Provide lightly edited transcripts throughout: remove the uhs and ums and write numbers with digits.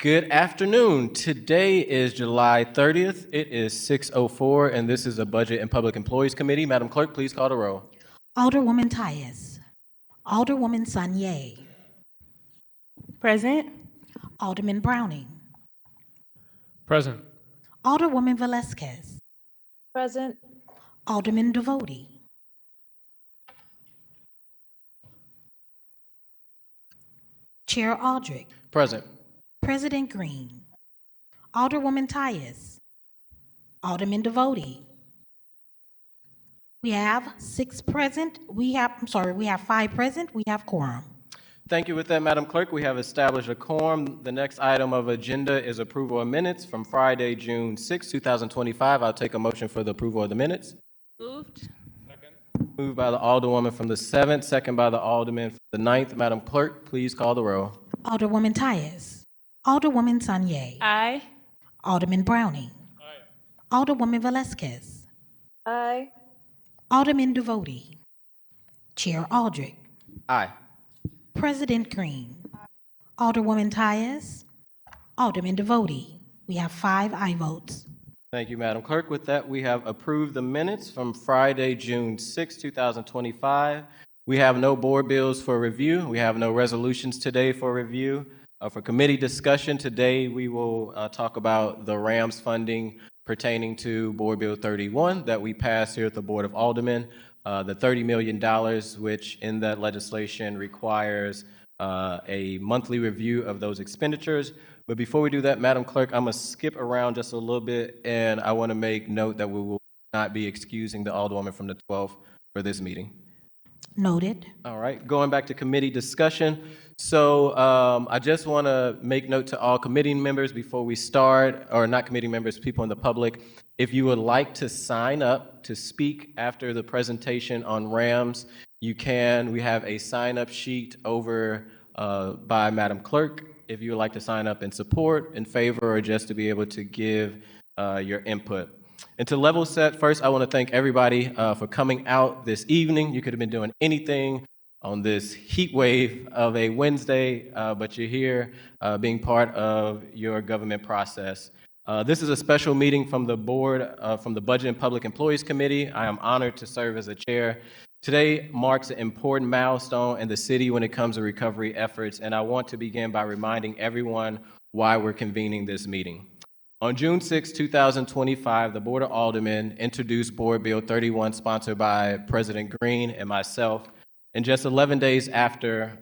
Good afternoon. Today is July 30th. It is 6:04, and this is a Budget and Public Employees Committee. Madam Clerk, please call the roll. Alderwoman Tyus. Alderwoman Sanye. Present. Alderman Browning. Present. Alderwoman Velasquez. Present. Alderman Devotie. Chair Aldrich. Present. President Green. Alderwoman Tyus. Alderman Devotie. We have 6 present. We have 5 present. We have quorum. Thank you. With that, Madam Clerk, we have established a quorum. The next item of agenda is approval of minutes from Friday, June 6, 2025. I'll take a motion for the approval of the minutes. Moved. Moved by the Alderwoman from the 7th, second by the Alderman from the 9th. Madam Clerk, please call the roll. Alderwoman Tyus. Alderwoman Sanye. Aye. Alderman Browning. Aye. Alderwoman Velasquez. Aye. Alderman Devotie. Chair Aldrich. Aye. President Green. Alderwoman Tyus. Alderman Devotie. We have 5 aye votes. Thank you, Madam Clerk. With that, we have approved the minutes from Friday, June 6, 2025. We have no board bills for review. We have no resolutions today for review. For committee discussion today, we will talk about the Rams funding pertaining to Board Bill 31 that we passed here at the Board of Aldermen, the $30 million, which in that legislation requires a monthly review of those expenditures. But before we do that, Madam Clerk, I'm going to skip around just a little bit, and I want to make note that we will not be excusing the Alderwoman from the 12th for this meeting. Noted. All right, going back to committee discussion. So I just want to make note to all committee members before we start, or not committee members, people in the public, if you would like to sign up to speak after the presentation on Rams, you can. We have a sign-up sheet over by Madam Clerk if you would like to sign up in support, in favor, or just to be able to give your input. And to level set, first, I want to thank everybody for coming out this evening. You could have been doing anything on this heat wave of a Wednesday, but you're here being part of your government process. This is a special meeting from the board, from the Budget and Public Employees Committee. I am honored to serve as a chair. Today marks an important milestone in the city when it comes to recovery efforts, and I want to begin by reminding everyone why we're convening this meeting. On June 6, 2025, the Board of Aldermen introduced Board Bill 31, sponsored by President Green and myself. And just 11 days later,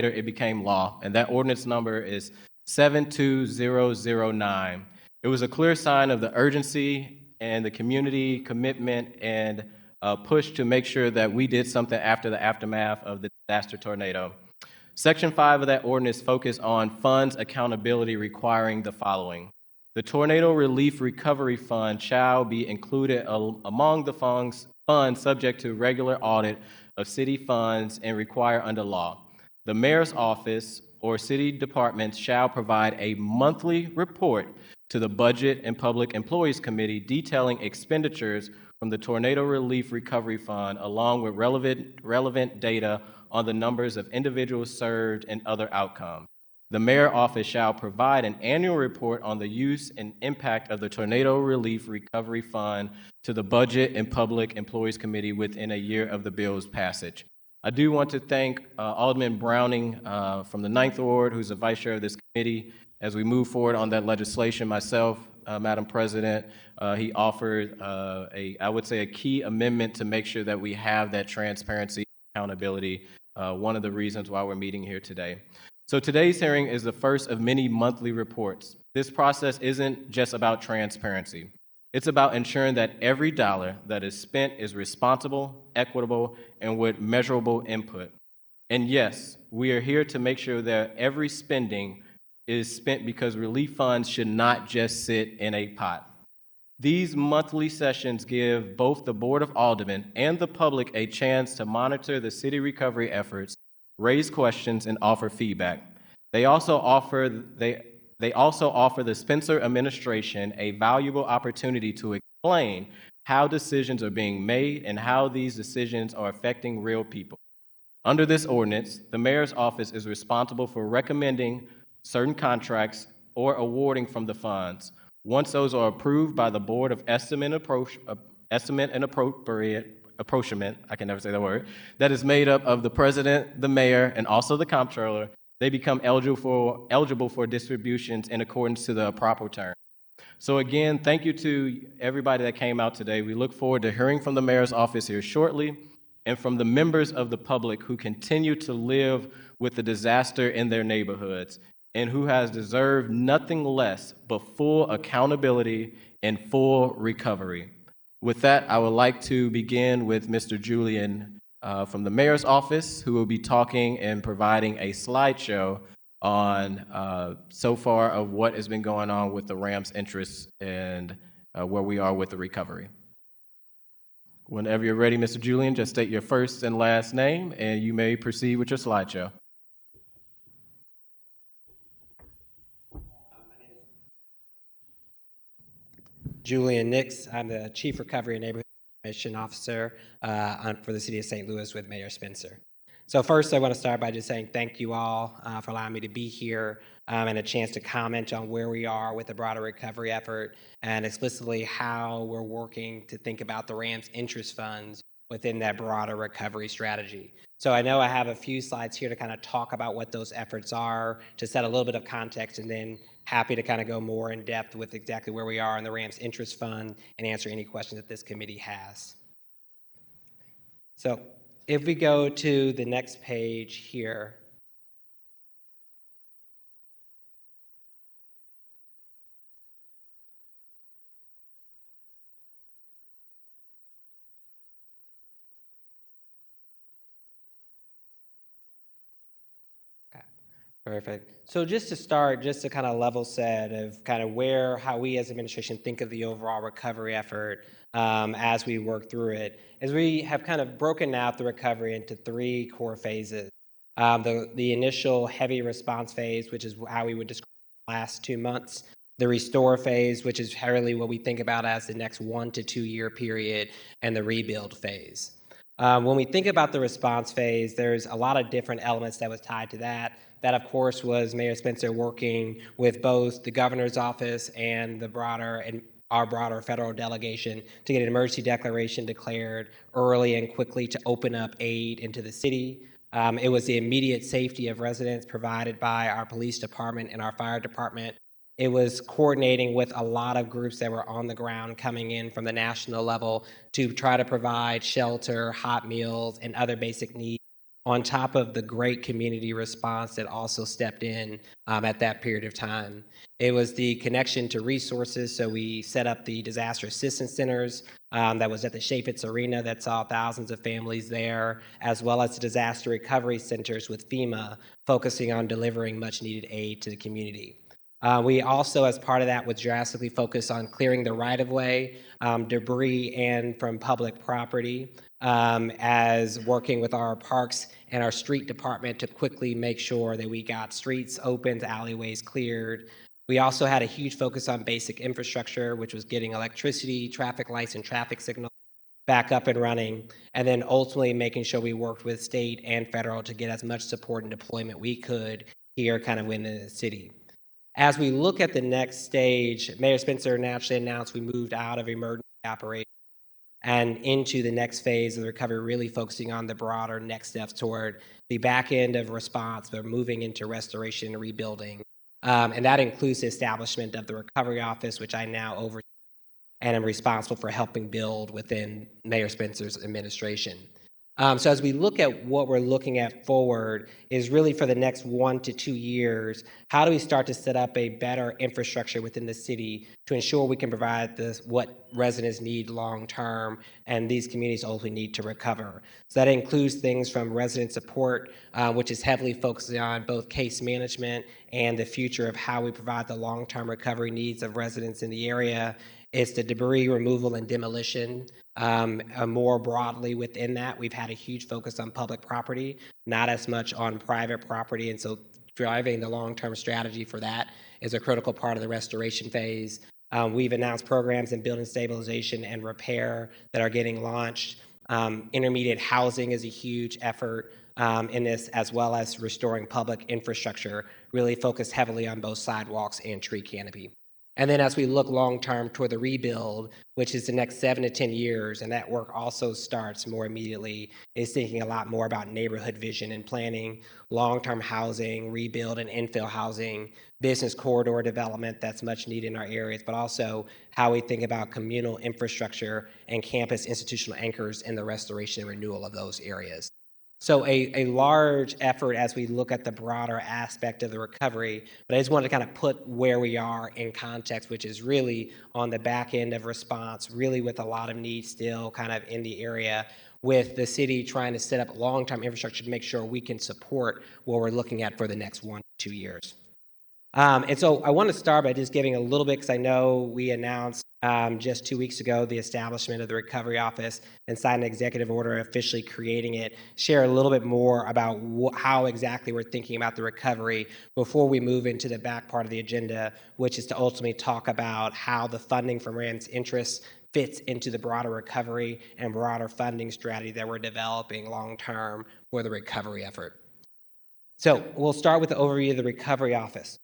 it became law, and that ordinance number is 72009. It was a clear sign of the urgency and the community commitment and push to make sure that we did something after the aftermath of the disaster tornado. Section 5 of that ordinance focused on funds accountability, requiring the following. The Tornado Relief Recovery Fund shall be included among the funds subject to regular audit of city funds and required under law. The mayor's office or city departments shall provide a monthly report to the Budget and Public Employees Committee detailing expenditures from the Tornado Relief Recovery Fund, along with relevant data on the numbers of individuals served and other outcomes. The mayor's office shall provide an annual report on the use and impact of the Tornado Relief Recovery Fund to the Budget and Public Employees Committee within a year of the bill's passage. I do want to thank Alderman Browning from the 9th Ward, who's the vice chair of this committee. As we move forward on that legislation, myself, Madam President, he offered I would say a key amendment to make sure that we have that transparency and accountability, one of the reasons why we're meeting here today. So today's hearing is the first of many monthly reports. This process isn't just about transparency. It's about ensuring that every dollar that is spent is responsible, equitable, and with measurable input. And yes, we are here to make sure that every spending is spent because relief funds should not just sit in a pot. These monthly sessions give both the Board of Aldermen and the public a chance to monitor the city recovery efforts, raise questions, and offer feedback. They also offer the Spencer administration a valuable opportunity to explain how decisions are being made and how these decisions are affecting real people. Under this ordinance, the mayor's office is responsible for recommending certain contracts, or awarding from the funds. Once those are approved by the Board of Estimate and Appropriation, I can never say that word, that is made up of the president, the mayor, and also the comptroller, they become eligible for distributions in accordance to the proper terms. So again, thank you to everybody that came out today. We look forward to hearing from the mayor's office here shortly and from the members of the public who continue to live with the disaster in their neighborhoods and who has deserved nothing less but full accountability and full recovery. With that, I would like to begin with Mr. Julian from the mayor's office, who will be talking and providing a slideshow on so far of what has been going on with the Rams' interests and where we are with the recovery. Whenever you're ready, Mr. Julian, just state your first and last name, and you may proceed with your slideshow. Julian Nix. I'm the Chief Recovery and Neighborhood Mission Officer for the City of St. Louis with Mayor Spencer. So first, I want to start by just saying thank you all for allowing me to be here and a chance to comment on where we are with the broader recovery effort and explicitly how we're working to think about the Rams interest funds within that broader recovery strategy. So I know I have a few slides here to kind of talk about what those efforts are, to set a little bit of context, and then happy to kind of go more in depth with exactly where we are in the Rams interest fund and answer any questions that this committee has. So if we go to the next page here, perfect. So just to start, just to kind of level set of kind of how we as administration think of the overall recovery effort as we work through it, is we have kind of broken out the recovery into three core phases. The initial heavy response phase, which is how we would describe the last 2 months. The restore phase, which is really what we think about as the next 1 to 2 year period, and the rebuild phase. When we think about the response phase, there's a lot of different elements that was tied to that. That, of course, was Mayor Spencer working with both the governor's office and our broader federal delegation to get an emergency declaration declared early and quickly to open up aid into the city. It was the immediate safety of residents provided by our police department and our fire department. It was coordinating with a lot of groups that were on the ground coming in from the national level to try to provide shelter, hot meals, and other basic needs, on top of the great community response that also stepped in at that period of time. It was the connection to resources, so we set up the disaster assistance centers that was at the Chaffetz Arena that saw thousands of families there, as well as the disaster recovery centers with FEMA, focusing on delivering much needed aid to the community. We also, as part of that, was drastically focused on clearing the right-of-way, debris, and from public property, as working with our parks and our street department to quickly make sure that we got streets opened, alleyways cleared. We also had a huge focus on basic infrastructure, which was getting electricity, traffic lights, and traffic signals back up and running, and then ultimately making sure we worked with state and federal to get as much support and deployment we could here kind of within the city. As we look at the next stage, Mayor Spencer naturally announced we moved out of emergency operations and into the next phase of the recovery, really focusing on the broader next steps toward the back end of response, but moving into restoration and rebuilding. And that includes the establishment of the recovery office, which I now oversee and am responsible for helping build within Mayor Spencer's administration. So as we look at what we're looking at forward is really for the next 1 to 2 years, how do we start to set up a better infrastructure within the city to ensure we can provide what residents need long term and these communities ultimately need to recover. So that includes things from resident support, which is heavily focusing on both case management and the future of how we provide the long-term recovery needs of residents in the area. It's the debris removal and demolition. More broadly within that, we've had a huge focus on public property, not as much on private property, and so driving the long-term strategy for that is a critical part of the restoration phase. We've announced programs in building stabilization and repair that are getting launched. Intermediate housing is a huge effort. in this, as well as restoring public infrastructure, really focused heavily on both sidewalks and tree canopy. And then as we look long-term toward the rebuild, which is the next 7 to 10 years, and that work also starts more immediately, is thinking a lot more about neighborhood vision and planning, long-term housing, rebuild and infill housing, business corridor development that's much needed in our areas, but also how we think about communal infrastructure and campus institutional anchors in the restoration and renewal of those areas. So a large effort as we look at the broader aspect of the recovery, but I just wanted to kind of put where we are in context, which is really on the back end of response, really with a lot of needs still kind of in the area, with the city trying to set up long-term infrastructure to make sure we can support what we're looking at for the next 1 to 2 years. And so I want to start by just giving a little bit, because I know we announced just 2 weeks ago the establishment of the Recovery Office and signed an executive order officially creating it. Share a little bit more about how exactly we're thinking about the recovery before we move into the back part of the agenda, which is to ultimately talk about how the funding from Rams interests fits into the broader recovery and broader funding strategy that we're developing long-term for the recovery effort. So we'll start with the overview of the Recovery Office.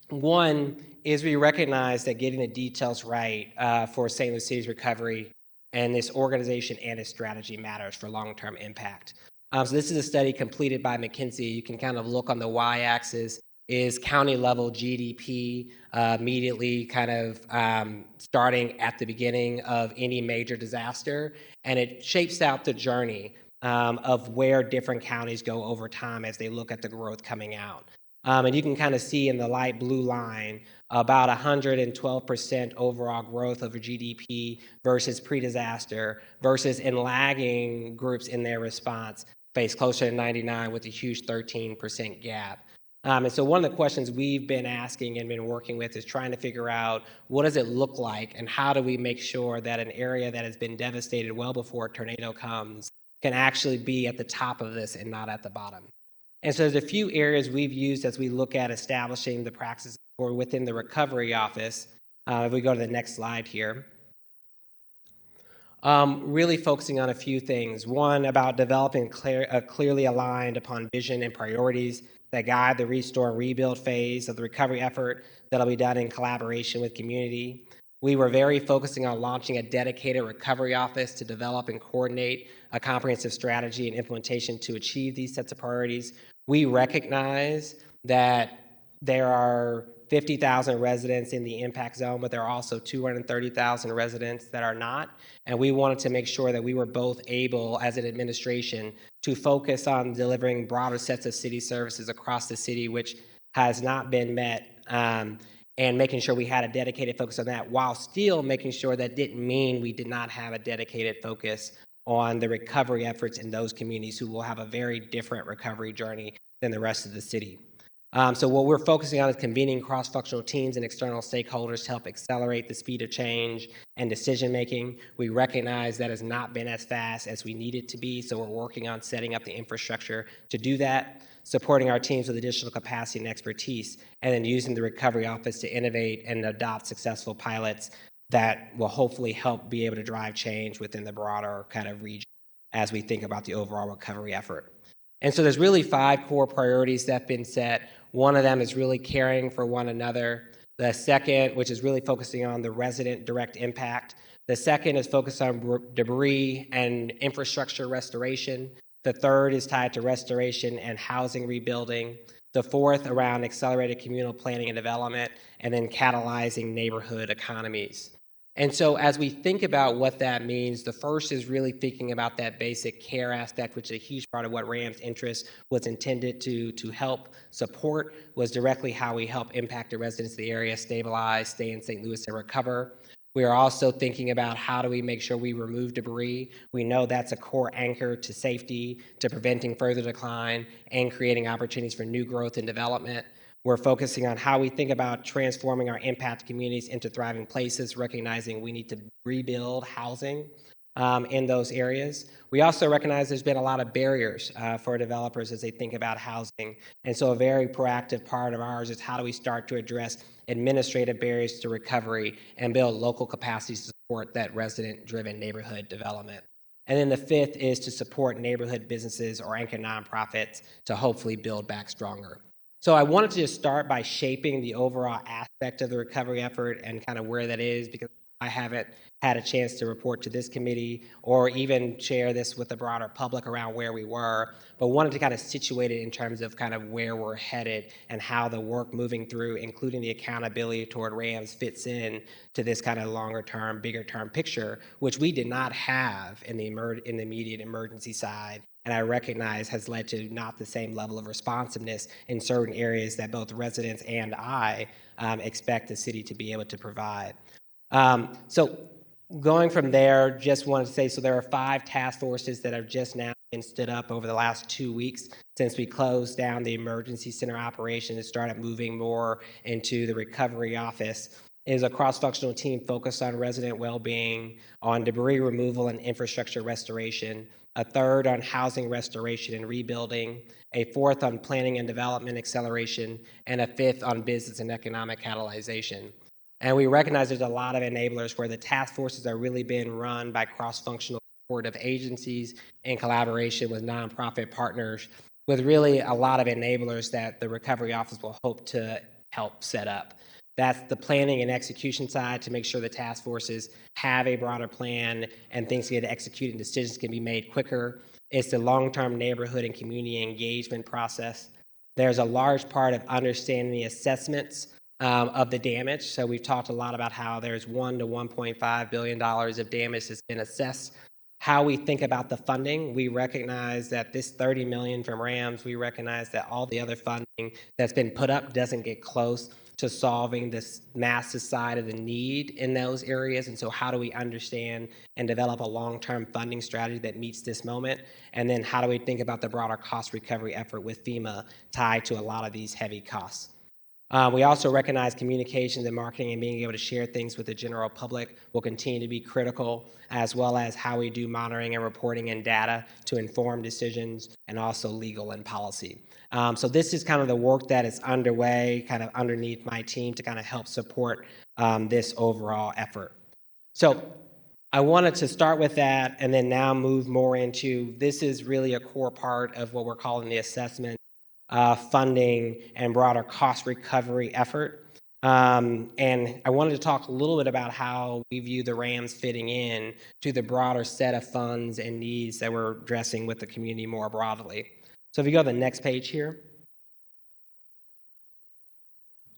One is we recognize that getting the details right for St. Louis City's recovery and this organization and its strategy matters for long-term impact. So this is a study completed by McKinsey. You can kind of look on the y-axis is county level GDP immediately kind of starting at the beginning of any major disaster, and it shapes out the journey of where different counties go over time as they look at the growth coming out. And you can kind of see in the light blue line about 112% overall growth over GDP versus pre-disaster, versus in lagging groups in their response face closer to 99 with a huge 13% gap. And so one of the questions we've been asking and been working with is trying to figure out what does it look like and how do we make sure that an area that has been devastated well before a tornado comes can actually be at the top of this and not at the bottom. And so there's a few areas we've used as we look at establishing the practices for within the Recovery Office. If we go to the next slide here. Really focusing on a few things. One, about developing clearly aligned upon vision and priorities that guide the restore and rebuild phase of the recovery effort that'll be done in collaboration with community. We were very focusing on launching a dedicated recovery office to develop and coordinate a comprehensive strategy and implementation to achieve these sets of priorities. We recognize that there are 50,000 residents in the impact zone, but there are also 230,000 residents that are not. And we wanted to make sure that we were both able, as an administration, to focus on delivering broader sets of city services across the city, which has not been met, and making sure we had a dedicated focus on that, while still making sure that didn't mean we did not have a dedicated focus on the recovery efforts in those communities who will have a very different recovery journey than the rest of the city. So what we're focusing on is convening cross-functional teams and external stakeholders to help accelerate the speed of change and decision-making. We recognize that has not been as fast as we need it to be, so we're working on setting up the infrastructure to do that, supporting our teams with additional capacity and expertise, and then using the Recovery Office to innovate and adopt successful pilots that will hopefully help be able to drive change within the broader kind of region as we think about the overall recovery effort. And so there's really 5 core priorities that have been set. One of them is really caring for one another. The second, which is really focusing on the resident direct impact. The second is focused on debris and infrastructure restoration. The third is tied to restoration and housing rebuilding. The fourth around accelerated communal planning and development, and then catalyzing neighborhood economies. And so as we think about what that means, the first is really thinking about that basic care aspect, which is a huge part of what Rams Interest was intended to help support, was directly how we help impact the residents of the area, stabilize, stay in St. Louis, and recover. We are also thinking about how do we make sure we remove debris. We know that's a core anchor to safety, to preventing further decline, and creating opportunities for new growth and development. We're focusing on how we think about transforming our impact communities into thriving places, recognizing we need to rebuild housing in those areas. We also recognize there's been a lot of barriers for developers as they think about housing. And so a very proactive part of ours is how do we start to address administrative barriers to recovery and build local capacities to support that resident-driven neighborhood development. And then the fifth is to support neighborhood businesses or anchor nonprofits to hopefully build back stronger. So I wanted to just start by shaping the overall aspect of the recovery effort and kind of where that is, because I haven't had a chance to report to this committee or even share this with the broader public around where we were, but wanted to kind of situate it in terms of kind of where we're headed and how the work moving through, including the accountability toward Rams, fits in to this kind of longer term, bigger term picture, which we did not have in the immediate emergency side, and I recognize has led to not the same level of responsiveness in certain areas that both residents and I expect the city to be able to provide. So going from there, just wanted to say, so there are 5 task forces that have just now been stood up over the last 2 weeks since we closed down the emergency center operation and started moving more into the recovery office. It is a cross-functional team focused on resident well-being, on debris removal and infrastructure restoration, a third on housing restoration and rebuilding, a fourth on planning and development acceleration, and a fifth on business and economic catalyzation. And we recognize there's a lot of enablers where the task forces are really being run by cross-functional supportive agencies in collaboration with nonprofit partners, with really a lot of enablers that the recovery office will hope to help set up. That's the planning and execution side, to make sure the task forces have a broader plan and things get executed and decisions can be made quicker. It's the long-term neighborhood and community engagement process. There's a large part of understanding the assessments of the damage. So we've talked a lot about how there's $1 to $1.5 billion of damage that's been assessed. How we think about the funding, we recognize that this $30 million from Rams, we recognize that all the other funding that's been put up doesn't get close to solving this massive side of the need in those areas. And so how do we understand and develop a long-term funding strategy that meets this moment? And then how do we think about the broader cost recovery effort with FEMA tied to a lot of these heavy costs? We also recognize communications and marketing and being able to share things with the general public will continue to be critical, as well as how we do monitoring and reporting and data to inform decisions, and also legal and policy. So this is kind of the work that is underway, kind of underneath my team, to kind of help support this overall effort. So I wanted to start with that and then now move more into, this is really a core part of what we're calling the assessment, funding, and broader cost recovery effort. And I wanted to talk a little bit about how we view the Rams fitting in to the broader set of funds and needs that we're addressing with the community more broadly. So if you go to the next page here,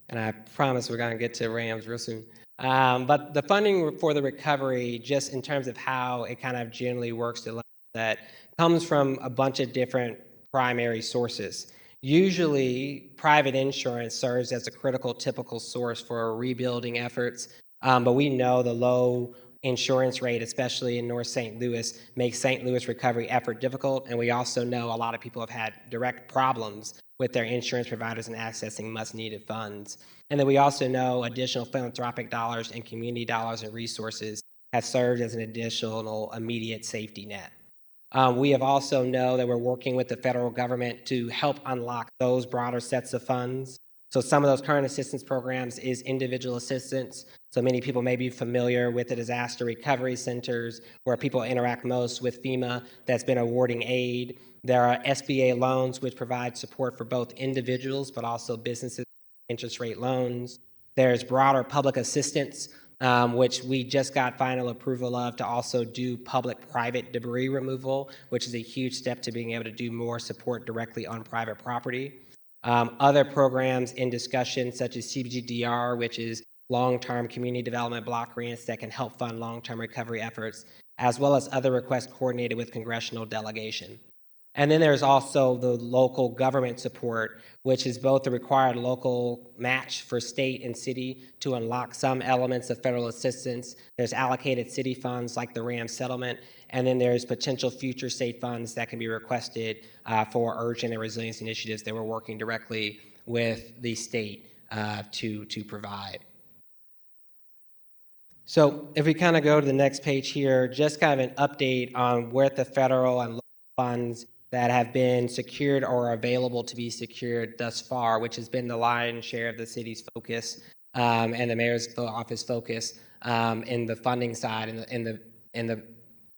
and I promise we're going to get to Rams real soon. But the funding for the recovery, just in terms of how it kind of generally works, to level that comes from a bunch of different primary sources. Usually, private insurance serves as a critical, typical source for rebuilding efforts, but we know the low insurance rate, especially in North St. Louis, makes St. Louis recovery effort difficult, and we also know a lot of people have had direct problems with their insurance providers and accessing much-needed funds. And then we also know additional philanthropic dollars and community dollars and resources have served as an additional immediate safety net. We have also know that we're working with the federal government to help unlock those broader sets of funds. So some of those current assistance programs is individual assistance. So many people may be familiar with the disaster recovery centers where people interact most with FEMA that's been awarding aid. There are SBA loans which provide support for both individuals but also businesses, interest rate loans. There's broader public assistance, which we just got final approval of to also do public-private debris removal, which is a huge step to being able to do more support directly on private property. Other programs in discussion, such as CBGDR, which is long-term community development block grants that can help fund long-term recovery efforts, as well as other requests coordinated with congressional delegation. And then there's also the local government support, which is both the required local match for state and city to unlock some elements of federal assistance. There's allocated city funds like the Rams Settlement, and then there's potential future state funds that can be requested for urgent and resilience initiatives that we're working directly with the state to provide. So if we kind of go to the next page here, just kind of an update on where the federal and local funds that have been secured or are available to be secured thus far, which has been the lion's share of the city's focus and the mayor's office focus in the funding side and the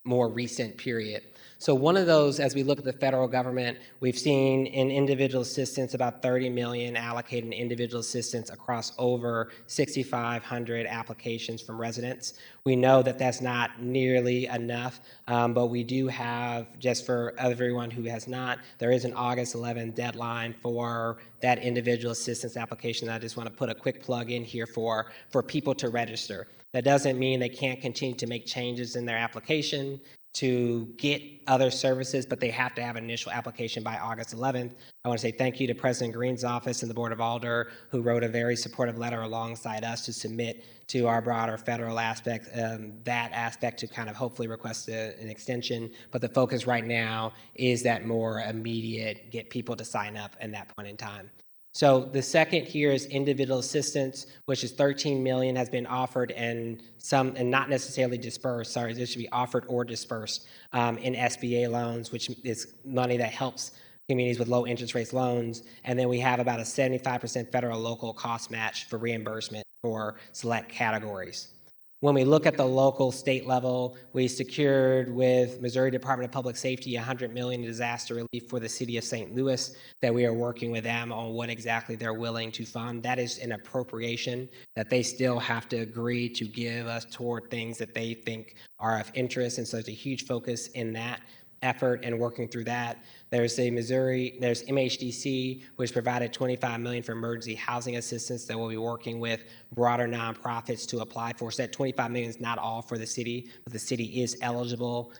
more recent period. So one of those, as we look at the federal government, we've seen in individual assistance about 30 million allocated in individual assistance across over 6,500 applications from residents. We know that that's not nearly enough, but we do have, just for everyone who has not, there is an August 11th deadline for that individual assistance application. I just want to put a quick plug in here for people to register. That doesn't mean they can't continue to make changes in their application to get other services, but they have to have an initial application by August 11th. I want to say thank you to President Green's office and the Board of Alder, who wrote a very supportive letter alongside us to submit to our broader federal aspect, that aspect to kind of hopefully request an extension. But the focus right now is that more immediate, get people to sign up in that point in time. So the second here is individual assistance, which is 13 million has been offered and not necessarily dispersed. Sorry, this should be offered or dispersed in SBA loans, which is money that helps communities with low interest rates loans. And then we have about a 75% federal local cost match for reimbursement for select categories. When we look at the local state level, we secured with Missouri Department of Public Safety $100 million in disaster relief for the city of St. Louis, that we are working with them on what exactly they're willing to fund. That is an appropriation that they still have to agree to give us toward things that they think are of interest. And so there's a huge focus in that effort and working through that. There's MHDC, which provided $25 million for emergency housing assistance that we'll be working with broader nonprofits to apply for. So that $25 million is not all for the city, but the city is eligible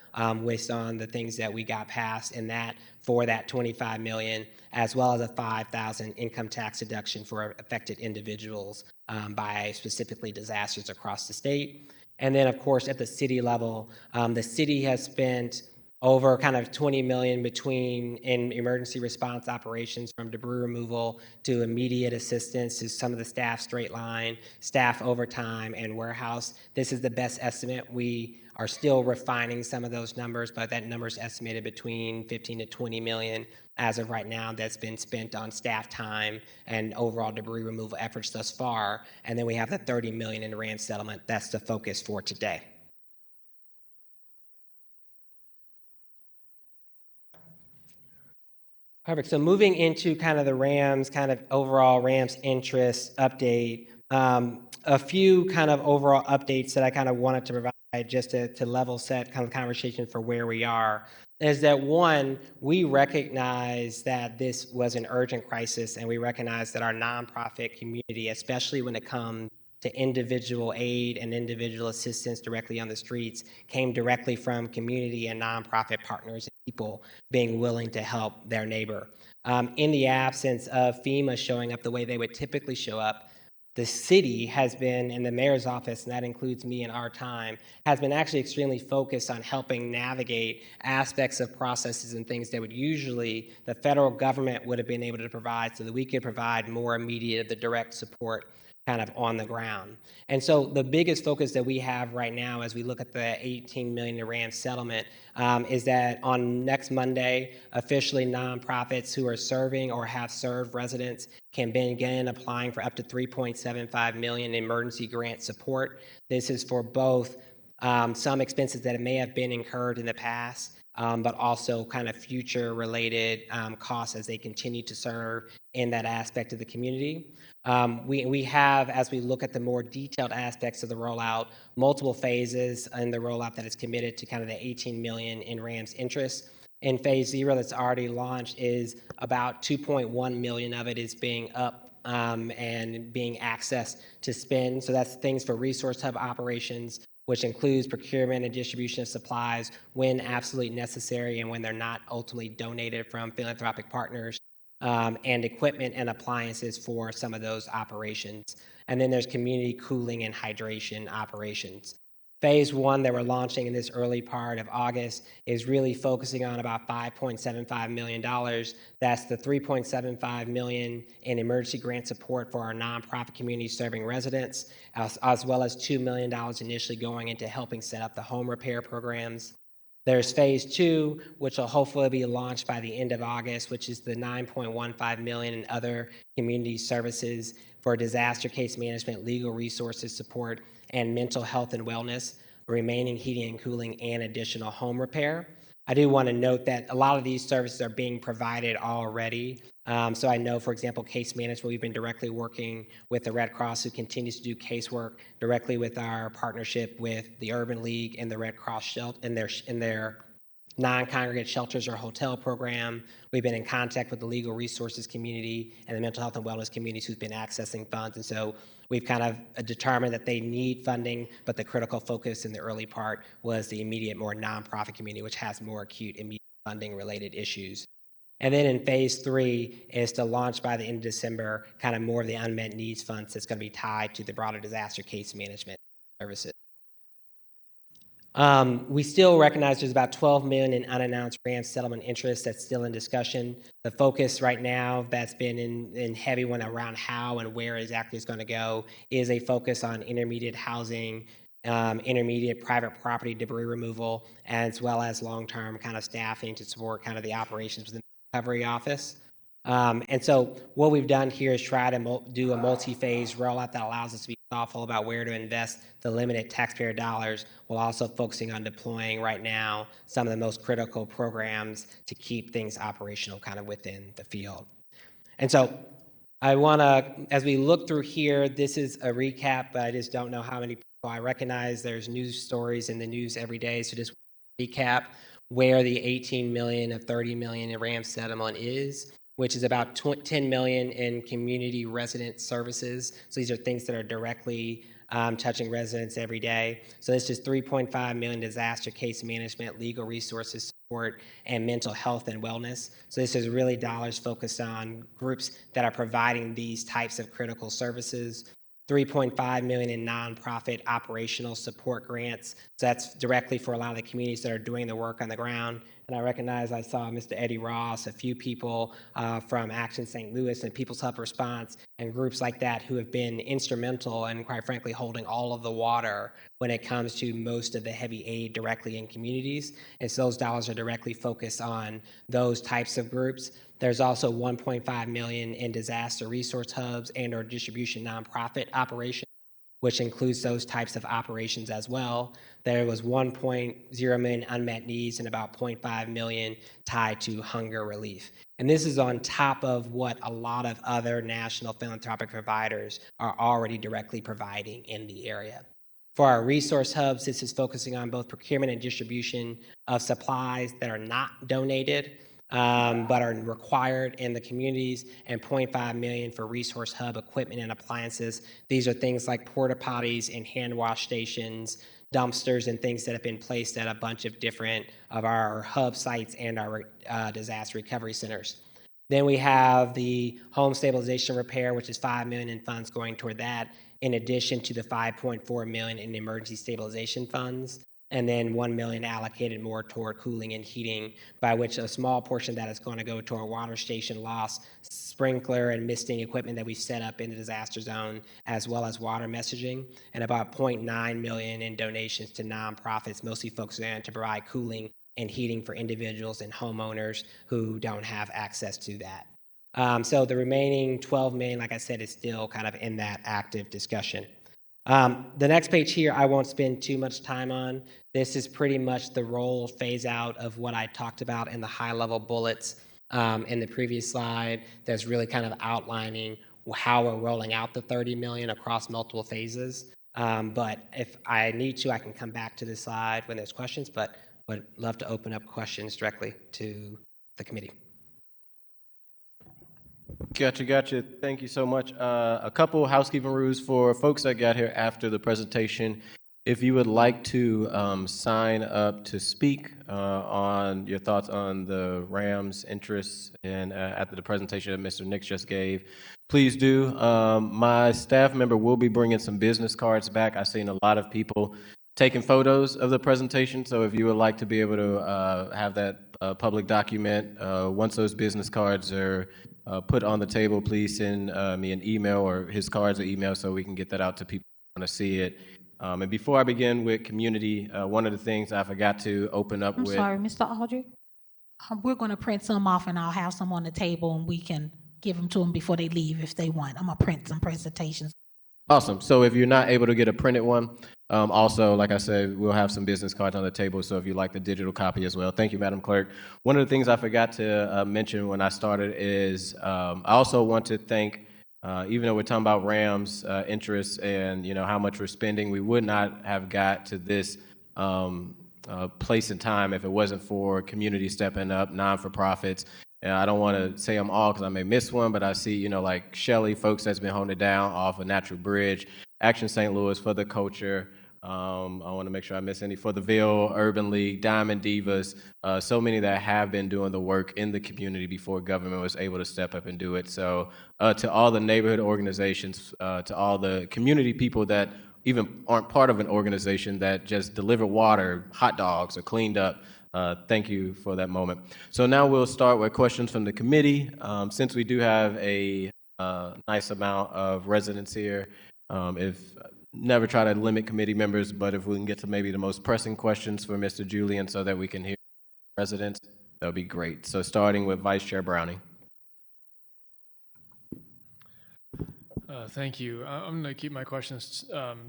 based on the things that we got passed in that for that $25 million, as well as a $5,000 income tax deduction for affected individuals by specifically disasters across the state. And then, of course, at the city level, the city has spent over kind of 20 million in emergency response operations, from debris removal to immediate assistance to some of the staff straight line, staff overtime, and warehouse. This is the best estimate. We are still refining some of those numbers, but that number is estimated between 15 to 20 million as of right now that's been spent on staff time and overall debris removal efforts thus far. And then we have the 30 million in the Rams settlement. That's the focus for today. Perfect. So moving into kind of the Rams, kind of overall Rams interest update, a few kind of overall updates that I kind of wanted to provide just to level set kind of conversation for where we are, is that one, we recognize that this was an urgent crisis, and we recognize that our nonprofit community, especially when it comes to individual aid and individual assistance directly on the streets, came directly from community and nonprofit partners and people being willing to help their neighbor. In the absence of FEMA showing up the way they would typically show up, the city has been, in the mayor's office, and that includes me and our time, has been actually extremely focused on helping navigate aspects of processes and things that would usually the federal government would have been able to provide, so that we could provide more immediate, the direct support kind of on the ground. And so the biggest focus that we have right now as we look at the 18 million in Rams settlement is that on next Monday, officially nonprofits who are serving or have served residents can begin applying for up to 3.75 million in emergency grant support. This is for both some expenses that may have been incurred in the past, but also kind of future related costs as they continue to serve in that aspect of the community. We have, as we look at the more detailed aspects of the rollout, multiple phases in the rollout that is committed to kind of the 18 million in Rams interest. In phase 0 that's already launched is about 2.1 million of it is being up and being accessed to spend. So that's things for resource hub operations, which includes procurement and distribution of supplies when absolutely necessary and when they're not ultimately donated from philanthropic partners, and equipment and appliances for some of those operations. And then there's community cooling and hydration operations. Phase 1 that we're launching in this early part of August is really focusing on about $5.75 million. That's the $3.75 million in emergency grant support for our nonprofit community serving residents, as well as $2 million initially going into helping set up the home repair programs. There's phase 2, which will hopefully be launched by the end of August, which is the $9.15 million in other community services for disaster case management, legal resources support, and mental health and wellness. remaining heating and cooling, and additional home repair. I do want to note that a lot of these services are being provided already. So I know, for example, case management, we've been directly working with the Red Cross, who continues to do casework directly with our partnership with the Urban League and the Red Cross shelter in their non-congregate shelters or hotel program. We've been in contact with the legal resources community and the mental health and wellness communities who've been accessing funds. And so we've kind of determined that they need funding, but the critical focus in the early part was the immediate, more nonprofit community, which has more acute immediate funding related issues. And then in phase 3 is to launch by the end of December kind of more of the unmet needs funds that's going to be tied to the broader disaster case management services. We still recognize there's about $12 million in unannounced Rams settlement interest that's still in discussion. The focus right now that's been in heavy one around how and where exactly it's going to go is a focus on intermediate housing, intermediate private property debris removal, as well as long-term kind of staffing to support kind of the operations within the recovery office. And so what we've done here is try to do a multi-phase rollout that allows us to be thoughtful about where to invest the limited taxpayer dollars, while also focusing on deploying right now some of the most critical programs to keep things operational kind of within the field. And so I want to, as we look through here, this is a recap, but I just don't know how many people I recognize. There's news stories in the news every day, so just recap where the 18 million of 30 million in Rams settlement is, which is about 10 million in community resident services. So these are things that are directly touching residents every day. So this is 3.5 million disaster case management, legal resources support, and mental health and wellness. So this is really dollars focused on groups that are providing these types of critical services. 3.5 million in nonprofit operational support grants. So that's directly for a lot of the communities that are doing the work on the ground. And I recognize I saw Mr. Eddie Ross, a few people from Action St. Louis and People's Health Response and groups like that who have been instrumental and quite frankly holding all of the water when it comes to most of the heavy aid directly in communities. And so those dollars are directly focused on those types of groups. There's also 1.5 million in disaster resource hubs and or distribution nonprofit operations, which includes those types of operations as well. There was 1.0 million unmet needs and about 0.5 million tied to hunger relief. And this is on top of what a lot of other national philanthropic providers are already directly providing in the area. For our resource hubs, this is focusing on both procurement and distribution of supplies that are not donated, but are required in the communities, and 0.5 million for resource hub equipment and appliances. These are things like porta potties and hand wash stations, dumpsters, and things that have been placed at a bunch of different of our hub sites and our disaster recovery centers. Then we have the home stabilization repair, which is 5 million in funds going toward that, in addition to the 5.4 million in emergency stabilization funds, and then 1 million allocated more toward cooling and heating, by which a small portion of that is going to go to our water station loss, sprinkler and misting equipment that we set up in the disaster zone, as well as water messaging, and about 0.9 million in donations to nonprofits, mostly focusing on to provide cooling and heating for individuals and homeowners who don't have access to that. So the remaining 12 million, like I said, is still kind of in that active discussion. The next page here, I won't spend too much time on. This is pretty much the roll phase out of what I talked about in the high level bullets in the previous slide. That's really kind of outlining how we're rolling out the 30 million across multiple phases. But if I need to, I can come back to this slide when there's questions, but would love to open up questions directly to the committee. Gotcha. Thank you so much. A couple housekeeping rules for folks that got here after the presentation. If you would like to sign up to speak on your thoughts on the Rams interests and after the presentation that Mr. Nix just gave, please do. My staff member will be bringing some business cards back. I've seen a lot of people taking photos of the presentation, so if you would like to be able to have that public document, once those business cards are put on the table, please send me an email or his cards or email so we can get that out to people who want to see it. And before I begin with community, one of the things I forgot to open up with. I'm sorry, Mr. Aldrich. We're going to print some off, and I'll have some on the table, and we can give them to them before they leave if they want. I'm going to print some presentations. Awesome. So if you're not able to get a printed one, also, like I said, we'll have some business cards on the table. So if you'd like the digital copy as well. Thank you, Madam Clerk. One of the things I forgot to mention when I started is I also want to thank, even though we're talking about Rams interests and how much we're spending, we would not have got to this place in time if it wasn't for community stepping up, non-for-profits. And I don't want to say them all because I may miss one, but I see, like Shelley, folks that's been holding it down off of Natural Bridge, Action St. Louis for the culture. I want to make sure I miss any for the Ville Urban League, Diamond Divas, so many that have been doing the work in the community before government was able to step up and do it. So to all the neighborhood organizations, to all the community people that even aren't part of an organization that just deliver water, hot dogs, or cleaned up, thank you for that moment. So now we'll start with questions from the committee. Since we do have a nice amount of residents here, if never try to limit committee members, but if we can get to maybe the most pressing questions for Mr. Julian so that we can hear residents, that would be great. So starting with Vice Chair Browning. Thank you. I'm going to keep my questions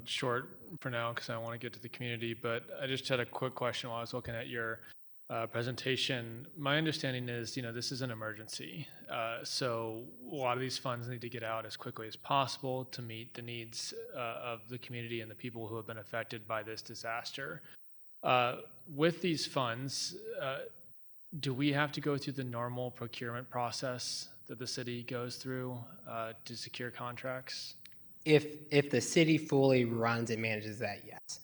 short for now because I want to get to the community, but I just had a quick question while I was looking at your presentation. My understanding is, this is an emergency. So a lot of these funds need to get out as quickly as possible to meet the needs of the community and the people who have been affected by this disaster. With these funds, do we have to go through the normal procurement process that the city goes through to secure contracts? If the city fully runs and manages that, yes.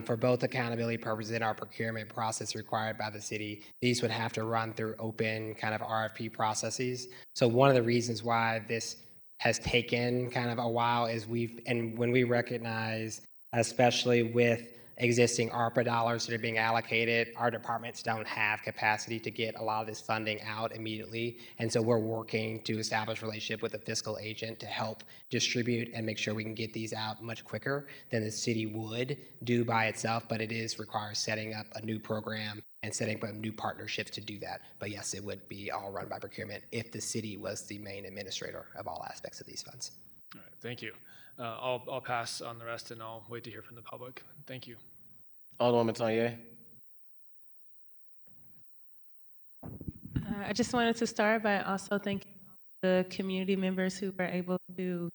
For both accountability purposes and our procurement process required by the city, these would have to run through open kind of RFP processes. So one of the reasons why this has taken kind of a while is when we recognize, especially with existing ARPA dollars that are being allocated, our departments don't have capacity to get a lot of this funding out immediately. And so we're working to establish a relationship with a fiscal agent to help distribute and make sure we can get these out much quicker than the city would do by itself. But it requires setting up a new program and setting up new partnerships to do that. But yes, it would be all run by procurement if the city was the main administrator of all aspects of these funds. All right, thank you. I'll pass on the rest and I'll wait to hear from the public. Thank you. Alderwoman Tanya. I just wanted to start by also thanking the community members who were able to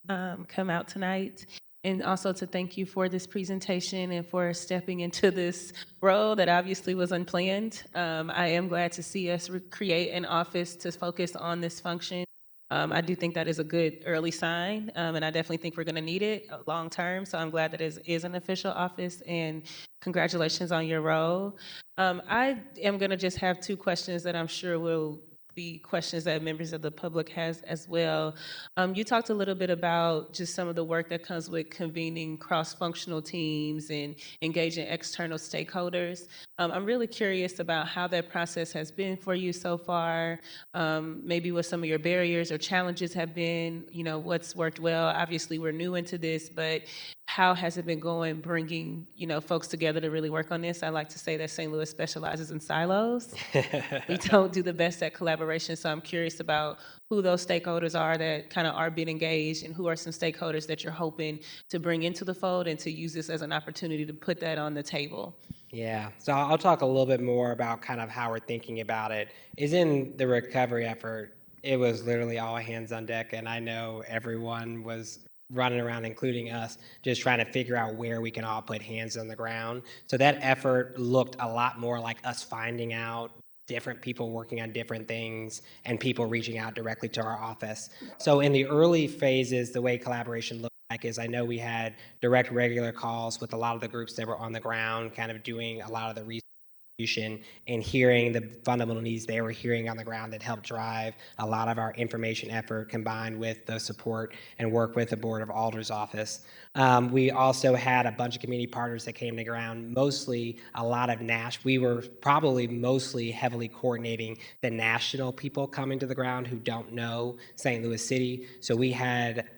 come out tonight, and also to thank you for this presentation and for stepping into this role that obviously was unplanned. I am glad to see us create an office to focus on this function. I do think that is a good early sign, and I definitely think we're going to need it long term. So I'm glad that it is an official office, and congratulations on your role. I am going to just have two questions that I'm sure will be questions that members of the public has as well. You talked a little bit about just some of the work that comes with convening cross-functional teams and engaging external stakeholders. I'm really curious about how that process has been for you so far, maybe what some of your barriers or challenges have been, what's worked well. Obviously, we're new into this, but how has it been going bringing, folks together to really work on this? I like to say that St. Louis specializes in silos. We don't do the best at collaboration, so I'm curious about who those stakeholders are that kind of are being engaged, and who are some stakeholders that you're hoping to bring into the fold and to use this as an opportunity to put that on the table. Yeah, so I'll talk a little bit more about kind of how we're thinking about it. Is in the recovery effort, it was literally all hands on deck, and I know everyone was running around, including us, just trying to figure out where we can all put hands on the ground. So that effort looked a lot more like us finding out different people working on different things and people reaching out directly to our office. So in the early phases, the way collaboration looked like is I know we had direct regular calls with a lot of the groups that were on the ground, kind of doing a lot of the research and hearing the fundamental needs they were hearing on the ground that helped drive a lot of our information effort, combined with the support and work with the Board of Alders office. We also had a bunch of community partners that came to ground, mostly a lot of we were probably mostly heavily coordinating the national people coming to the ground who don't know St. Louis City. So we had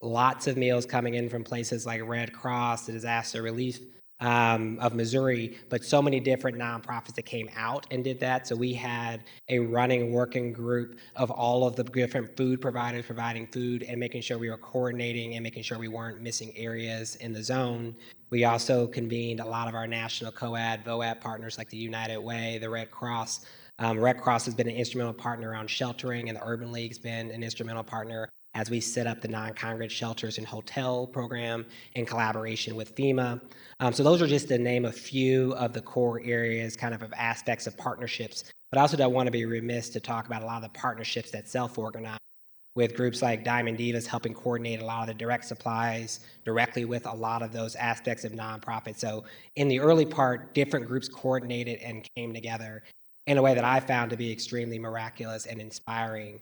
lots of meals coming in from places like Red Cross, the disaster relief of Missouri, but so many different nonprofits that came out and did that. So we had a running working group of all of the different food providers providing food and making sure we were coordinating and making sure we weren't missing areas in the zone. We also convened a lot of our national COAD, VOAD partners like the United Way, the Red Cross. Red Cross has been an instrumental partner around sheltering, and the Urban League's been an instrumental partner as we set up the non-congregate shelters and hotel program in collaboration with FEMA. So those are just to name a few of the core areas, kind of aspects of partnerships. But I also don't want to be remiss to talk about a lot of the partnerships that self-organize with groups like Diamond Divas helping coordinate a lot of the direct supplies directly with a lot of those aspects of nonprofits. So in the early part, different groups coordinated and came together in a way that I found to be extremely miraculous and inspiring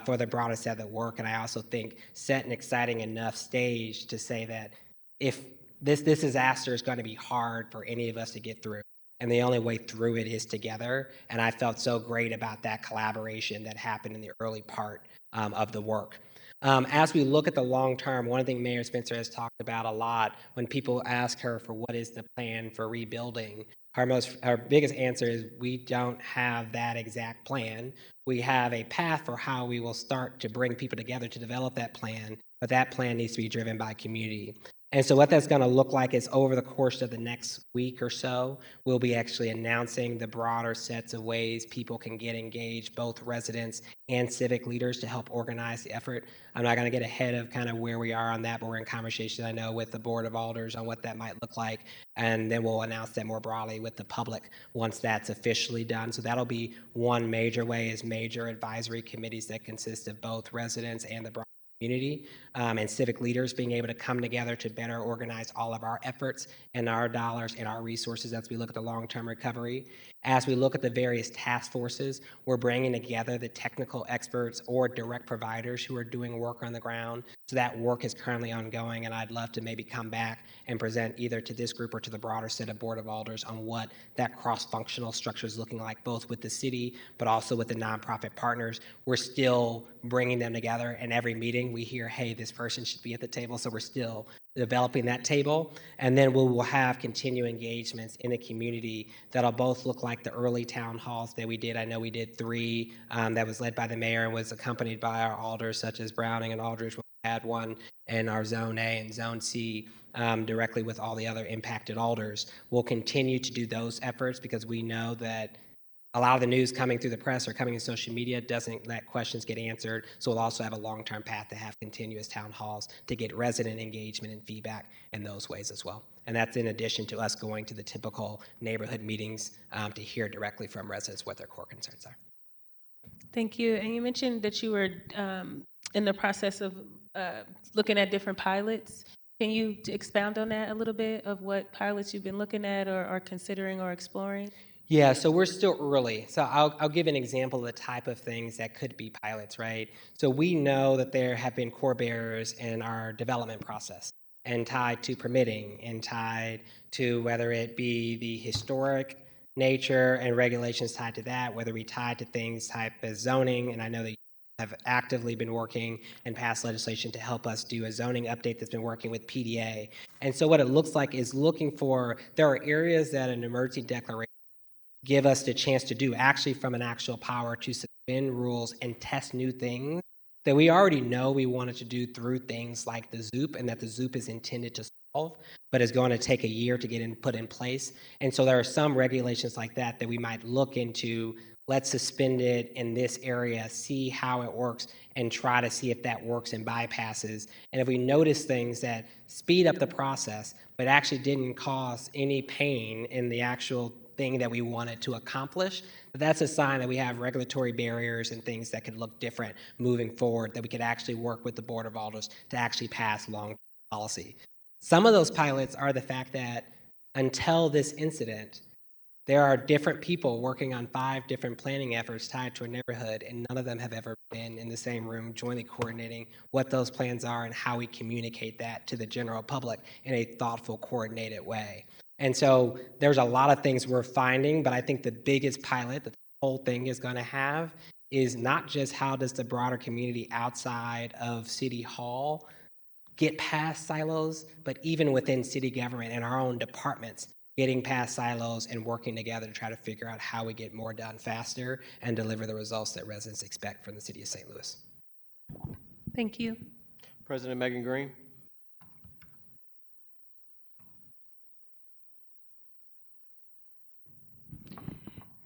for the broader set of work. And I also think set an exciting enough stage to say that if this disaster is going to be hard for any of us to get through, and the only way through it is together. And I felt so great about that collaboration that happened in the early part of the work. As we look at the long term, one thing Mayor Spencer has talked about a lot when people ask her for what is the plan for rebuilding, her biggest answer is we don't have that exact plan. We have a path for how we will start to bring people together to develop that plan, but that plan needs to be driven by community. And so what that's going to look like is over the course of the next week or so, we'll be actually announcing the broader sets of ways people can get engaged, both residents and civic leaders, to help organize the effort. I'm not going to get ahead of kind of where we are on that, but we're in conversation, I know, with the Board of Alders on what that might look like. And then we'll announce that more broadly with the public once that's officially done. So that'll be one major way, is major advisory committees that consist of both residents and the broader community and civic leaders being able to come together to better organize all of our efforts and our dollars and our resources as we look at the long-term recovery. As we look at the various task forces, we're bringing together the technical experts or direct providers who are doing work on the ground. So that work is currently ongoing, and I'd love to maybe come back and present either to this group or to the broader set of Board of Alders on what that cross-functional structure is looking like, both with the city, but also with the nonprofit partners. We're still bringing them together, and every meeting we hear, hey, this person should be at the table, so we're still developing that table. And then we will have continued engagements in the community that'll both look like the early town halls that we did. I know we did 3 that was led by the mayor and was accompanied by our alders such as Browning and Aldridge. We had one in our Zone A and Zone C directly with all the other impacted alders. We'll continue to do those efforts because we know that a lot of the news coming through the press or coming in social media doesn't let questions get answered. So we'll also have a long-term path to have continuous town halls to get resident engagement and feedback in those ways as well. And that's in addition to us going to the typical neighborhood meetings to hear directly from residents what their core concerns are. Thank you. And you mentioned that you were in the process of looking at different pilots. Can you expound on that a little bit, of what pilots you've been looking at or considering or exploring? Yeah, so we're still early. So I'll give an example of the type of things that could be pilots, right? So we know that there have been core barriers in our development process and tied to permitting and tied to whether it be the historic nature and regulations tied to that, whether we tied to things type as zoning. And I know that you have actively been working and passed legislation to help us do a zoning update that's been working with PDA. And so what it looks like is looking for, there are areas that an emergency declaration give us the chance to do, actually from an actual power to suspend rules and test new things that we already know we wanted to do through things like the ZOOP, and that the ZOOP is intended to solve, but is going to take a year to get put in place. And so there are some regulations like that that we might look into. Let's suspend it in this area, see how it works, and try to see if that works and bypasses. And if we notice things that speed up the process, but actually didn't cause any pain in the actual thing that we wanted to accomplish, that's a sign that we have regulatory barriers and things that could look different moving forward, that we could actually work with the Board of Alders to actually pass long-term policy. Some of those pilots are the fact that until this incident, there are different people working on 5 different planning efforts tied to a neighborhood, and none of them have ever been in the same room jointly coordinating what those plans are and how we communicate that to the general public in a thoughtful, coordinated way. And so there's a lot of things we're finding, but I think the biggest pilot that the whole thing is going to have is not just how does the broader community outside of City Hall get past silos, but even within city government and our own departments, getting past silos and working together to try to figure out how we get more done faster and deliver the results that residents expect from the city of St. Louis. Thank you. President Megan Green.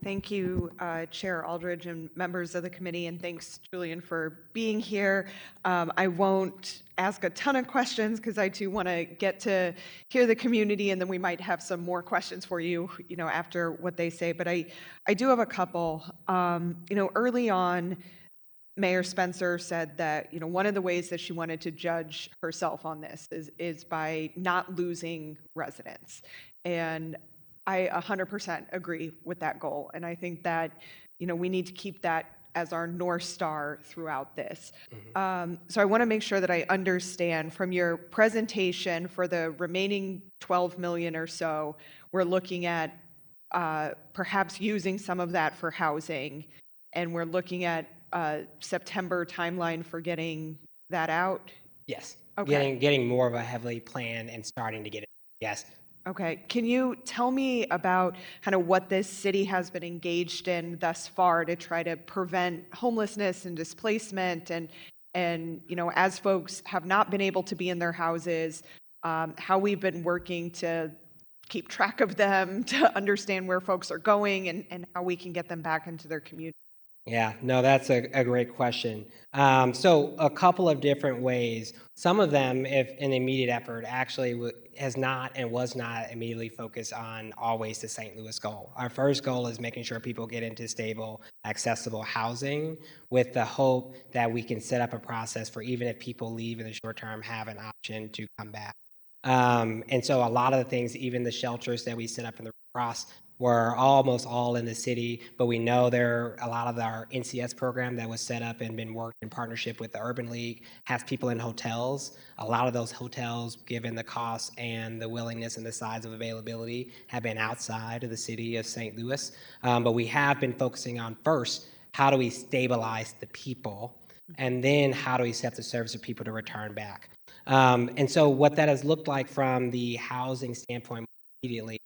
Thank you, Chair Aldridge and members of the committee, and thanks, Julian, for being here. I won't ask a ton of questions because I too want to get to hear the community, and then we might have some more questions for you, after what they say. But I do have a couple. Early on, Mayor Spencer said that, one of the ways that she wanted to judge herself on this is by not losing residents. And I 100% agree with that goal. And I think that, we need to keep that as our North Star throughout this. So I want to make sure that I understand from your presentation for the remaining 12 million or so, we're looking at perhaps using some of that for housing. And we're looking at September timeline for getting that out? Yes. Okay. Getting more of a heavily planned and starting to get it. Yes. Okay. Can you tell me about kind of what this city has been engaged in thus far to try to prevent homelessness and displacement and as folks have not been able to be in their houses, how we've been working to keep track of them, to understand where folks are going and how we can get them back into their community? Yeah, no, that's a great question. So a couple of different ways. Some of them, if an immediate effort, actually has not and was not immediately focused on always the St. Louis goal. Our first goal is making sure people get into stable, accessible housing with the hope that we can set up a process for even if people leave in the short term, have an option to come back. And so a lot of the things, even the shelters that we set up in the Red Cross, were almost all in the city, but we know there are a lot of our NCS program that was set up and been worked in partnership with the Urban League has people in hotels. A lot of those hotels, given the cost and the willingness and the size of availability, have been outside of the city of St. Louis. But we have been focusing on first, how do we stabilize the people? And then how do we set the service for people to return back? And so what that has looked like from the housing standpoint immediately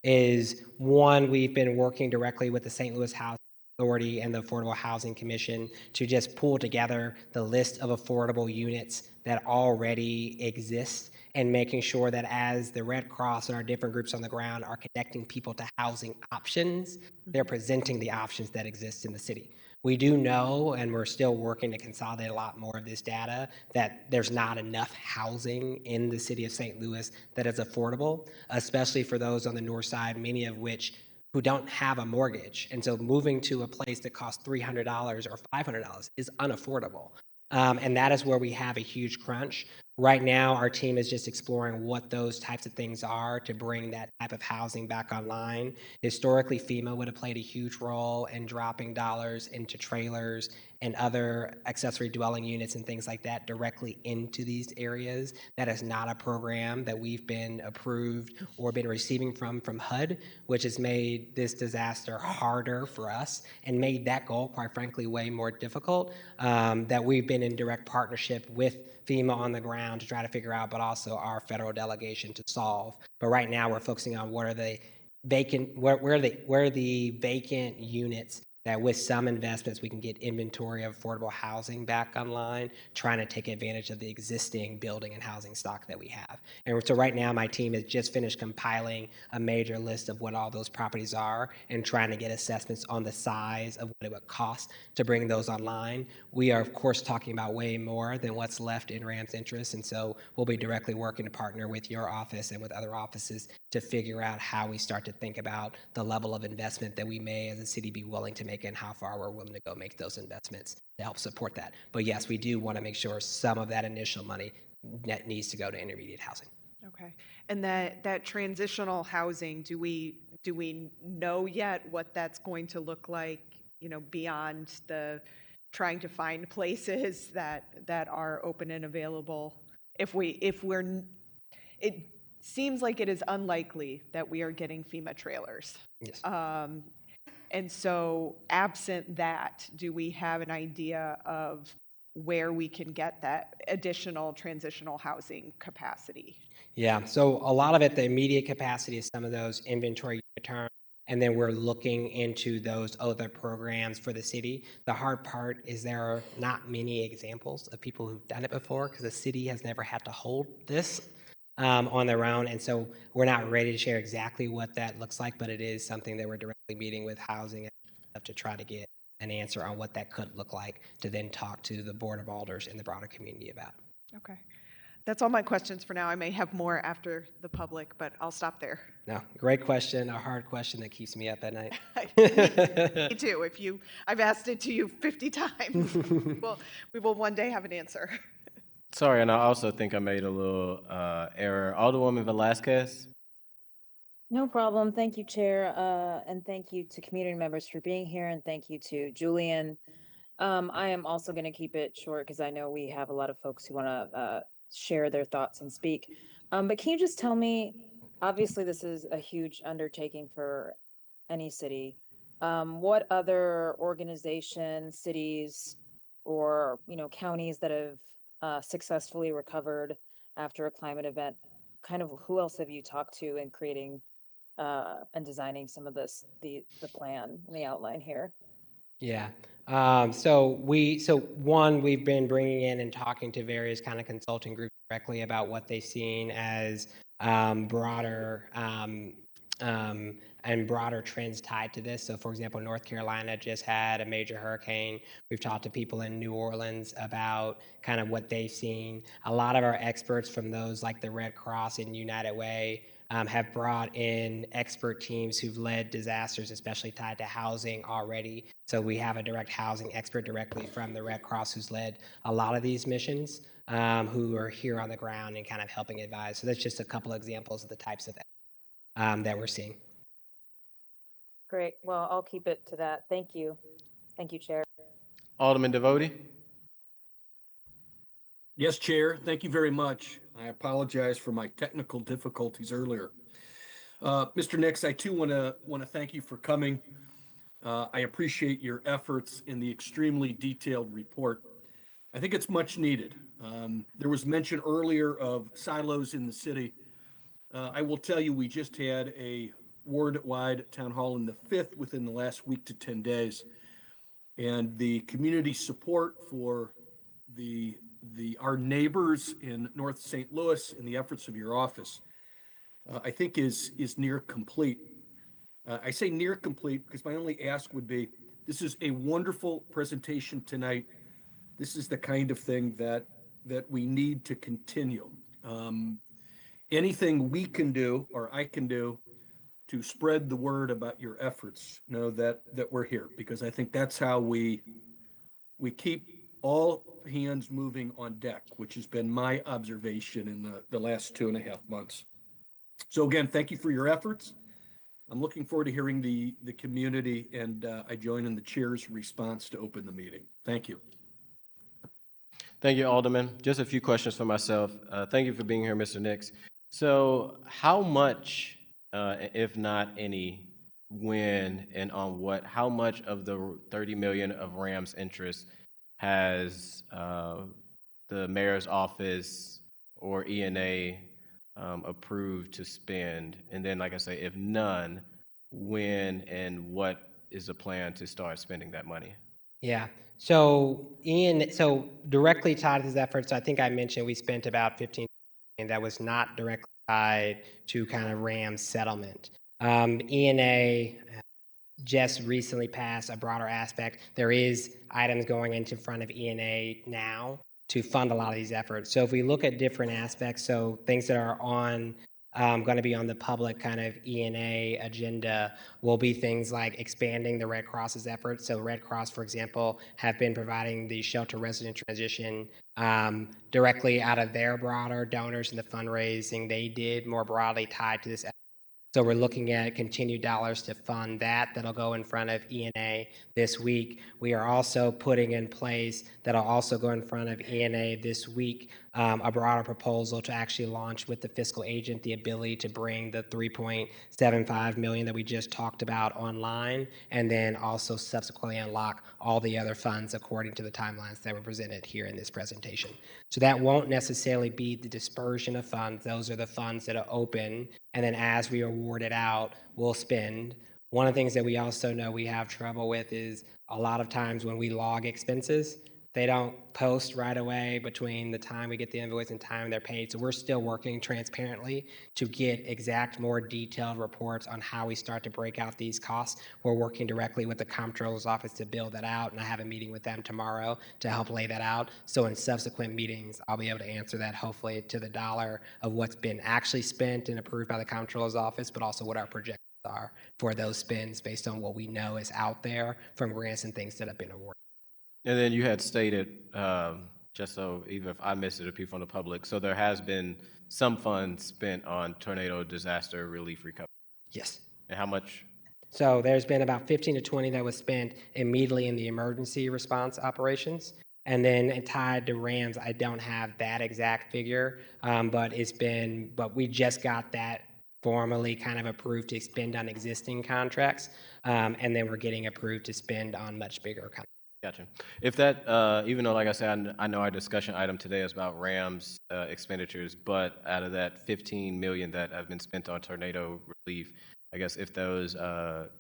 is, one, we've been working directly with the St. Louis Housing Authority and the Affordable Housing Commission to just pull together the list of affordable units that already exist and making sure that as the Red Cross and our different groups on the ground are connecting people to housing options, they're presenting the options that exist in the city. We do know, and we're still working to consolidate a lot more of this data, that there's not enough housing in the city of St. Louis that is affordable, especially for those on the north side, many of which who don't have a mortgage. And so moving to a place that costs $300 or $500 is unaffordable. And that is where we have a huge crunch. Right now, our team is just exploring what those types of things are to bring that type of housing back online. Historically, FEMA would have played a huge role in dropping dollars into trailers and other accessory dwelling units and things like that directly into these areas. That is not a program that we've been approved or been receiving from HUD, which has made this disaster harder for us and made that goal, quite frankly, way more difficult, that we've been in direct partnership with FEMA on the ground to try to figure out, but also our federal delegation to solve. But right now we're focusing on what are the vacant, where are the vacant units that with some investments we can get inventory of affordable housing back online, trying to take advantage of the existing building and housing stock that we have. And so right now my team has just finished compiling a major list of what all those properties are and trying to get assessments on the size of what it would cost to bring those online. We are of course talking about way more than what's left in Rams interest, and so we'll be directly working to partner with your office and with other offices to figure out how we start to think about the level of investment that we may as a city be willing to make and how far we're willing to go make those investments to help support that. But yes, we do want to make sure some of that initial money that needs to go to intermediate housing. Okay. And that transitional housing, do we know yet what that's going to look like, beyond the trying to find places that are open and available? It seems like it is unlikely that we are getting FEMA trailers. Yes. And so absent that, do we have an idea of where we can get that additional transitional housing capacity. Yeah, so a lot of it, the immediate capacity is some of those inventory unit terms, and then we're looking into those other programs for the city. The hard part is there are not many examples of people who've done it before because the city has never had to hold this on their own, and so we're not ready to share exactly what that looks like, but it is something that we're directly meeting with housing and stuff to try to get an answer on what that could look like to then talk to the Board of Alders and the broader community about. Okay. That's all my questions for now. I may have more after the public, but I'll stop there. No, great question, a hard question that keeps me up at night. Me too. I've asked it to you 50 times. Well, we will one day have an answer. Sorry, and I also think I made a little error. Alderwoman Velasquez? No problem. Thank you, Chair, and thank you to community members for being here, and thank you to Julian. I am also going to keep it short because I know we have a lot of folks who want to share their thoughts and speak. But can you just tell me, obviously this is a huge undertaking for any city. What other organizations, cities, or counties that have successfully recovered after a climate event, kind of who else have you talked to in creating and designing some of the plan and the outline here? Yeah. So one, we've been bringing in and talking to various kind of consulting groups directly about what they've seen as broader and broader trends tied to this. So for example, North Carolina just had a major hurricane. We've talked to people in New Orleans about kind of what they've seen. A lot of our experts from those like the Red Cross and United Way have brought in expert teams who've led disasters, especially tied to housing already. So we have a direct housing expert directly from the Red Cross who's led a lot of these missions, who are here on the ground and kind of helping advise. So that's just a couple of examples of the types of that we're seeing. Great. Well, I'll keep it to that. Thank you. Thank you, Chair. Alderman Devotee? Yes, Chair. Thank you very much. I apologize for my technical difficulties earlier. Mr. Nix, I too want to thank you for coming. I appreciate your efforts in the extremely detailed report. I think it's much needed. There was mention earlier of silos in the city. I will tell you, we just had a ward-wide town hall in the 5th within the last week to 10 days. And the community support for our neighbors in North St. Louis and the efforts of your office, I think is near complete. I say near complete because my only ask would be, this is a wonderful presentation tonight. This is the kind of thing that we need to continue. Anything we can do or I can do to spread the word about your efforts, know that we're here, because I think that's how we keep all hands moving on deck, which has been my observation in the last 2.5 months. So again, thank you for your efforts. I'm looking forward to hearing the community, and I join in the chair's response to open the meeting. Thank you. Thank you, Alderman. Just a few questions for myself. Thank you for being here, Mr. Nix. So how much, if not any, when and on what, how much of the $30 million of Rams interest has the mayor's office or ENA approved to spend? And then, like I say, if none, when and what is the plan to start spending that money? Yeah. So directly tied to these efforts, I think I mentioned we spent about 15 million that was not directly tied to kind of Rams settlement. ENA just recently passed a broader aspect. There is items going into front of ENA now to fund a lot of these efforts. So if we look at different aspects, so things that are on going to be on the public kind of ENA agenda will be things like expanding the Red Cross's efforts. So Red Cross, for example, have been providing the shelter resident transition directly out of their broader donors and the fundraising they did more broadly tied to this effort. So we're looking at continued dollars to fund that. That'll go in front of E&A this week. We are also putting in place, that'll also go in front of E&A this week, a broader proposal to actually launch with the fiscal agent the ability to bring the $3.75 million that we just talked about online, and then also subsequently unlock all the other funds according to the timelines that were presented here in this presentation. So that won't necessarily be the dispersion of funds. Those are the funds that are open, and then as we award it out, we'll spend. One of the things that we also know we have trouble with is a lot of times when we log expenses, they don't post right away between the time we get the invoice and time they're paid. So we're still working transparently to get exact, more detailed reports on how we start to break out these costs. We're working directly with the comptroller's office to build that out, and I have a meeting with them tomorrow to help lay that out. So in subsequent meetings, I'll be able to answer that hopefully to the dollar of what's been actually spent and approved by the comptroller's office, but also what our projections are for those spends based on what we know is out there from grants and things that have been awarded. And then you had stated, just so even if I missed it or people from the public, so there has been some funds spent on tornado disaster relief recovery. Yes. And how much? So there's been about 15 to 20 that was spent immediately in the emergency response operations. And then tied to Rams, I don't have that exact figure, but we just got that formally kind of approved to spend on existing contracts. And then we're getting approved to spend on much bigger contracts. Gotcha. If that, even though, like I said, I know our discussion item today is about Rams expenditures, but out of that 15 million that have been spent on tornado relief, I guess if those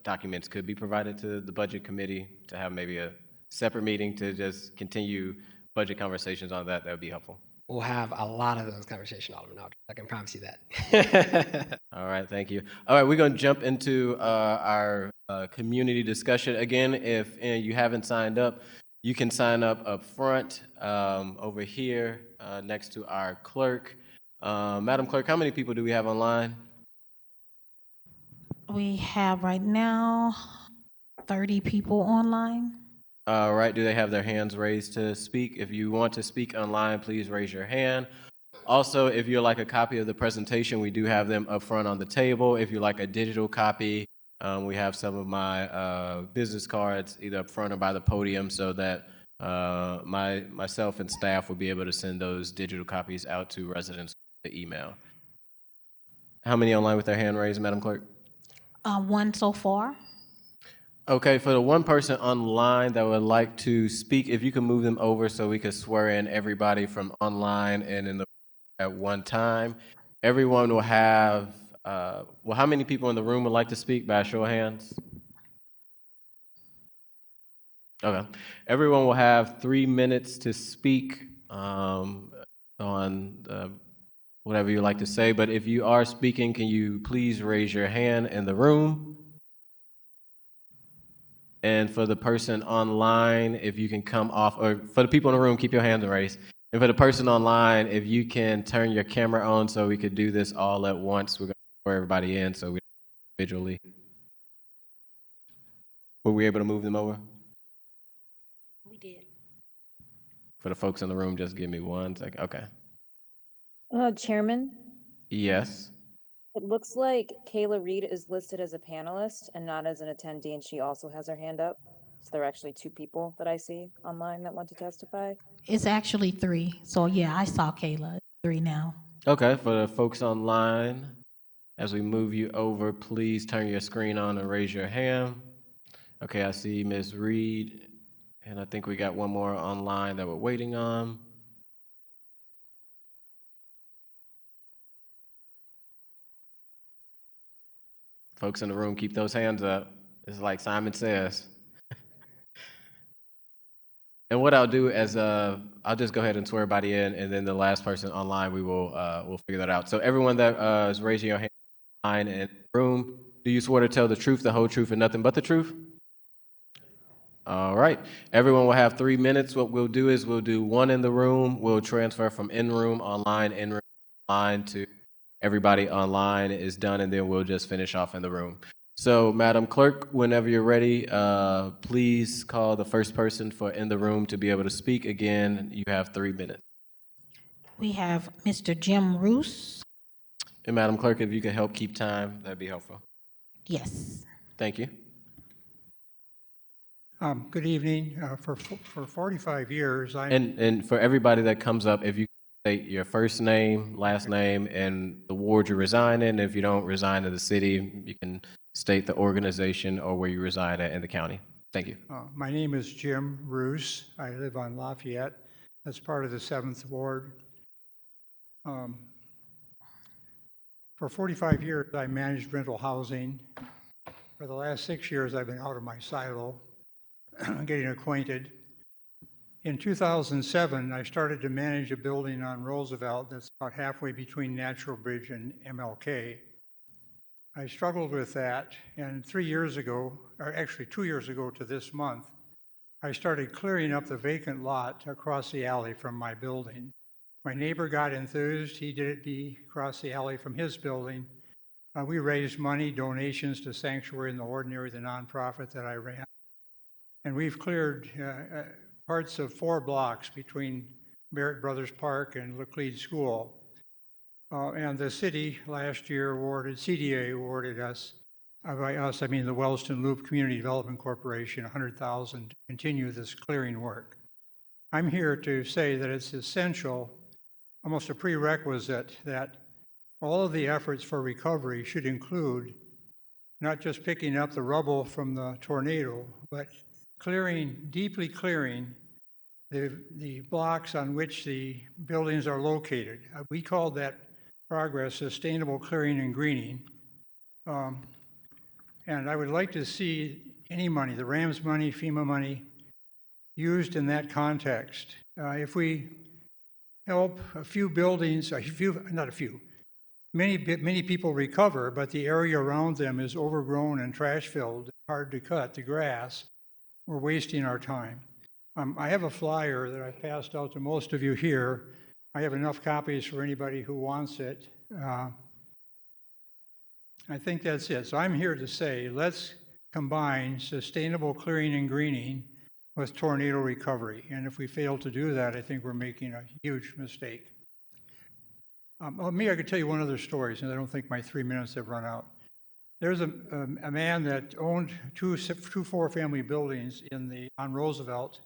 documents could be provided to the budget committee to have maybe a separate meeting to just continue budget conversations on that, that would be helpful. We'll have a lot of those conversations, Alderman Aldridge. I can promise you that. All right, thank you. All right, we're going to jump into our community discussion. Again, if you haven't signed up, you can sign up front over here next to our clerk. Madam Clerk, how many people do we have online? We have right now 30 people online. All right, do they have their hands raised to speak? If you want to speak online, please raise your hand. Also, if you'd like a copy of the presentation, we do have them up front on the table. If you'd like a digital copy, we have some of my business cards either up front or by the podium so that myself and staff will be able to send those digital copies out to residents via email. How many online with their hand raised, Madam Clerk? One so far. Okay, for the one person online that would like to speak, if you can move them over so we could swear in everybody from online and in the at one time. Everyone will have, well, how many people in the room would like to speak by a show of hands? Okay. Everyone will have 3 minutes to speak on whatever you like to say, but if you are speaking, can you please raise your hand in the room? And for the person online, if you can come off, or for the people in the room, keep your hands raised. And for the person online, if you can turn your camera on so we could do this all at once. We're going to swear everybody in so we individually. Were we able to move them over? We did. For the folks in the room, just give me 1 second. Okay. Chairman, Yes. it looks like Kayla Reed is listed as a panelist and not as an attendee, and she also has her hand up. So there are actually 2 people that I see online that want to testify. It's actually 3. So yeah, I saw Kayla. 3 now. Okay, for the folks online, as we move you over, please turn your screen on and raise your hand. Okay, I see Ms. Reed, and I think we got one more online that we're waiting on. Folks in the room, keep those hands up. It's like Simon says. And what I'll do is I'll just go ahead and swear everybody in, and then the last person online, we'll figure that out. So everyone that is raising your hand online and in the room, do you swear to tell the truth, the whole truth, and nothing but the truth? All right. Everyone will have 3 minutes. What we'll do is we'll do 1 in the room. We'll transfer from in-room, online to everybody online is done, and then we'll just finish off in the room. So, Madam Clerk, whenever you're ready, please call the first person for in the room to be able to speak. Again, you have 3 minutes. We have Mr. Jim Roos. And Madam Clerk, if you could help keep time, that'd be helpful. Yes. Thank you. Good evening. For 45 years, And for everybody that comes up, if you state your first name, last name, and the ward you reside in. If you don't reside in the city, you can state the organization or where you reside at in the county. Thank you. My name is Jim Roos. I live on Lafayette. That's part of the 7th Ward. For 45 years, I managed rental housing. For the last 6 years, I've been out of my silo, getting acquainted. In 2007, I started to manage a building on Roosevelt that's about halfway between Natural Bridge and MLK. I struggled with that, and 3 years ago, or actually 2 years ago to this month, I started clearing up the vacant lot across the alley from my building. My neighbor got enthused. He did it across the alley from his building. We raised money, donations to Sanctuary in the Ordinary, the nonprofit that I ran. And we've cleared parts of 4 blocks between Barrett Brothers Park and Laclede School. And the city last year CDA awarded us, by us, I mean the Wellston Loop Community Development Corporation, $100,000 to continue this clearing work. I'm here to say that it's essential, almost a prerequisite, that all of the efforts for recovery should include not just picking up the rubble from the tornado, but deeply clearing the blocks on which the buildings are located. We called that progress sustainable clearing and greening. And I would like to see any money, the Rams money, FEMA money, used in that context. If we help a few buildings, many people recover, but the area around them is overgrown and trash filled, hard to cut the grass, we're wasting our time. I have a flyer that I've passed out to most of you here. I have enough copies for anybody who wants it. I think that's it. So I'm here to say, let's combine sustainable clearing and greening with tornado recovery. And if we fail to do that, I think we're making a huge mistake. I could tell you one other story, since I don't think my 3 minutes have run out. There's a man that owned two 4-family buildings on Roosevelt,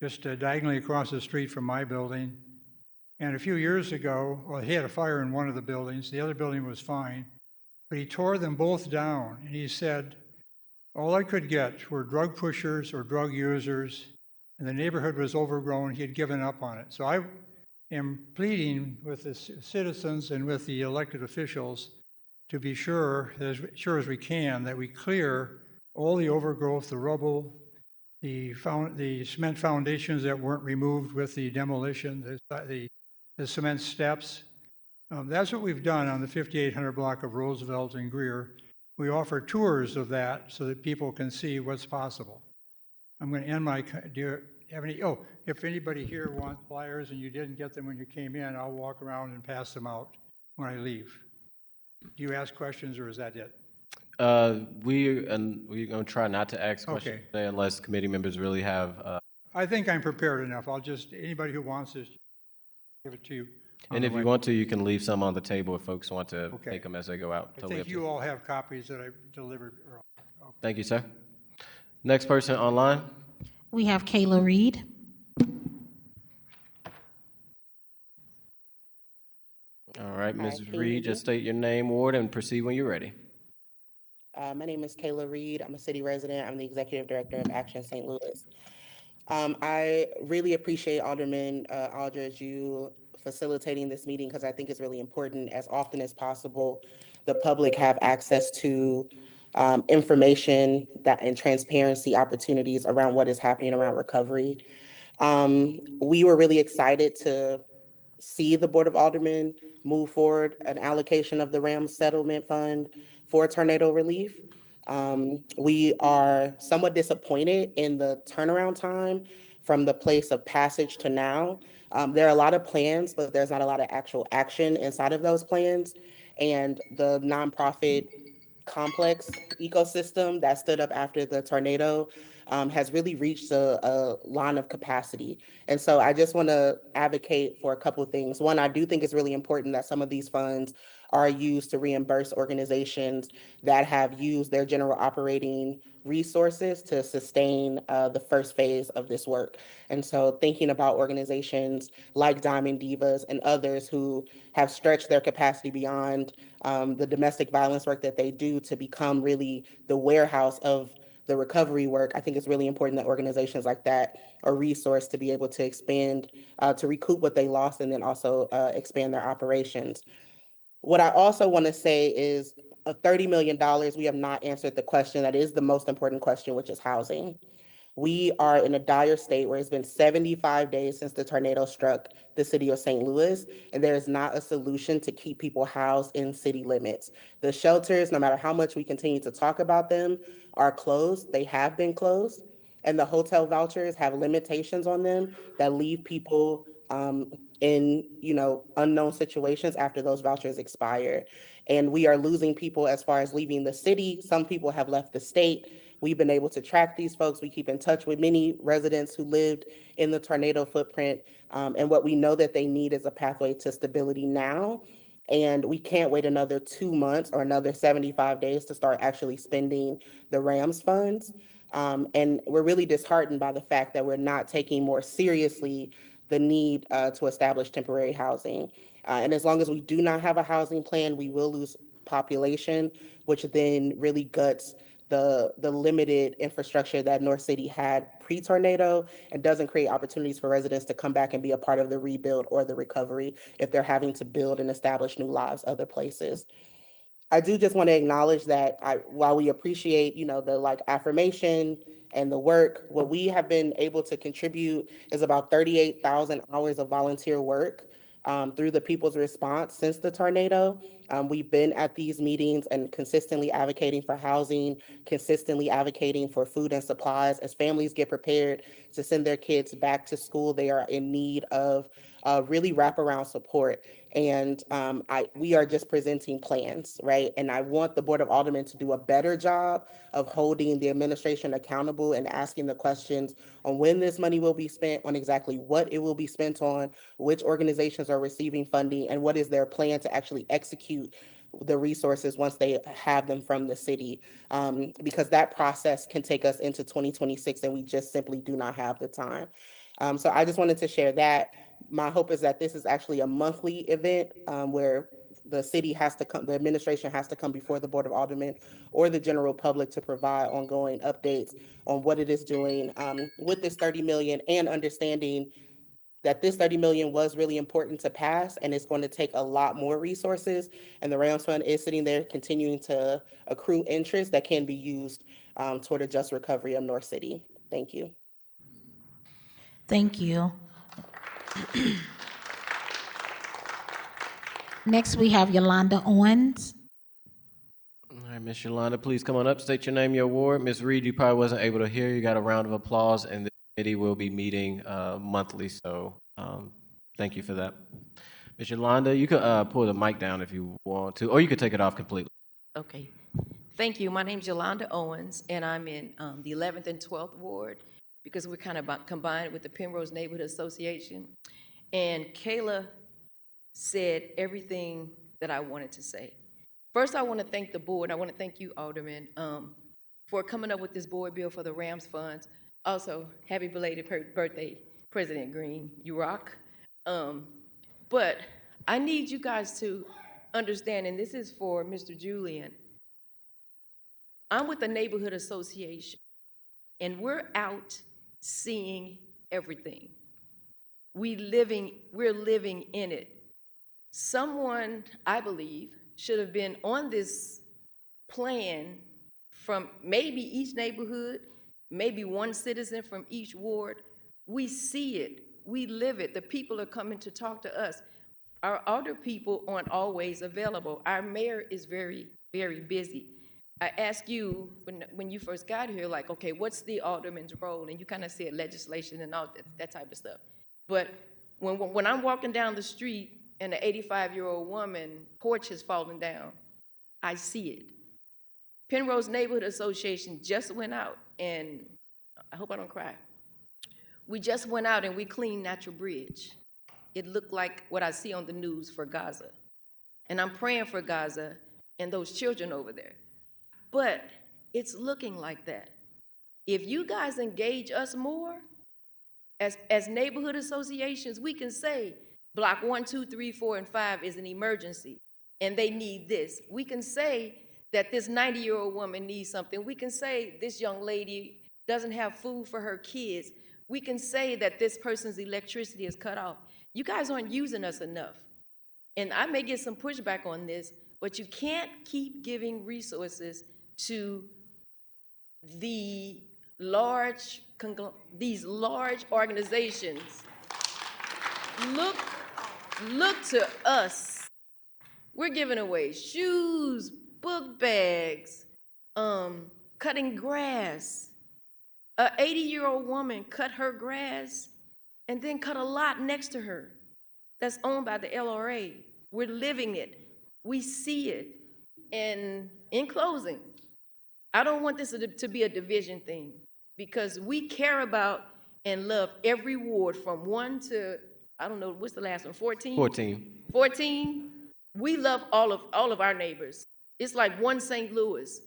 just diagonally across the street from my building. And a few years ago, he had a fire in one of the buildings. The other building was fine. But he tore them both down, and he said, all I could get were drug pushers or drug users, and the neighborhood was overgrown. He had given up on it. So I am pleading with the citizens and with the elected officials to be sure as we can, that we clear all the overgrowth, the rubble, the cement foundations that weren't removed with the demolition, the cement steps. That's what we've done on the 5800 block of Roosevelt and Greer. We offer tours of that so that people can see what's possible. I'm going to end my, if anybody here wants flyers and you didn't get them when you came in, I'll walk around and pass them out when I leave. Do you ask questions, or is that it? We're going to try not to ask questions today unless committee members really have. I think I'm prepared enough. Anybody who wants this, give it to you. And if you want to, you can leave some on the table if folks want to Okay. take them as they go out. I think you all have copies that I delivered earlier. Okay. Thank you, sir. Next person online. We have Kayla Reed. All right, Ms. Kayla Reed, just state your name, ward, and proceed when you're ready. My name is Kayla Reed. I'm a city resident. I'm the executive director of Action St. Louis. I really appreciate Alderman Aldridge, you facilitating this meeting, because I think it's really important, as often as possible, the public have access to information and transparency opportunities around what is happening around recovery. We were really excited to see the Board of Aldermen move forward an allocation of the Rams Settlement Fund for tornado relief. We are somewhat disappointed in the turnaround time from the place of passage to now. There are a lot of plans, but there's not a lot of actual action inside of those plans. And the nonprofit complex ecosystem that stood up after the tornado has really reached a line of capacity. And so I just want to advocate for a couple of things. One, I do think it's really important that some of these funds are used to reimburse organizations that have used their general operating resources to sustain the first phase of this work. And so thinking about organizations like Diamond Divas and others who have stretched their capacity beyond the domestic violence work that they do to become really the warehouse of the recovery work, I think it's really important that organizations like that are resourced to be able to expand, to recoup what they lost, and then also expand their operations. What I also want to say is $30 million, we have not answered the question that is the most important question, which is housing. We are in a dire state where it's been 75 days since the tornado struck the city of St. Louis, and there is not a solution to keep people housed in city limits. The shelters, no matter how much we continue to talk about them, are closed. They have been closed. And the hotel vouchers have limitations on them that leave people in unknown situations after those vouchers expire. And we are losing people as far as leaving the city. Some people have left the state. We've been able to track these folks. We keep in touch with many residents who lived in the tornado footprint. And what we know that they need is a pathway to stability now. And we can't wait another 2 months or another 75 days to start actually spending the Rams funds. And we're really disheartened by the fact that we're not taking more seriously the need to establish temporary housing. And as long as we do not have a housing plan, we will lose population, which then really guts the limited infrastructure that North City had pre-tornado and doesn't create opportunities for residents to come back and be a part of the rebuild or the recovery if they're having to build and establish new lives other places. I do just want to acknowledge that while we appreciate, the affirmation and the work, what we have been able to contribute is about 38,000 hours of volunteer work through the People's Response since the tornado. We've been at these meetings and consistently advocating for housing, consistently advocating for food and supplies. As families get prepared to send their kids back to school, they are in need of really wraparound support. And we are just presenting plans, right? And I want the Board of Aldermen to do a better job of holding the administration accountable and asking the questions on when this money will be spent, on exactly what it will be spent on, which organizations are receiving funding, and what is their plan to actually execute the resources once they have them from the city, because that process can take us into 2026 and we just simply do not have the time. So I just wanted to share that. My hope is that this is actually a monthly event where the city has to come, the administration has to come before the Board of Aldermen or the general public to provide ongoing updates on what it is doing with this 30 million, and understanding that this 30 million was really important to pass, and it's going to take a lot more resources. And the Rams Fund is sitting there continuing to accrue interest that can be used toward a just recovery of North City. Thank you. Thank you. Next, we have Yolanda Owens. All right, Ms. Yolanda, please come on up, state your name, your award. Ms. Reed, you probably wasn't able to hear. You got a round of applause, and the committee will be meeting monthly, so thank you for that. Ms. Yolanda, you can pull the mic down if you want to, or you could take it off completely. Okay. Thank you. My name's Yolanda Owens, and I'm in the 11th and 12th Ward, because we're kind of combined with the Penrose Neighborhood Association. And Kayla said everything that I wanted to say. First, I want to thank the board. I want to thank you, Alderman, for coming up with this board bill for the Rams funds. Also, happy belated birthday, President Green. You rock. But I need you guys to understand, and this is for Mr. Julian. I'm with the neighborhood association, and we're out seeing everything. We're living in it. Someone, I believe, should have been on this plan from maybe each neighborhood, maybe one citizen from each ward. We see it, we live it. The people are coming to talk to us. Our older people aren't always available. Our mayor is very, very busy. I asked you when you first got here, like, okay, what's the alderman's role? And you kind of said legislation and all that type of stuff. But when I'm walking down the street and an 85-year-old woman porch has fallen down, I see it. Penrose Neighborhood Association just went out, and I hope I don't cry. We just went out and we cleaned Natural Bridge. It looked like what I see on the news for Gaza. and I'm praying for Gaza and those children over there. But it's looking like that. If you guys engage us more, as neighborhood associations, we can say block 1, 2, 3, 4, and 5 is an emergency, and they need this. We can say that this 90-year-old woman needs something. We can say this young lady doesn't have food for her kids. We can say that this person's electricity is cut off. You guys aren't using us enough. And I may get some pushback on this, but you can't keep giving resources to these large organizations. Look to us. We're giving away shoes, book bags, cutting grass. An 80-year-old woman cut her grass and then cut a lot next to her that's owned by the LRA. We're living it. We see it. And in closing, I don't want this to be a division thing, because we care about and love every ward from 1 to, I don't know, what's the last one, 14? 14. 14. We love all of our neighbors. It's like one St. Louis.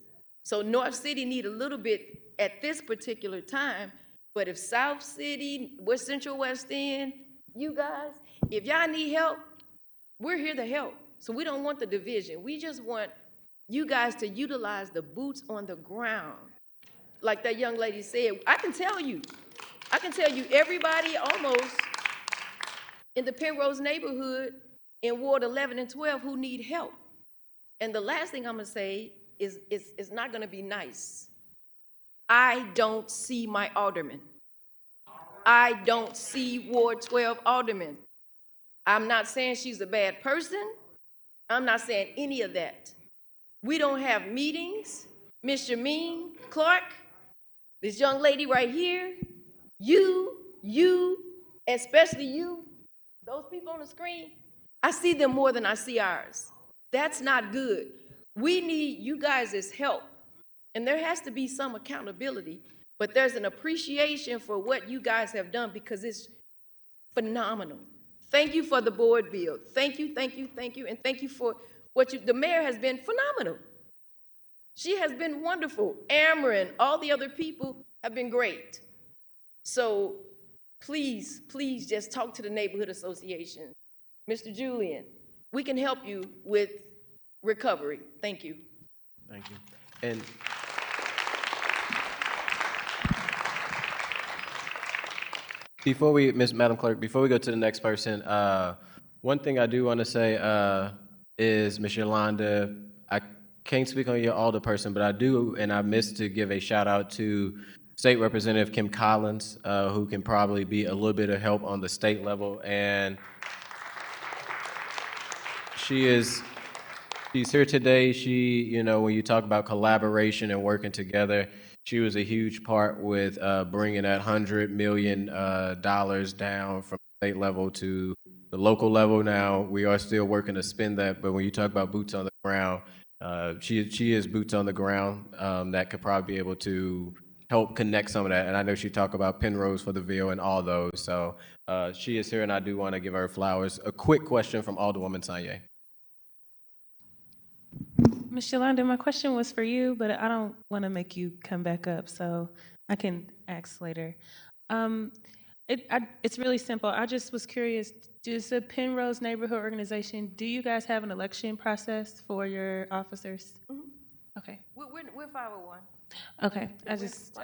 So North City need a little bit at this particular time, but if South City, West Central, West End, you guys, if y'all need help, we're here to help. So we don't want the division. We just want you guys to utilize the boots on the ground. Like that young lady said, I can tell you everybody almost in the Penrose neighborhood in Ward 11 and 12 who need help. And the last thing I'm gonna say is it's not gonna be nice. I don't see my alderman. I don't see Ward 12 alderman. I'm not saying she's a bad person. I'm not saying any of that. We don't have meetings. Miss Jameen Clark, this young lady right here, you, especially you, those people on the screen, I see them more than I see ours. That's not good. We need you guys' help. And there has to be some accountability, but there's an appreciation for what you guys have done, because it's phenomenal. Thank you for the board bill. Thank you, thank you, thank you, and thank you for the mayor has been phenomenal. She has been wonderful. Ameren, all the other people have been great. So please, please just talk to the neighborhood association. Mr. Julian, we can help you with recovery. Thank you. Thank you. And before we, Madam Clerk, before we go to the next person, one thing I do want to say is, Ms. Yolanda, I can't speak on your alderperson, but I do, and I missed to give a shout out to State Representative Kim Collins, who can probably be a little bit of help on the state level. And she's here today. She, when you talk about collaboration and working together, she was a huge part with bringing that $100 million down from the state level to the local level. Now, we are still working to spend that, but when you talk about boots on the ground, she is boots on the ground that could probably be able to help connect some of that. And I know she talked about Penrose for the Ville and all those. So she is here, and I do want to give her flowers. A quick question from Alderwoman Sanye. Ms. Yolanda, my question was for you, but I don't want to make you come back up, so I can ask later. It's really simple. I just was curious, does the Penrose Neighborhood Organization, do you guys have an election process for your officers? Mhm. Okay. We're 501. Okay, I just,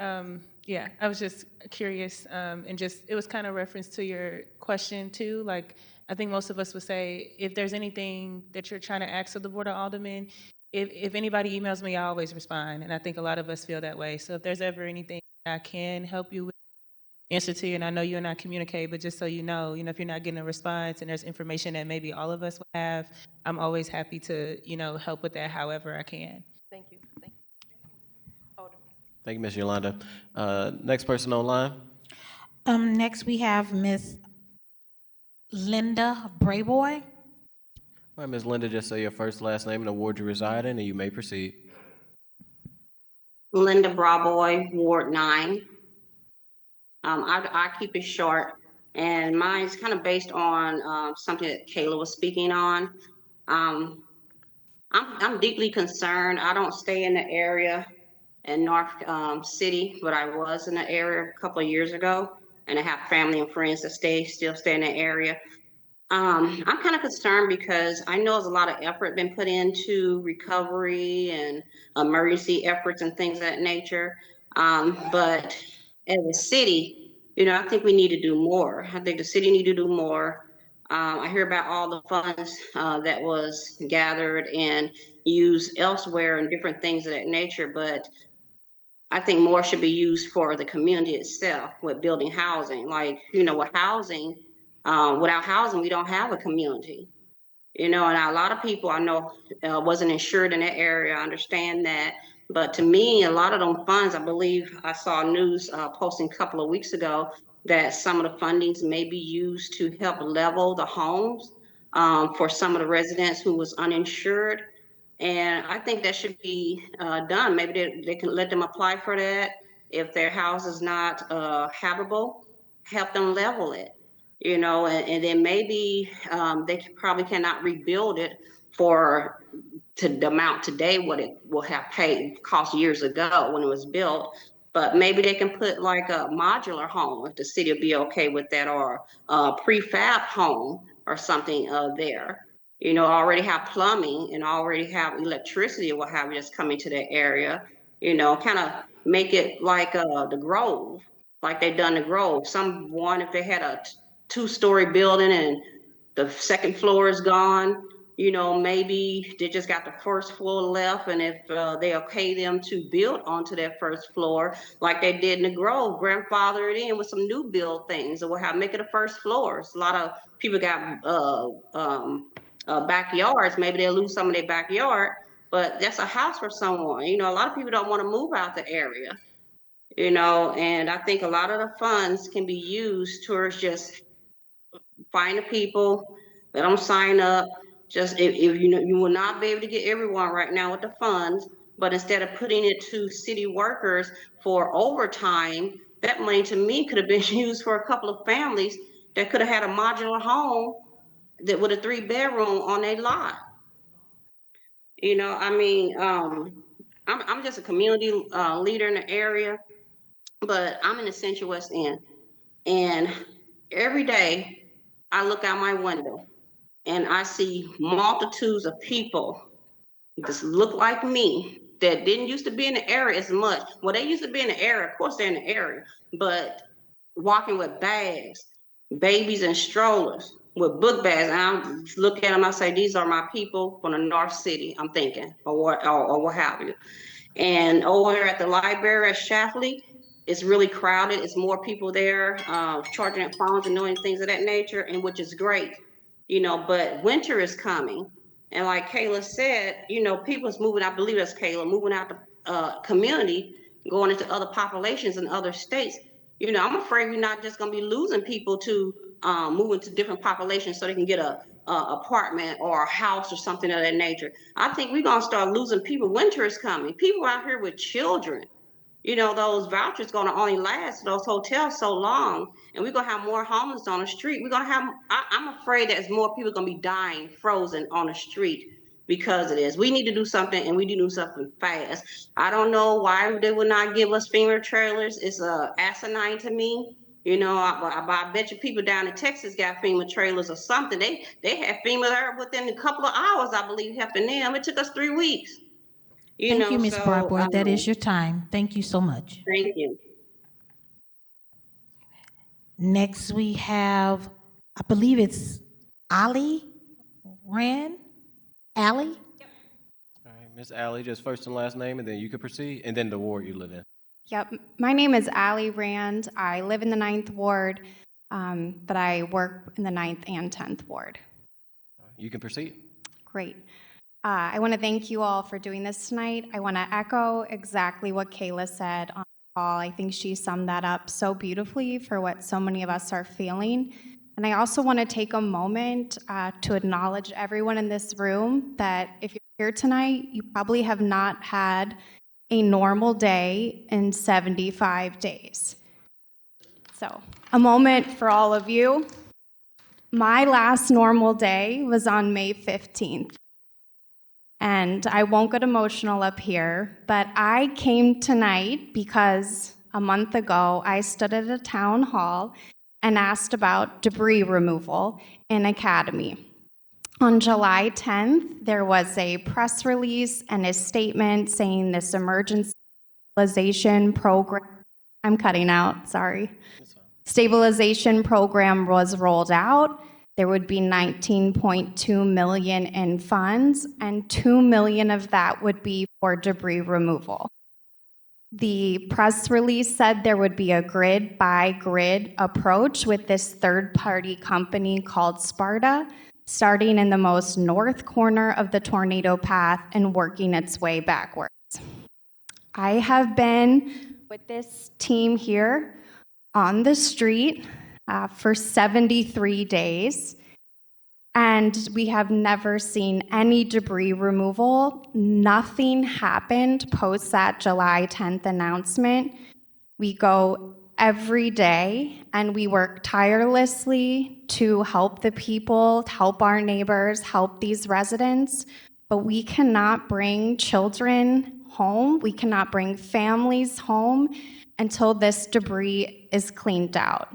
yeah, I was just curious, and just, it was kind of reference to your question too. Like, I think most of us would say, if there's anything that you're trying to ask of the Board of Aldermen, if anybody emails me, I always respond, and I think a lot of us feel that way. So if there's ever anything I can help you with, answer to you, and I know you and I communicate, but just so you know, if you're not getting a response and there's information that maybe all of us would have, I'm always happy to, help with that however I can. Thank you. Thank you. Alderman. Thank you, Ms. Yolanda. Next person online. Next we have Miss Linda Brayboy. All right, Ms. Linda, just say your first, last name, and the ward you reside in, and you may proceed. Linda Brayboy, Ward 9. I keep it short, and mine's kind of based on something that Kayla was speaking on. I'm deeply concerned. I don't stay in the area in North City, but I was in the area a couple of years ago, and I have family and friends that still stay in the area. I'm kind of concerned because I know there's a lot of effort been put into recovery and emergency efforts and things of that nature. But as a city, I think we need to do more. I think the city need to do more. I hear about all the funds that was gathered and used elsewhere and different things of that nature, but I think more should be used for the community itself with building housing. Like, with housing, without housing, we don't have a community. And a lot of people I know wasn't insured in that area. I understand that. But to me, a lot of them funds, I believe I saw news posting a couple of weeks ago that some of the fundings may be used to help level the homes for some of the residents who was uninsured. And I think that should be done. Maybe they can let them apply for that. If their house is not habitable, help them level it, and then maybe they probably cannot rebuild it to the amount today what it will have paid cost years ago when it was built. But maybe they can put like a modular home if the city will be okay with that, or a prefab home or something there. Already have plumbing and already have electricity or what have you that's coming to that area. Kind of make it like the Grove, like they've done the Grove. Someone, if they had a two-story building and the second floor is gone, maybe they just got the first floor left, and if they'll pay them to build onto that first floor, like they did in the Grove, grandfather it in with some new build things, or what have, make it a first floors. A lot of people got backyards, maybe they'll lose some of their backyard, but that's a house for someone. A lot of people don't want to move out the area, and I think a lot of the funds can be used towards just find the people, let them sign up. Just if you will not be able to get everyone right now with the funds, but instead of putting it to city workers for overtime, that money to me could have been used for a couple of families that could have had a modular home that with a 3-bedroom on a lot. I mean, I'm just a community leader in the area, but I'm in the Central West End, and every day I look out my window and I see multitudes of people that look like me that didn't used to be in the area as much. Well, they used to be in the area, of course they're in the area, but walking with bags, babies and strollers with book bags. And I look at them, I say, these are my people from the North City, I'm thinking, or what have you. And over here at the library at Shafley, it's really crowded. It's more people there charging at phones and doing things of that nature, and which is great, but winter is coming. And like Kayla said, people's moving, I believe that's Kayla, moving out the community, going into other populations in other states. I'm afraid we're not just going to be losing people to moving to different populations so they can get a apartment or a house or something of that nature. I think we're going to start losing people. Winter is coming. People out here with children. Those vouchers going to only last those hotels so long, and we're going to have more homeless on the street. We're going to have, I'm afraid that more people going to be dying frozen on the street because of this. We need to do something, and we need to do something fast. I don't know why they would not give us FEMA trailers. It's asinine to me. I bet you people down in Texas got FEMA trailers or something. They had FEMA there within a couple of hours, I believe, helping them. It took us 3 weeks. Thank you, Ms. So Barbour. That is your time. Thank you so much. thank you. Next, we have, I believe it's Ali Rand. Ali? All right, Ms. Alley, just first and last name, and then you can proceed, and then the ward you live in. Yep, my name is Allie Rand. I live in the 9th Ward, but I work in the 9th and 10th Ward. You can proceed. Great. I want to thank you all for doing this tonight. I want to echo exactly what Kayla said on the call. I think she summed that up so beautifully for what so many of us are feeling. And I also want to take a moment to acknowledge everyone in this room that if you're here tonight, you probably have not had a normal day in 75 days. So, a moment for all of you. My last normal day was on May 15th. And I won't get emotional up here, but I came tonight because a month ago I stood at a town hall and asked about debris removal in Academy. On July 10th, there was a press release and a statement saying this emergency stabilization program, I'm cutting out, sorry. Stabilization program was rolled out. There would be 19.2 million in funds, and 2 million of that would be for debris removal. The press release said there would be a grid by grid approach with this third-party company called Sparta, starting in the most north corner of the tornado path and working its way backwards. I have been with this team here on the street for 73 days, and we have never seen any debris removal. Nothing happened post that July 10th announcement. We go every day and we work tirelessly to help the people, help our neighbors, help these residents, but we cannot bring children home. We cannot bring families home until this debris is cleaned out.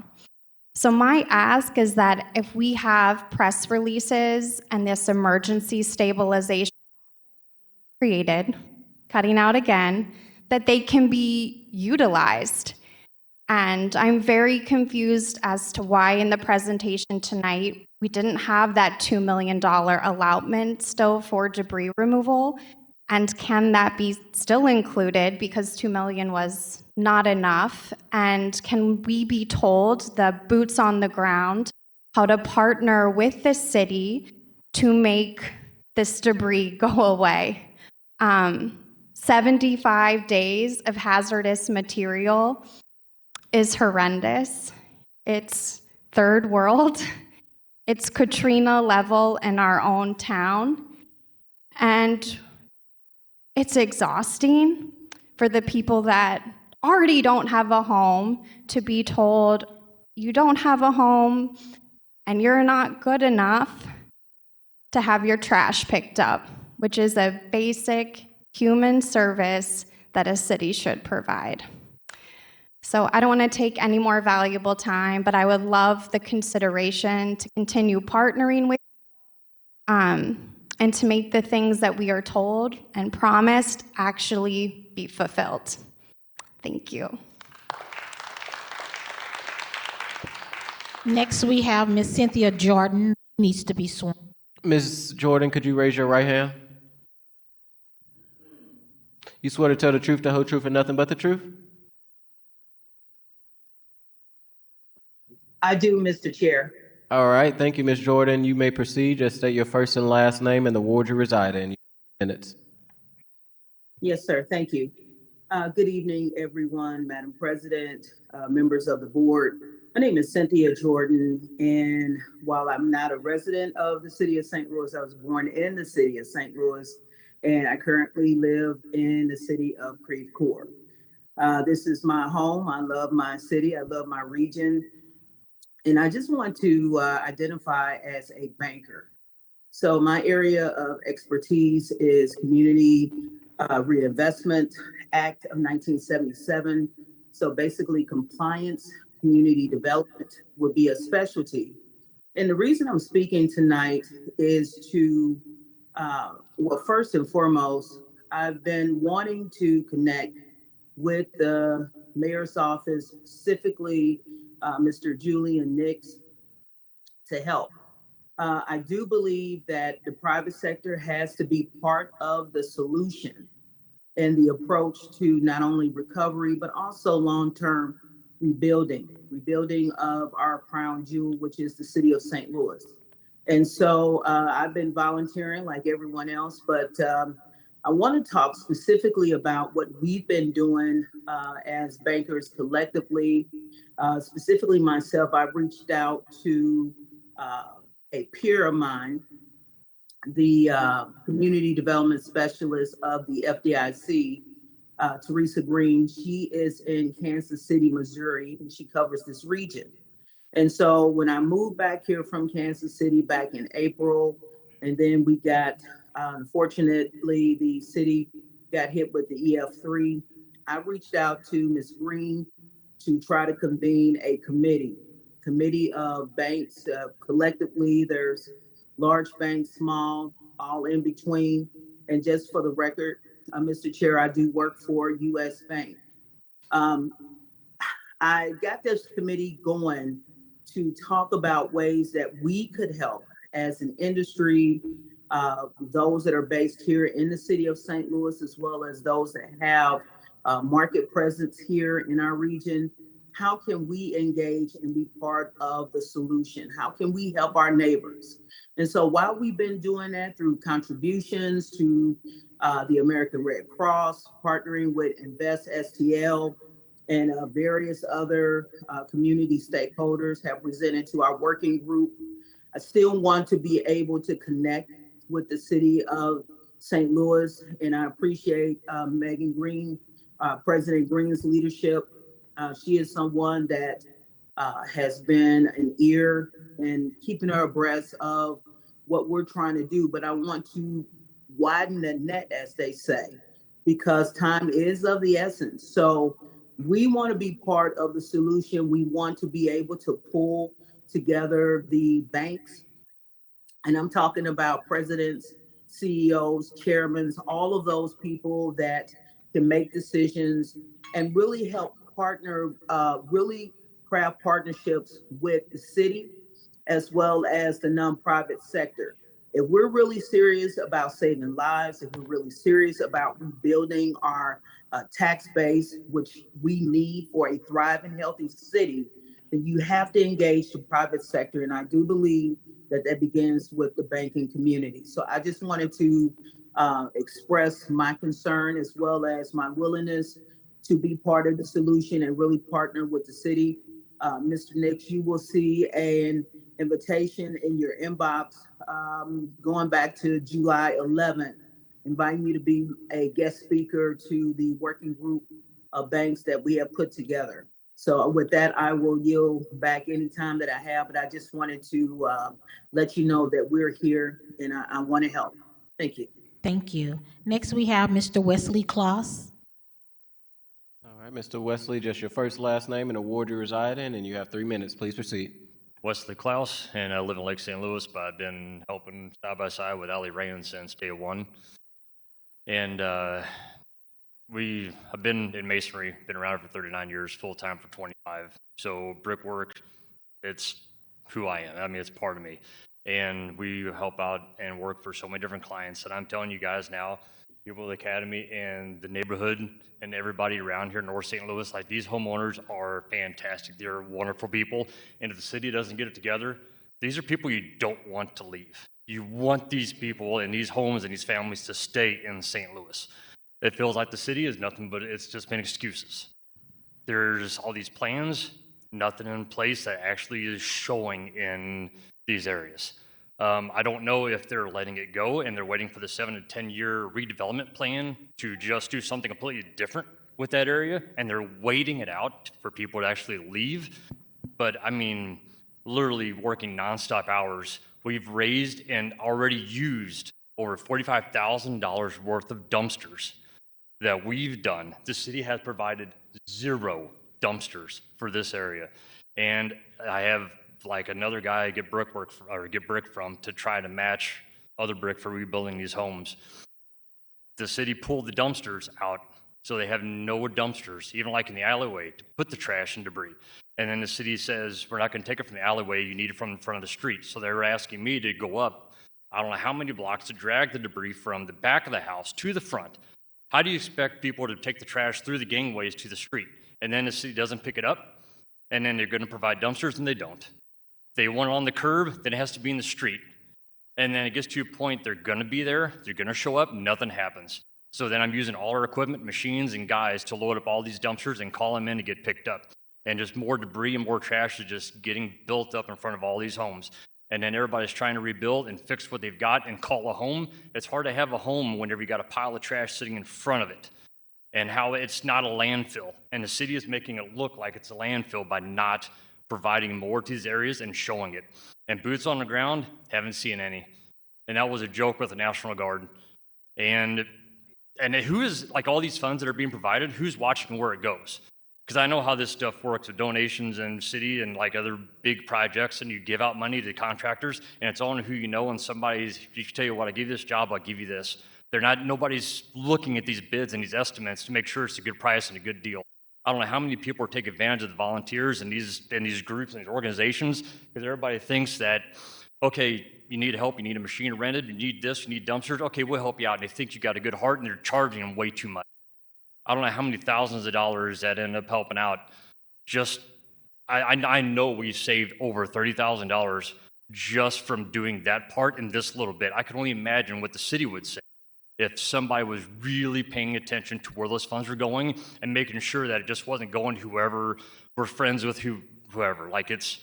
So my ask is that if we have press releases and this emergency stabilization created, cutting out again, that they can be utilized. And I'm very confused as to why in the presentation tonight, we didn't have that $2 million allotment still for debris removal. And can that be still included because $2 million was not enough? And can we be told, the boots on the ground, how to partner with the city to make this debris go away? 75 days of hazardous material is horrendous. It's third world. It's Katrina level in our own town. And it's exhausting for the people that already don't have a home to be told, you don't have a home and you're not good enough to have your trash picked up, which is a basic human service that a city should provide. So I don't want to take any more valuable time, but I would love the consideration to continue partnering with and to make the things that we are told and promised actually be fulfilled. Thank you. Next, we have Ms. Cynthia Jordan, needs to be sworn. Ms. Jordan, could you raise your right hand? You swear to tell the truth, the whole truth, and nothing but the truth? I do, Mr. Chair. All right, thank you, Ms. Jordan. You may proceed. Just state your first and last name and the ward you reside in. Minutes. Yes, sir. Thank you. Good evening, everyone, Madam President, members of the board. My name is Cynthia Jordan, and while I'm not a resident of the city of St. Louis, I was born in the city of St. Louis, and I currently live in the city of Creve Coeur. This is my home. I love my city. I love my region. And I just want to identify as a banker. So my area of expertise is Community Reinvestment Act of 1977. So basically compliance, community development would be a specialty. And the reason I'm speaking tonight is to, well, first and foremost, I've been wanting to connect with the mayor's office, specifically Mr. Julian Nix, to help. I do believe that the private sector has to be part of the solution in the approach to not only recovery, but also long-term rebuilding of our crown jewel, which is the city of St. Louis. And so I've been volunteering like everyone else, but I want to talk specifically about what we've been doing as bankers collectively. Specifically myself, I've reached out to a peer of mine, the community development specialist of the FDIC, Teresa Green. She is in Kansas City, Missouri, and she covers this region. And so when I moved back here from Kansas City back in April, and then we got Unfortunately, the city got hit with the EF3. I reached out to Ms. Green to try to convene a committee of banks. Collectively, there's large banks, small, all in between. And just for the record, Mr. Chair, I do work for US Bank. Um, I got this committee going to talk about ways that we could help as an industry, those that are based here in the city of St. Louis, as well as those that have market presence here in our region. How can we engage and be part of the solution? How can we help our neighbors? And so while we've been doing that through contributions to the American Red Cross, partnering with Invest STL, and various other community stakeholders have presented to our working group, I still want to be able to connect with the city of St. Louis, and I appreciate Megan Green, President Green's leadership. She is someone that has been an ear and keeping her abreast of what we're trying to do. But I want to widen the net, as they say, because time is of the essence. So we want to be part of the solution. We want to be able to pull together the banks. And I'm talking about presidents, CEOs, chairmen, all of those people that can make decisions and really help partner, really craft partnerships with the city as well as the nonprofit sector. If we're really serious about saving lives, if we're really serious about rebuilding our tax base, which we need for a thriving, healthy city, then you have to engage the private sector. And I do believe that that begins with the banking community. So I just wanted to express my concern as well as my willingness to be part of the solution and really partner with the city. Mr. Nix, you will see an invitation in your inbox going back to July 11th, inviting you to be a guest speaker to the working group of banks that we have put together. So with that, I will yield back any time that I have, but I just wanted to let you know that we're here and I want to help. Thank you. Thank you. Next, we have Mr. Wesley Kloss. All right, Mr. Wesley, just your first, last name, and the ward you reside in, and you have 3 minutes. Please proceed. Wesley Klaus, and I live in Lake St. Louis, but I've been helping side by side with Ali Raymond since day one. And we have been in masonry, been around for 39 years, full-time for 25. So brickwork, it's who I am. I mean, it's part of me. And we help out and work for so many different clients. And I'm telling you guys now, people of the Academy and the neighborhood and everybody around here in North St. Louis, like these homeowners are fantastic. They're wonderful people. And if the city doesn't get it together, these are people you don't want to leave. You want these people and these homes and these families to stay in St. Louis. It feels like the city is nothing but it's just been excuses. There's all these plans, nothing in place that actually is showing in these areas. I don't know if they're letting it go and they're waiting for the 7 to 10 year redevelopment plan to just do something completely different with that area, and they're waiting it out for people to actually leave. But I mean, literally working nonstop hours, we've raised and already used over $45,000 worth of dumpsters that we've done. The city has provided 0 dumpsters for this area. And I have like another guy I get brick from to try to match other brick for rebuilding these homes. The city pulled the dumpsters out, so they have no dumpsters, even like in the alleyway, to put the trash and debris. And then the city says, we're not gonna take it from the alleyway, you need it from in front of the street. So they're asking me to go up, I don't know how many blocks, to drag the debris from the back of the house to the front. How do you expect people to take the trash through the gangways to the street? And then the city doesn't pick it up, and then they're gonna provide dumpsters, and they don't. They want it on the curb, then it has to be in the street. And then it gets to a point they're gonna be there, they're gonna show up, nothing happens. So then I'm using all our equipment, machines, and guys to load up all these dumpsters and call them in to get picked up. And just more debris and more trash is just getting built up in front of all these homes. And then everybody's trying to rebuild and fix what they've got and call a home. It's hard to have a home whenever you got a pile of trash sitting in front of it. And how it's not a landfill. And the city is making it look like it's a landfill by not providing more to these areas and showing it. And boots on the ground, haven't seen any. and that was a joke with the National Guard. And who is, like, all these funds that are being provided, who's watching where it goes? Because I know how this stuff works with donations and city and like other big projects, and you give out money to contractors, and it's on who you know. And somebody's, you can tell you what, I give you this job, I'll give you this. Nobody's looking at these bids and these estimates to make sure it's a good price and a good deal. I don't know how many people are taking advantage of the volunteers and these groups and these organizations, because everybody thinks that, okay, you need help, you need a machine rented, you need this, you need dumpsters, okay, we'll help you out. And they think you got a good heart, and they're charging them way too much. I don't know how many thousands of dollars that end up helping out. Just, I know we saved over $30,000 just from doing that part in this little bit. I can only imagine what the city would say if somebody was really paying attention to where those funds were going and making sure that it just wasn't going to whoever we're friends with, whoever. Like, it's,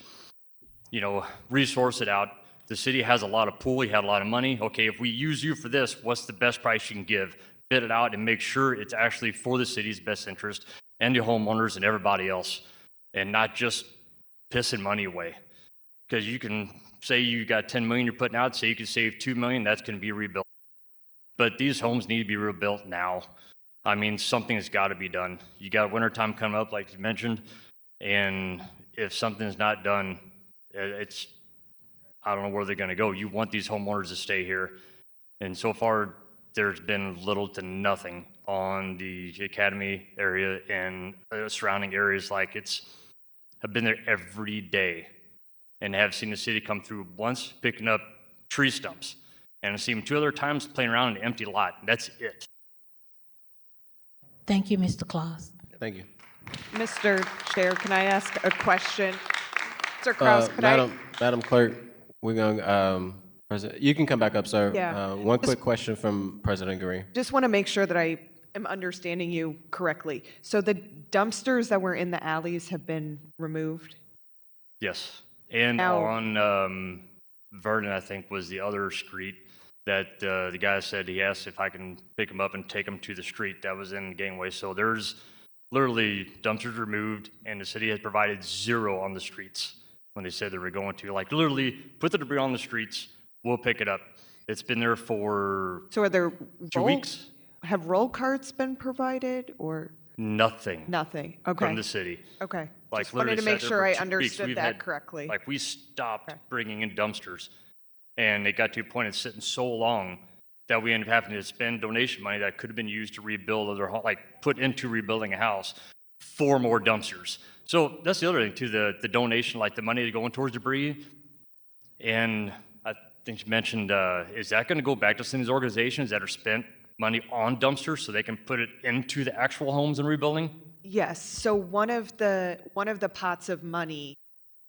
resource it out. The city has a lot of pool, he had a lot of money. Okay, if we use you for this, what's the best price you can give? Bid it out and make sure it's actually for the city's best interest and the homeowners and everybody else, and not just pissing money away. Because you can say you got 10 million you're putting out, say you can save 2 million, that's going to be rebuilt. But these homes need to be rebuilt now. I mean, something's got to be done. You got wintertime coming up, like you mentioned, and if something's not done, I don't know where they're going to go. You want these homeowners to stay here. And so far, there's been little to nothing on the Academy area and surrounding areas. Like, I've been there every day and have seen the city come through once picking up tree stumps. And I've seen them 2 other times playing around in an empty lot. That's it. Thank you, Mr. Claus. Thank you. Mr. Chair, can I ask a question? Mr. Kraus, Madam Clerk, we're going President, you can come back up, sir. Yeah. One quick question from President Green. Just want to make sure that I am understanding you correctly. So the dumpsters that were in the alleys have been removed? Yes. And on Vernon, I think, was the other street that the guy said he asked if I can pick him up and take him to the street that was in Gangway. So there's literally dumpsters removed, and the city has provided 0 on the streets when they said they were going to. Like, literally, put the debris on the streets, we'll pick it up. It's been there for So are there 2 weeks. Have roll carts been provided or? Nothing. Nothing. Okay. From the city. Okay. Like, Just wanted to literally make sat there sure for I 2 weeks. understood We've that had- correctly. Like, we stopped bringing in dumpsters, and it got to a point of sitting so long that we ended up having to spend donation money that could have been used to rebuild other, like, put into rebuilding a house, 4 more dumpsters. So that's the other thing too, the donation, like the money going towards debris. And I think you mentioned, is that going to go back to some of these organizations that are spent money on dumpsters so they can put it into the actual homes and rebuilding? Yes. So one of the pots of money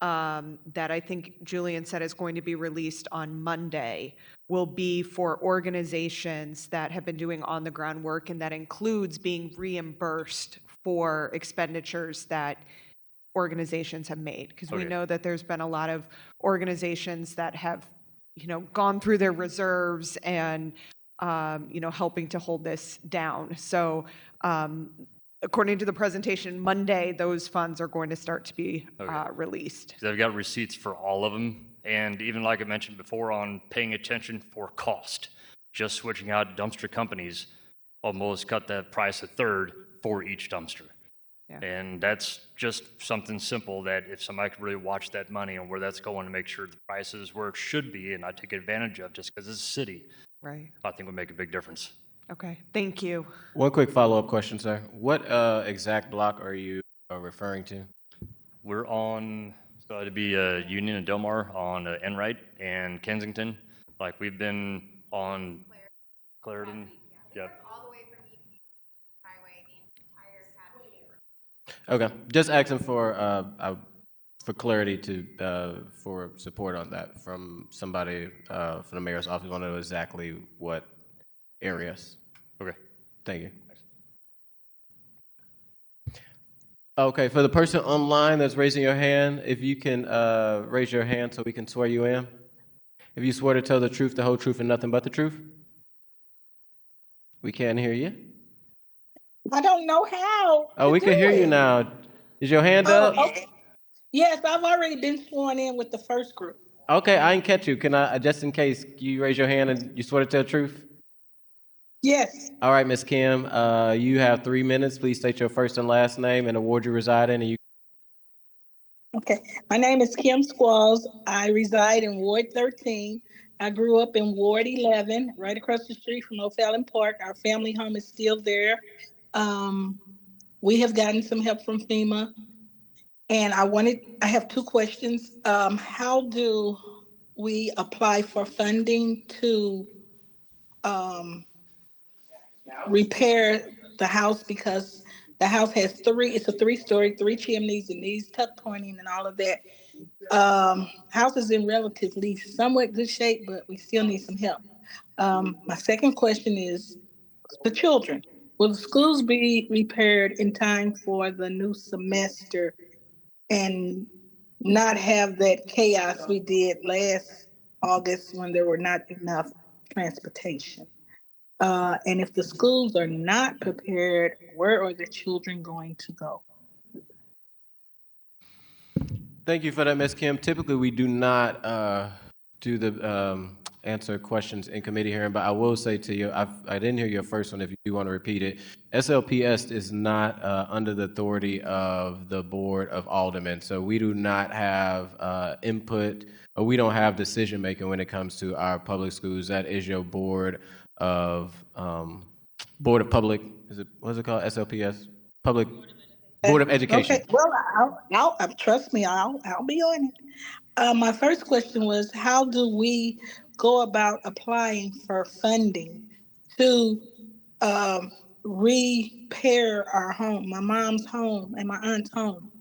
that I think Julian said is going to be released on Monday will be for organizations that have been doing on the ground work, and that includes being reimbursed for expenditures that organizations have made, because we know that there's been a lot of organizations that have gone through their reserves and helping to hold this down. So according to the presentation Monday, those funds are going to start to be released. They've got receipts for all of them. And even like I mentioned before on paying attention for cost, just switching out dumpster companies almost cut the price a third for each dumpster. Yeah. And that's just something simple that if somebody could really watch that money and where that's going to make sure the price is where it should be and not take advantage of just because it's a city, right? I think would make a big difference. Okay, thank you. One quick follow-up question, sir. What exact block are you referring to? We're on, so it'd be Union and Delmar on Enright and Kensington. Like, we've been on Clarendon. Yeah. Okay, just asking for clarity for support on that from somebody from the mayor's office. I want to know exactly what areas. Okay. Thank you. Okay, for the person online that's raising your hand, if you can raise your hand so we can swear you in. If you swear to tell the truth, the whole truth, and nothing but the truth. We can't hear you. I don't know how. Oh, we can hear you now. Is your hand up? Okay. Yes, I've already been sworn in with the first group. Okay, I didn't catch you. Can I, just in case, you raise your hand and you swear to tell the truth? Yes. All right, Ms. Kim, you have 3 minutes. Please state your first and last name and the ward you reside in, and you. Okay. My name is Kim Squalls. I reside in Ward 13. I grew up in Ward 11, right across the street from O'Fallon Park. Our family home is still there. We have gotten some help from FEMA. And I have two questions. How do we apply for funding to repair the house? Because the house has it's a 3-story, 3 chimneys, and needs tuck pointing and all of that. House is in relatively somewhat good shape, but we still need some help. My second question is the children. Will the schools be repaired in time for the new semester and not have that chaos we did last August when there were not enough transportation? And if the schools are not prepared, where are the children going to go? Thank you for that, Ms. Kim. Typically, we do not do the answer questions in committee hearing, but I will say to you, I didn't hear your first one. If you do want to repeat it, SLPS is not under the authority of the Board of Aldermen, so we do not have input, or we don't have decision making when it comes to our public schools. That is your Board of Public. What's it called? SLPS. Public Board of Education. Okay, well, I'll trust me, I'll be on it. My first question was, how do we go about applying for funding to repair our home, my mom's home and my aunt's home,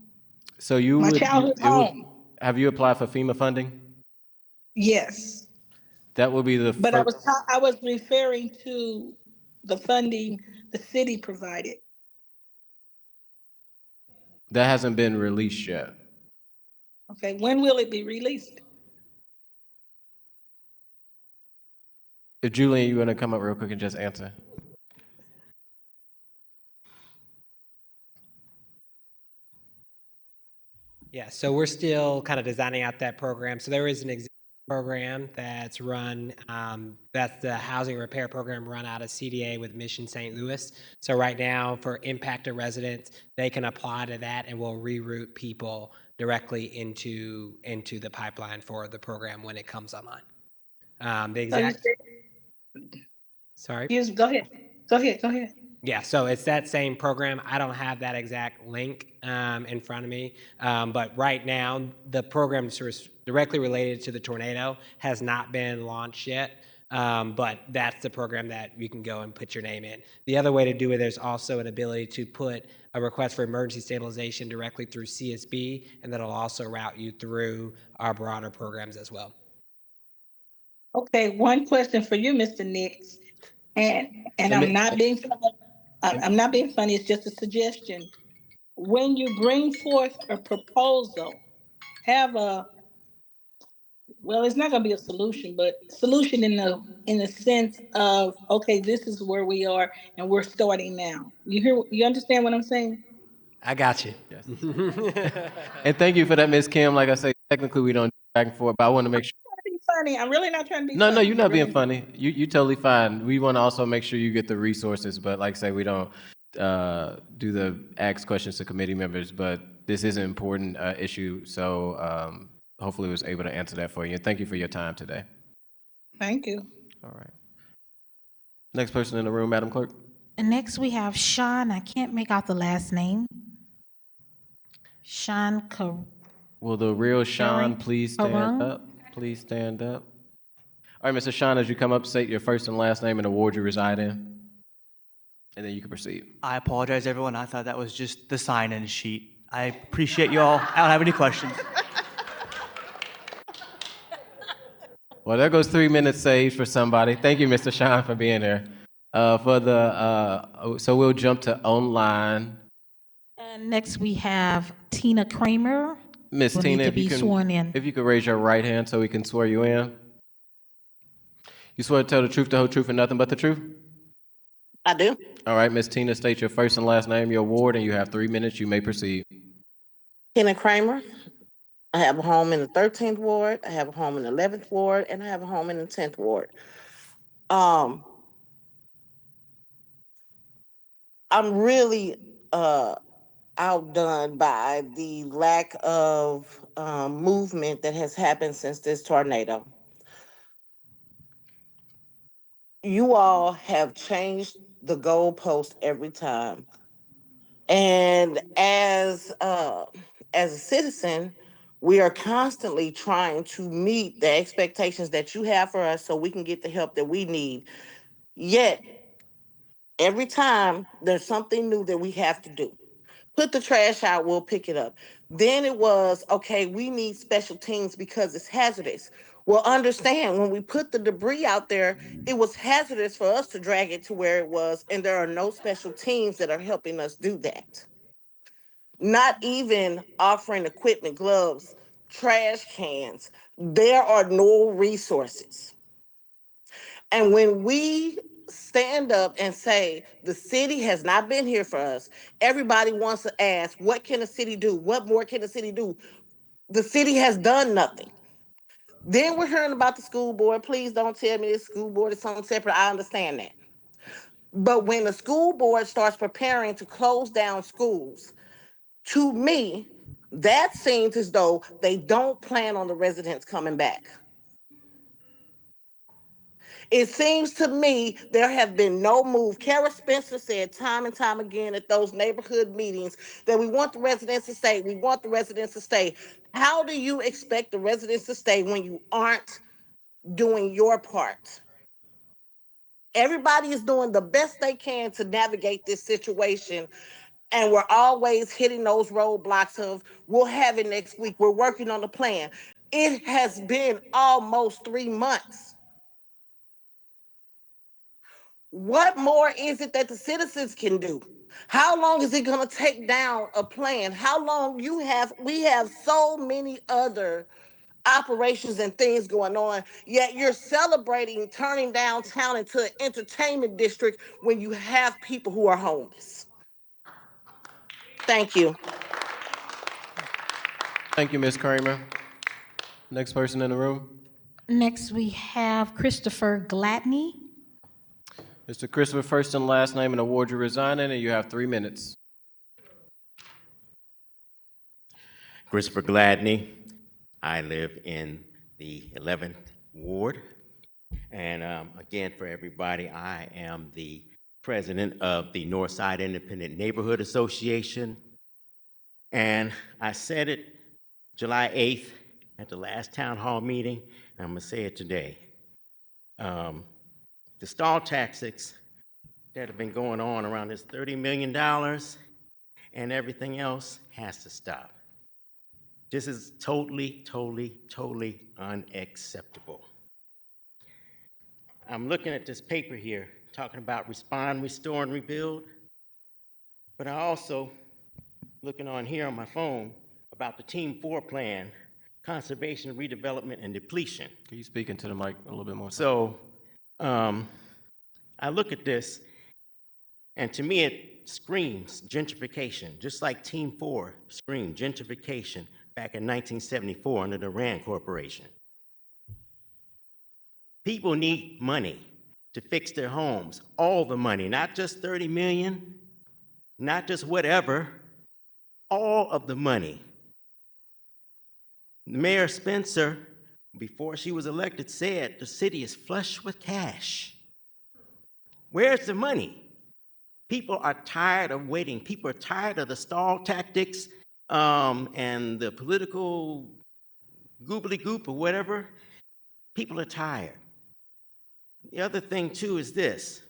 So you my would, childhood home? have you applied for FEMA funding? Yes, That will be the but first. I was referring to the funding the city provided. That hasn't been released yet. Okay, when will it be released? If Julian, you want to come up real quick and just answer? Yeah, so we're still kind of designing out that program. So there is an existing program that's run, that's the housing repair program run out of CDA with Mission St. Louis. So right now for impacted residents, they can apply to that and we'll reroute people directly into the pipeline for the program when it comes online. The exact, sorry? Yes, go ahead. Yeah, so it's that same program. I don't have that exact link in front of me, but right now the program is directly related to the tornado has not been launched yet, but that's the program that you can go and put your name in. The other way to do it, there's also an ability to put a request for emergency stabilization directly through CSB, and that'll also route you through our broader programs as well. Okay, one question for you, Mr. Nix, and I'm not being funny. I'm not being funny. It's just a suggestion. When you bring forth a proposal, have it's not going to be a solution, but solution in the sense of, okay, this is where we are and we're starting now. You understand what I'm saying? I got you. Yes. And thank you for that, Ms. Kim. Like I say, technically we don't do back and forth, but I want to make sure. Funny. I'm really not trying to be No, funny. no, you're not being funny. You totally fine. We want to also make sure you get the resources, but like I say, we don't do the ask questions to committee members, but this is an important issue, so hopefully we was able to answer that for you. And thank you for your time today. Thank you. All right. Next person in the room, Madam Clerk. And next we have Sean. I can't make out the last name. Sean Will the real Sean please stand Karung? up? Please stand up. All right, Mr. Sean, as you come up, state your first and last name and the ward you reside in, and then you can proceed. I apologize, everyone. I thought that was just the sign-in sheet. I appreciate you all. I don't have any questions. Well, there goes 3 minutes saved for somebody. Thank you, Mr. Sean, for being there. So we'll jump to online. And next we have Tina Kramer. Miss Will Tina, need to be sworn in. if you could raise your right hand so we can swear you in. You swear to tell the truth, the whole truth, and nothing but the truth? I do. All right, Miss Tina, state your first and last name, your ward, and you have 3 minutes. You may proceed. Tina Kramer. I have a home in the 13th ward, I have a home in the 11th ward, and I have a home in the 10th ward. I'm really outdone by the lack of movement that has happened since this tornado. You all have changed the goalpost every time. And as a citizen, we are constantly trying to meet the expectations that you have for us so we can get the help that we need. Yet, every time there's something new that we have to do. Put the trash out, we'll pick it up. Then it was, okay, we need special teams because it's hazardous. Well, understand when we put the debris out there, it was hazardous for us to drag it to where it was, and there are no special teams that are helping us do that. Not even offering equipment, gloves, trash cans. There are no resources. And when we stand up and say the city has not been here for us, everybody wants to ask, what can the city do? What more can the city do? The city has done nothing. Then we're hearing about the school board. Please don't tell me the school board is something separate. I understand that. But when the school board starts preparing to close down schools, to me, that seems as though they don't plan on the residents coming back. It seems to me there have been no move. Kara Spencer said time and time again at those neighborhood meetings that we want the residents to stay. We want the residents to stay. How do you expect the residents to stay when you aren't doing your part? Everybody is doing the best they can to navigate this situation, and we're always hitting those roadblocks of, we'll have it next week. We're working on the plan. It has been almost 3 months. What more is it that the citizens can do? How long is it going to take down a plan? How long we have so many other operations and things going on, yet you're celebrating turning downtown into an entertainment district when you have people who are homeless. Thank you. Thank you, Ms. Kramer. Next person in the room. Next, we have Christopher Gladney. Mr. Christopher, first and last name and award you're resigning, and you have 3 minutes. Christopher Gladney. I live in the 11th Ward. And again, for everybody, I am the president of the Northside Independent Neighborhood Association. And I said it July 8th at the last town hall meeting, and I'm gonna say it today. The stall tactics that have been going on around this $30 million and everything else has to stop. This is totally, totally, totally unacceptable. I'm looking at this paper here, talking about respond, restore, and rebuild. But I also, looking on here on my phone, about the Team 4 plan, conservation, redevelopment, and depletion. Can you speak into the mic a little bit more? So I look at this, and to me it screams gentrification, just like Team 4 screamed gentrification back in 1974 under the Rand Corporation. People need money to fix their homes, all the money, not just 30 million, not just whatever, all of the money. Mayor Spencer, before she was elected, said the city is flush with cash. Where's the money? People are tired of waiting. People are tired of the stall tactics and the political goobly goop or whatever. People are tired. The other thing too is this.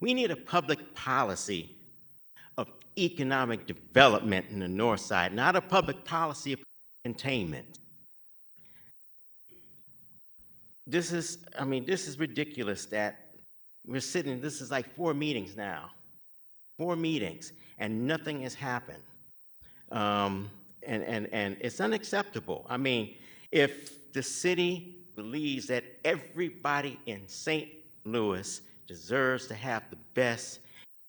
We need a public policy of economic development in the North Side, not a public policy of containment. This is ridiculous that we're sitting, this is like 4 meetings now. 4 meetings, and nothing has happened. And it's unacceptable. I mean, if the city believes that everybody in St. Louis deserves to have the best,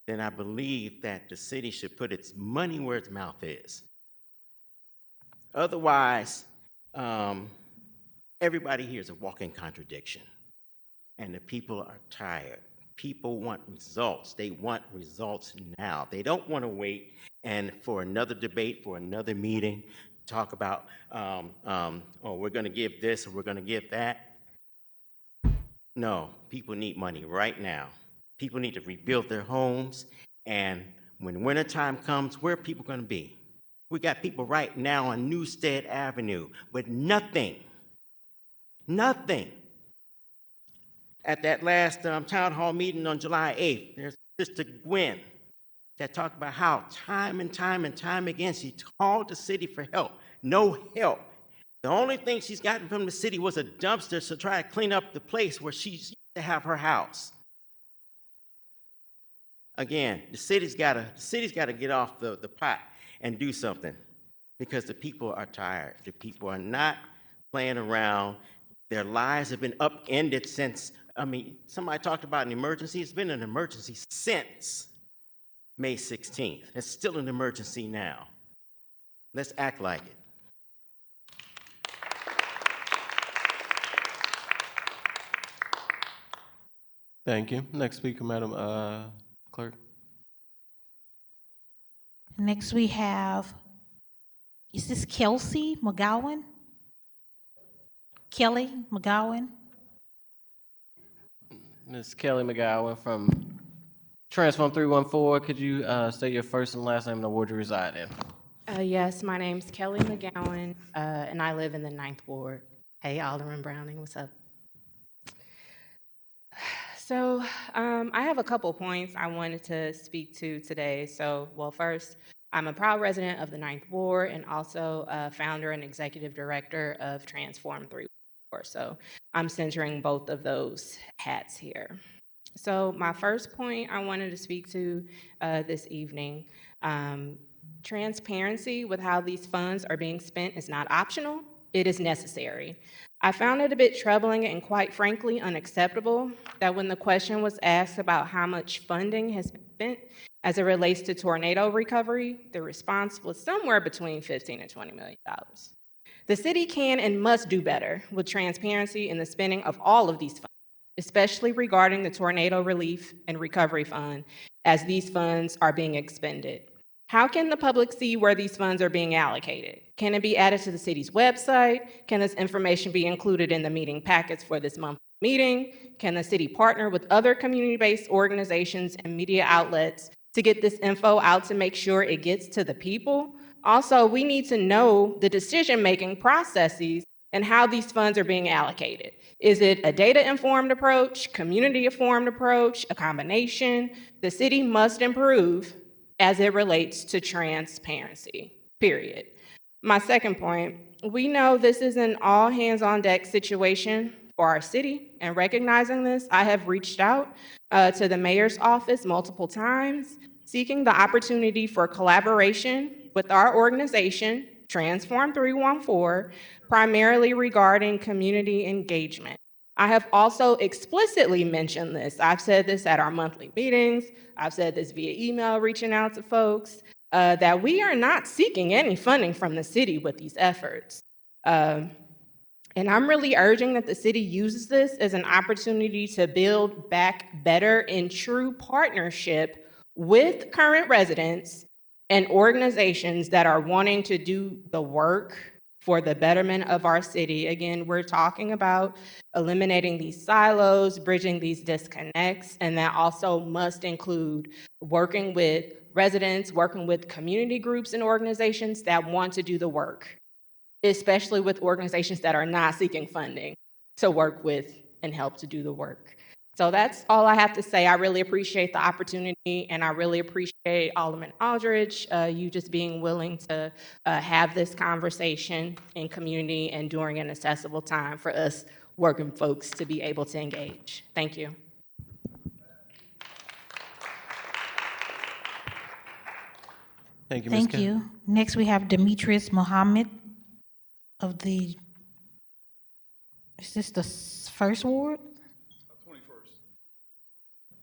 then I believe that the city should put its money where its mouth is. Otherwise, everybody here is a walking contradiction, and the people are tired. People want results. They want results now. They don't want to wait and for another debate, for another meeting, talk about, oh, we're going to give this or we're going to give that. No, people need money right now. People need to rebuild their homes, and when wintertime comes, where are people going to be? We got people right now on Newstead Avenue with nothing. Nothing. At that last town hall meeting on July 8th, there's Sister Gwen that talked about how time and time and time again she called the city for help. No help. The only thing she's gotten from the city was a dumpster to try to clean up the place where she used to have her house. Again, the city's got to get off the pot and do something, because the people are tired. The people are not playing around. Their lives have been upended since, somebody talked about an emergency. It's been an emergency since May 16th. It's still an emergency now. Let's act like it. Thank you. Next speaker, Madam Clerk. Next we have, is this Kelsey McGowan? Kelly McGowan? Ms. Kelly McGowan from Transform 314. Could you state your first and last name and the ward you reside in? Yes, my name's Kelly McGowan, and I live in the 9th Ward. Hey, Alderman Browning, what's up? So I have a couple points I wanted to speak to today. So, well, first, I'm a proud resident of the 9th Ward and also founder and executive director of Transform 314. So I'm centering both of those hats here. So my first point I wanted to speak to this evening, transparency with how these funds are being spent is not optional, it is necessary. I found it a bit troubling and quite frankly unacceptable that when the question was asked about how much funding has been spent as it relates to tornado recovery, the response was somewhere between $15 and $20 million. The city can and must do better with transparency in the spending of all of these funds, especially regarding the Tornado Relief and Recovery Fund, as these funds are being expended. How can the public see where these funds are being allocated? Can it be added to the city's website? Can this information be included in the meeting packets for this month's meeting? Can the city partner with other community-based organizations and media outlets to get this info out to make sure it gets to the people? Also, we need to know the decision-making processes and how these funds are being allocated. Is it a data-informed approach, community-informed approach, a combination? The city must improve as it relates to transparency, period. My second point, we know this is an all-hands-on-deck situation for our city, and recognizing this, I have reached out to the mayor's office multiple times, seeking the opportunity for collaboration with our organization, Transform 314, primarily regarding community engagement. I have also explicitly mentioned this. I've said this at our monthly meetings. I've said this via email, reaching out to folks, that we are not seeking any funding from the city with these efforts. And I'm really urging that the city uses this as an opportunity to build back better in true partnership with current residents and organizations that are wanting to do the work for the betterment of our city. Again, we're talking about eliminating these silos, bridging these disconnects, and that also must include working with residents, working with community groups and organizations that want to do the work, especially with organizations that are not seeking funding to work with and help to do the work. So that's all I have to say. I really appreciate the opportunity, and I really appreciate Alderman Aldridge, you just being willing to have this conversation in community and during an accessible time for us working folks to be able to engage. Thank you. Thank you, Ms. Thank you. Next we have Demetrius Mohammed of the, is this the first ward? 21st.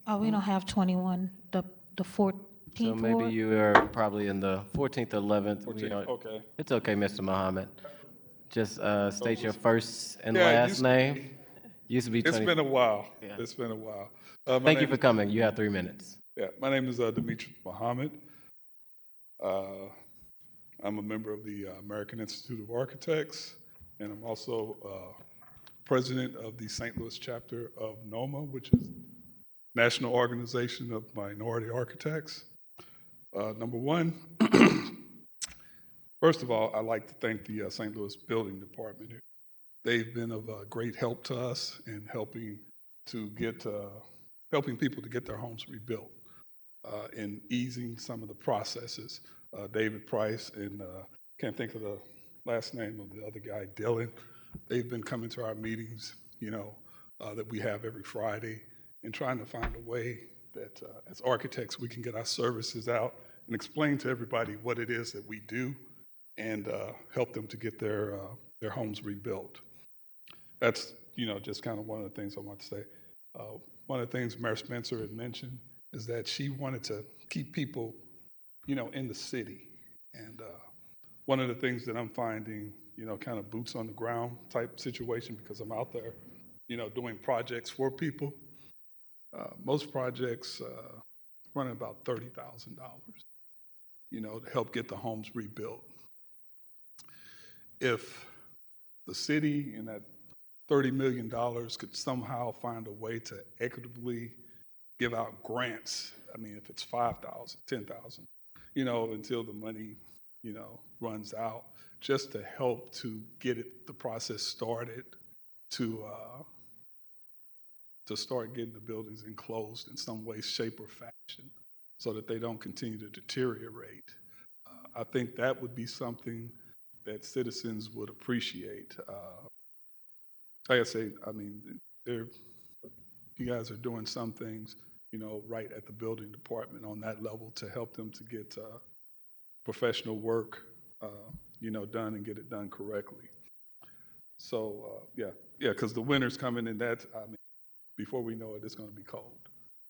Oh, we don't have 21, the 14th. So 14th maybe ward. you are probably in the 14th or 11th. We 14th, don't- okay. It's okay, Mr. Muhammad. Just state your first and Yeah, it last used- name. Used to be 20. It's been a while. Yeah. It's been a while. My Thank you name for is- coming. You have 3 minutes. Yeah, my name is Demetrius Muhammad. I'm a member of the American Institute of Architects, and I'm also president of the St. Louis chapter of NOMA, which is National Organization of Minority Architects. Number one, first of all, I'd like to thank the St. Louis Building Department. They've been of great help to us in helping people to get their homes rebuilt and easing some of the processes. David Price and can't think of the last name of the other guy, Dylan. They've been coming to our meetings, that we have every Friday, and trying to find a way that as architects we can get our services out and explain to everybody what it is that we do and help them to get their homes rebuilt. That's just kind of one of the things I want to say. One of the things Mayor Spencer had mentioned is that she wanted to keep people in the city. And one of the things that I'm finding, kind of boots on the ground type situation, because I'm out there, doing projects for people. Most projects run about $30,000, to help get the homes rebuilt. If the city and that $30 million could somehow find a way to equitably give out grants, if it's $5,000, $10,000, until the money, runs out, just to help to get the process started, to start getting the buildings enclosed in some way, shape, or fashion, so that they don't continue to deteriorate. I think that would be something that citizens would appreciate. Like I say, you guys are doing some things, right at the building department on that level to help them to get professional work, done and get it done correctly. So yeah, because the winter's coming, and before we know it, it's going to be cold,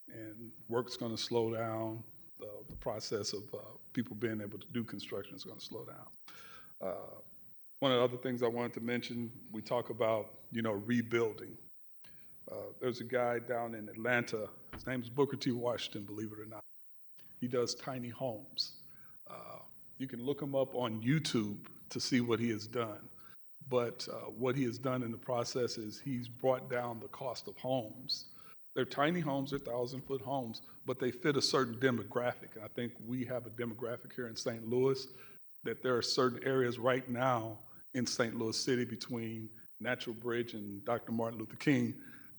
and work's going to slow down. The process of people being able to do construction is going to slow down. One of the other things I wanted to mention, we talk about, rebuilding. There's a guy down in Atlanta, his name is Booker T. Washington, believe it or not. He does tiny homes. You can look him up on YouTube to see what he has done. But what he has done in the process is he's brought down the cost of homes. They're tiny homes, they're 1,000-foot homes, but they fit a certain demographic. And I think we have a demographic here in St. Louis that there are certain areas right now in St. Louis City between Natural Bridge and Dr. Martin Luther King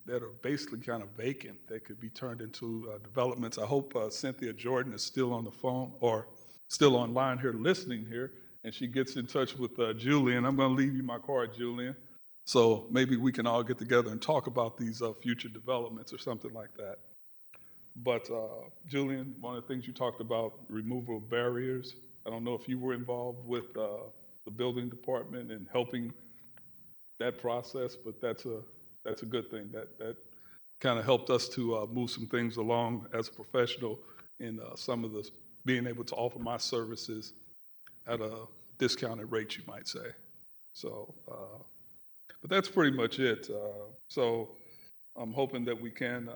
that are basically kind of vacant, that could be turned into developments. I hope Cynthia Jordan is still on the phone or still online here listening here, and she gets in touch with Julian. I'm going to leave you my card, Julian. So maybe we can all get together and talk about these future developments or something like that. But Julian, one of the things you talked about, removal of barriers. I don't know if you were involved with the building department and helping that process, but that's a good thing. That kind of helped us to move some things along as a professional in some of the being able to offer my services at a discounted rate, you might say. So, but that's pretty much it. So I'm hoping that we can,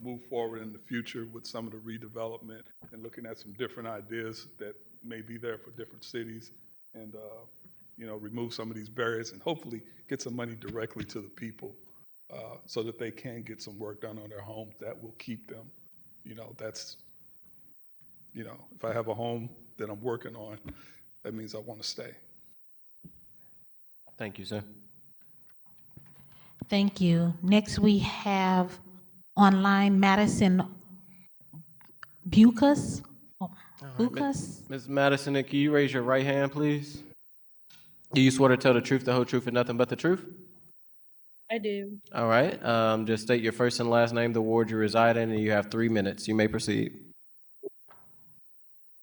move forward in the future with some of the redevelopment and looking at some different ideas that may be there for different cities, and remove some of these barriers and hopefully get some money directly to the people so that they can get some work done on their homes that will keep them. That's, if I have a home that I'm working on, that means I want to stay. Thank you, sir. Thank you. Next, we have online Madison Bucas. Bucas? Ms. Madison, can you raise your right hand, please? Do you swear to tell the truth, the whole truth, and nothing but the truth? I do. All right. Just state your first and last name, the ward you reside in, and you have 3 minutes. You may proceed.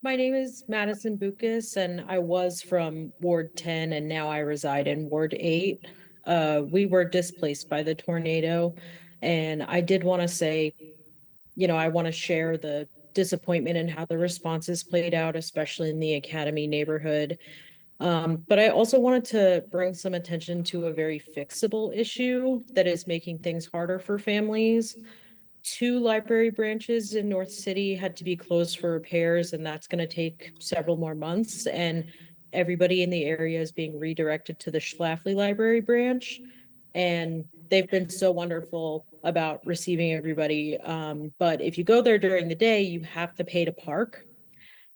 My name is Madison Bucas, and I was from Ward 10, and now I reside in Ward 8. We were displaced by the tornado, and I did want to say, I want to share the disappointment in how the responses played out, especially in the Academy neighborhood. But I also wanted to bring some attention to a very fixable issue that is making things harder for families. 2 library branches in North City had to be closed for repairs, and that's going to take several more months. And everybody in the area is being redirected to the Schlafly Library branch. And they've been so wonderful about receiving everybody. But if you go there during the day, you have to pay to park.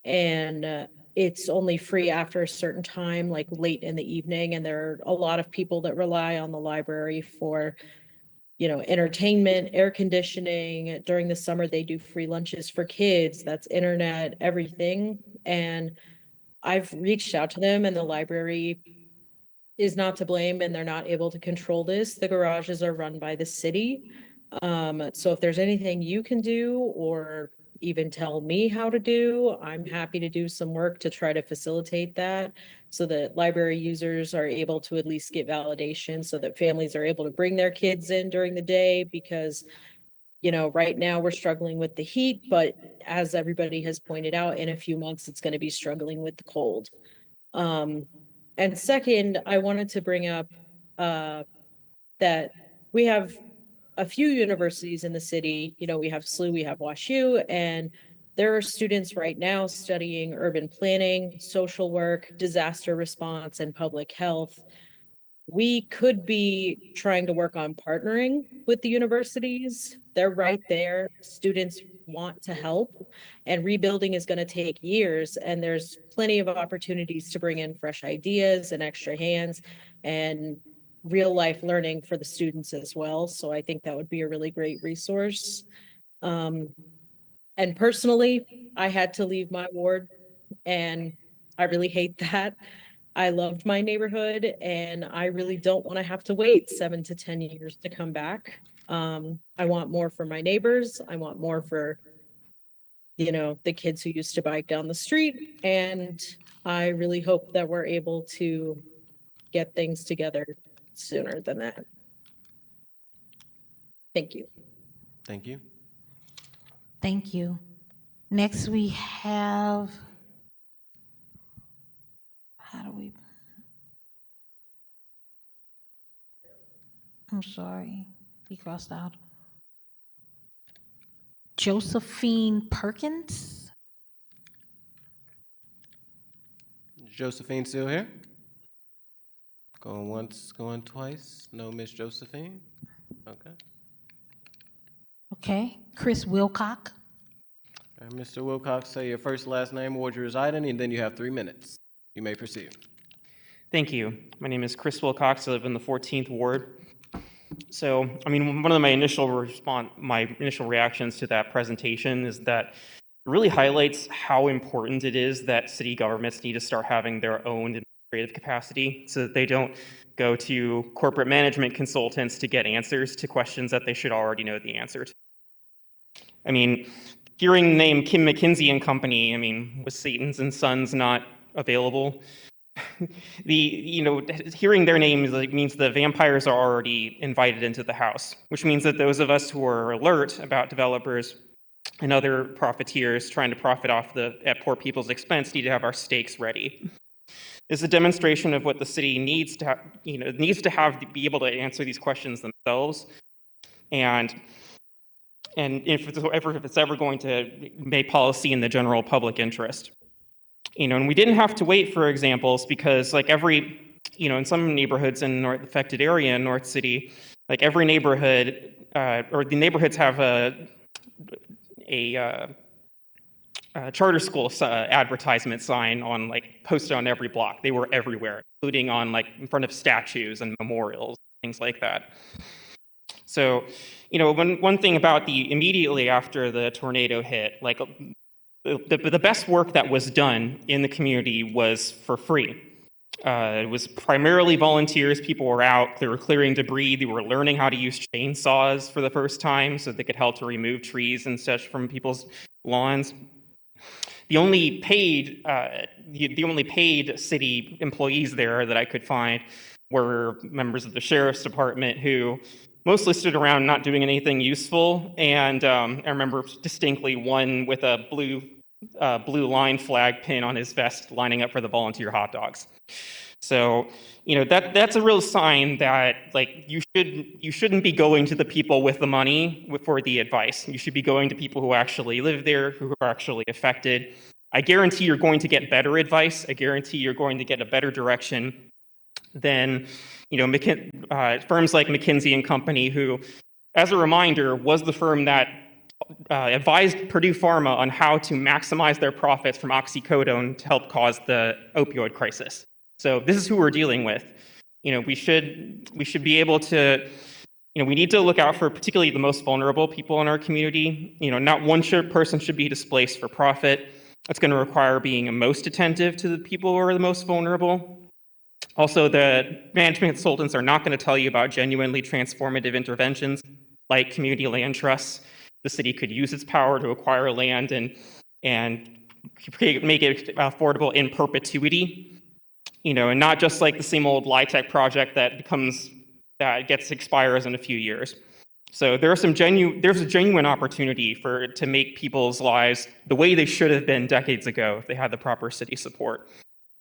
And it's only free after a certain time, like late in the evening. And there are a lot of people that rely on the library for, you know, entertainment, air conditioning. During the summer, they do free lunches for kids. That's internet, everything. And I've reached out to them, and the library is not to blame, and they're not able to control this. The garages are run by the city. So if there's anything you can do, or even tell me how to do, I'm happy to do some work to try to facilitate that, so that library users are able to at least get validation, so that families are able to bring their kids in during the day. Because, you know, right now we're struggling with the heat, but as everybody has pointed out, in a few months, it's going to be struggling with the cold. And second, I wanted to bring up that we have a few universities in the city. You know, we have SLU, we have WashU, and there are students right now studying urban planning, social work, disaster response, and public health. We could be trying to work on partnering with the universities. They're right there. Students want to help, and rebuilding is going to take years. And there's plenty of opportunities to bring in fresh ideas and extra hands and real life learning for the students as well. So I think that would be a really great resource. And personally, I had to leave my ward, and I really hate that. I loved my neighborhood, and I really don't want to have to wait 7 to 10 years to come back. I want more for my neighbors. I want more for, you know, the kids who used to bike down the street. And I really hope that we're able to get things together sooner than that. Thank you. Thank you. Thank you. Next, we have, I'm sorry, he crossed out. Josephine Perkins. Josephine still here? Going once, going twice. No, Miss Josephine. Okay. Okay. Chris Wilcock. All right, Mr. Wilcox, say your first, last name, ward you reside in, and then you have 3 minutes. You may proceed. Thank you. My name is Chris Wilcox. I live in the 14th Ward. So, I mean, one of my initial reactions to that presentation is that it really highlights how important it is that city governments need to start having their own administrative capacity, so that they don't go to corporate management consultants to get answers to questions that they should already know the answer to. I mean, hearing the name Kim McKinsey and Company, I mean, was Satan's and Sons not available? Hearing their names means the vampires are already invited into the house, which means that those of us who are alert about developers and other profiteers trying to profit off at poor people's expense need to have our stakes ready. This is a demonstration of what the city needs to have to be able to answer these questions themselves, and if it's ever going to make policy in the general public interest. And we didn't have to wait for examples, because like in some neighborhoods in the affected area in North City, like every neighborhood, or the neighborhoods have a charter school advertisement sign posted on every block. They were everywhere, including on in front of statues and memorials, things like that. So, one thing about immediately after the tornado hit, the best work that was done in the community was for free. It was primarily volunteers. People were out, they were clearing debris, they were learning how to use chainsaws for the first time so they could help to remove trees and such from people's lawns. The only paid city employees there that I could find were members of the sheriff's department who mostly stood around not doing anything useful. And I remember distinctly one with a blue line flag pin on his vest lining up for the volunteer hot dogs. So, that's a real sign that like you shouldn't be going to the people with the money for the advice. You should be going to people who actually live there, who are actually affected. I guarantee you're going to get better advice. I guarantee you're going to get a better direction than, firms like McKinsey and Company, who, as a reminder, was the firm that advised Purdue Pharma on how to maximize their profits from oxycodone to help cause the opioid crisis. So this is who we're dealing with. We should be able to, we need to look out for particularly the most vulnerable people in our community. Not one person should be displaced for profit. That's going to require being most attentive to the people who are the most vulnerable. Also, the management consultants are not going to tell you about genuinely transformative interventions like community land trusts. The city could use its power to acquire land and make it affordable in perpetuity. And not just like the same old LIHTC project that expires in a few years. So there's a genuine opportunity to make people's lives the way they should have been decades ago if they had the proper city support.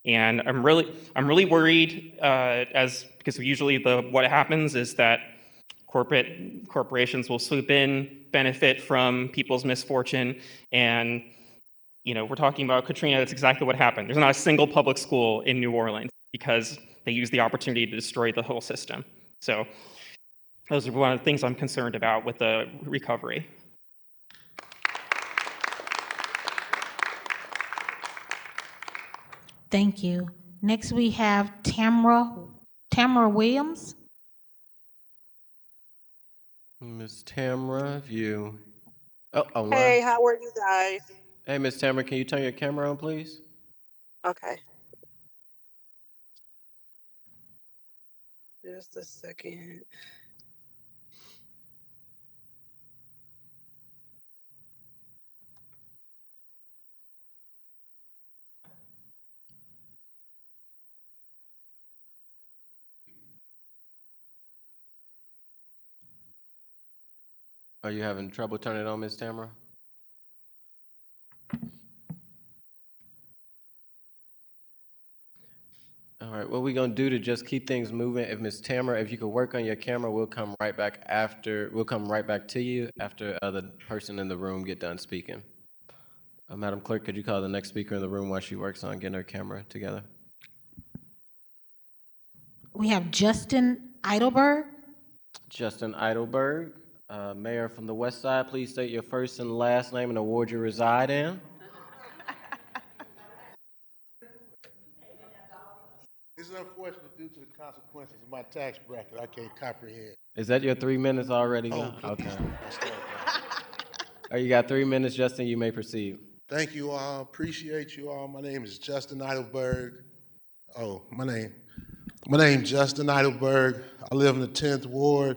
And I'm really worried because usually what happens is that corporations will swoop in, benefit from people's misfortune, and we're talking about Katrina. That's exactly what happened. There's not a single public school in New Orleans because they used the opportunity to destroy the whole system. So those are one of the things I'm concerned about with the recovery. Thank you. Next, we have Tamara Williams. Ms. Tamara, if you... Oh, online. Hey, how are you guys? Hey, Ms. Tamara, can you turn your camera on, please? Okay. Just a second. Are you having trouble turning it on, Ms. Tamara? All right, what we're gonna do to just keep things moving, if Ms. Tamara, if you could work on your camera, we'll come right back to you after the person in the room get done speaking. Madam Clerk, could you call the next speaker in the room while she works on getting her camera together? We have Justin Eidelberg. Justin Eidelberg, Mayor from the West Side, please state your first and last name and the ward you reside in. It's unfortunate due to the consequences of my tax bracket, I can't comprehend. Is that your 3 minutes already? Oh, Okay. I'll start there. You got 3 minutes, Justin, you may proceed. Thank you all, appreciate you all. My name is Justin Eidelberg. Oh, my name's Justin Eidelberg. I live in the 10th Ward.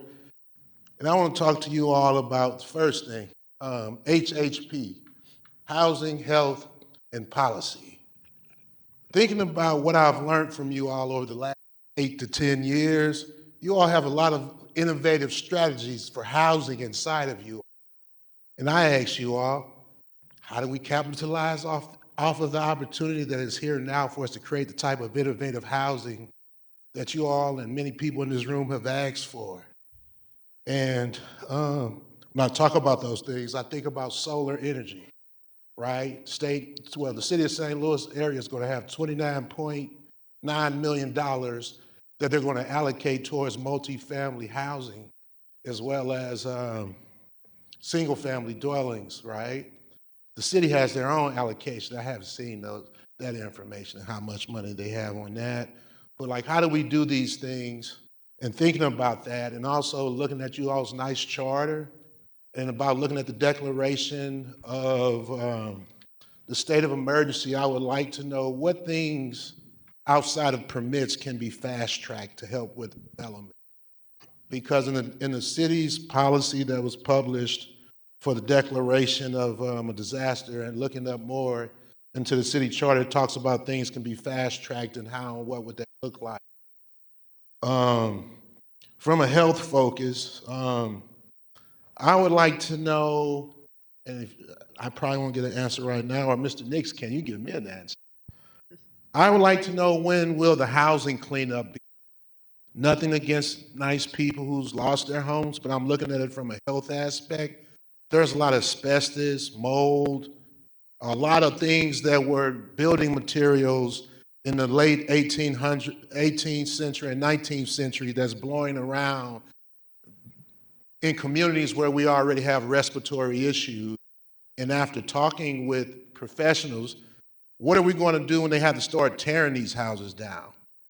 And I want to talk to you all about the first thing, HHP, Housing, Health, and Policy. Thinking about what I've learned from you all over the last 8 to 10 years, you all have a lot of innovative strategies for housing inside of you. And I ask you all, how do we capitalize off of the opportunity that is here now for us to create the type of innovative housing that you all and many people in this room have asked for? And when I talk about those things, I think about solar energy, right? The city of St. Louis area is going to have $29.9 million that they're going to allocate towards multifamily housing, as well as single-family dwellings, right? The city has their own allocation. I haven't seen that information and how much money they have on that. But like, how do we do these things? And thinking about that, and also looking at you all's nice charter, and about looking at the declaration of the state of emergency, I would like to know what things outside of permits can be fast-tracked to help with development. Because in the city's policy that was published for the declaration of a disaster, and looking up more into the city charter, it talks about things can be fast-tracked and how and what would that look like. from a health focus, I would like to know, and if, I probably won't get an answer right now, or Mr. Nix, can you give me an answer? I would like to know, when will the housing cleanup be? Nothing against nice people who's lost their homes, but I'm looking at it from a health aspect. There's a lot of asbestos, mold, a lot of things that were building materials in the late 18th century and 19th century that's blowing around in communities where we already have respiratory issues. And after talking with professionals, what are we going to do when they have to start tearing these houses down?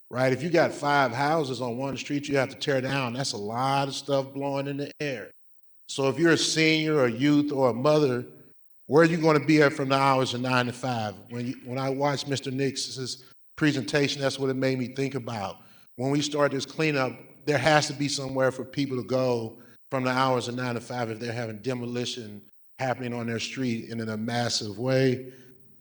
Right? If you got 5 houses on one street you have to tear down, that's a lot of stuff blowing in the air. So if you're a senior or youth or a mother, where are you going to be at from the hours of 9 to 5? When I watched Mr. Nix's presentation, that's what it made me think about. When we start this cleanup, there has to be somewhere for people to go from the hours of 9 to 5 if they're having demolition happening on their street in a massive way.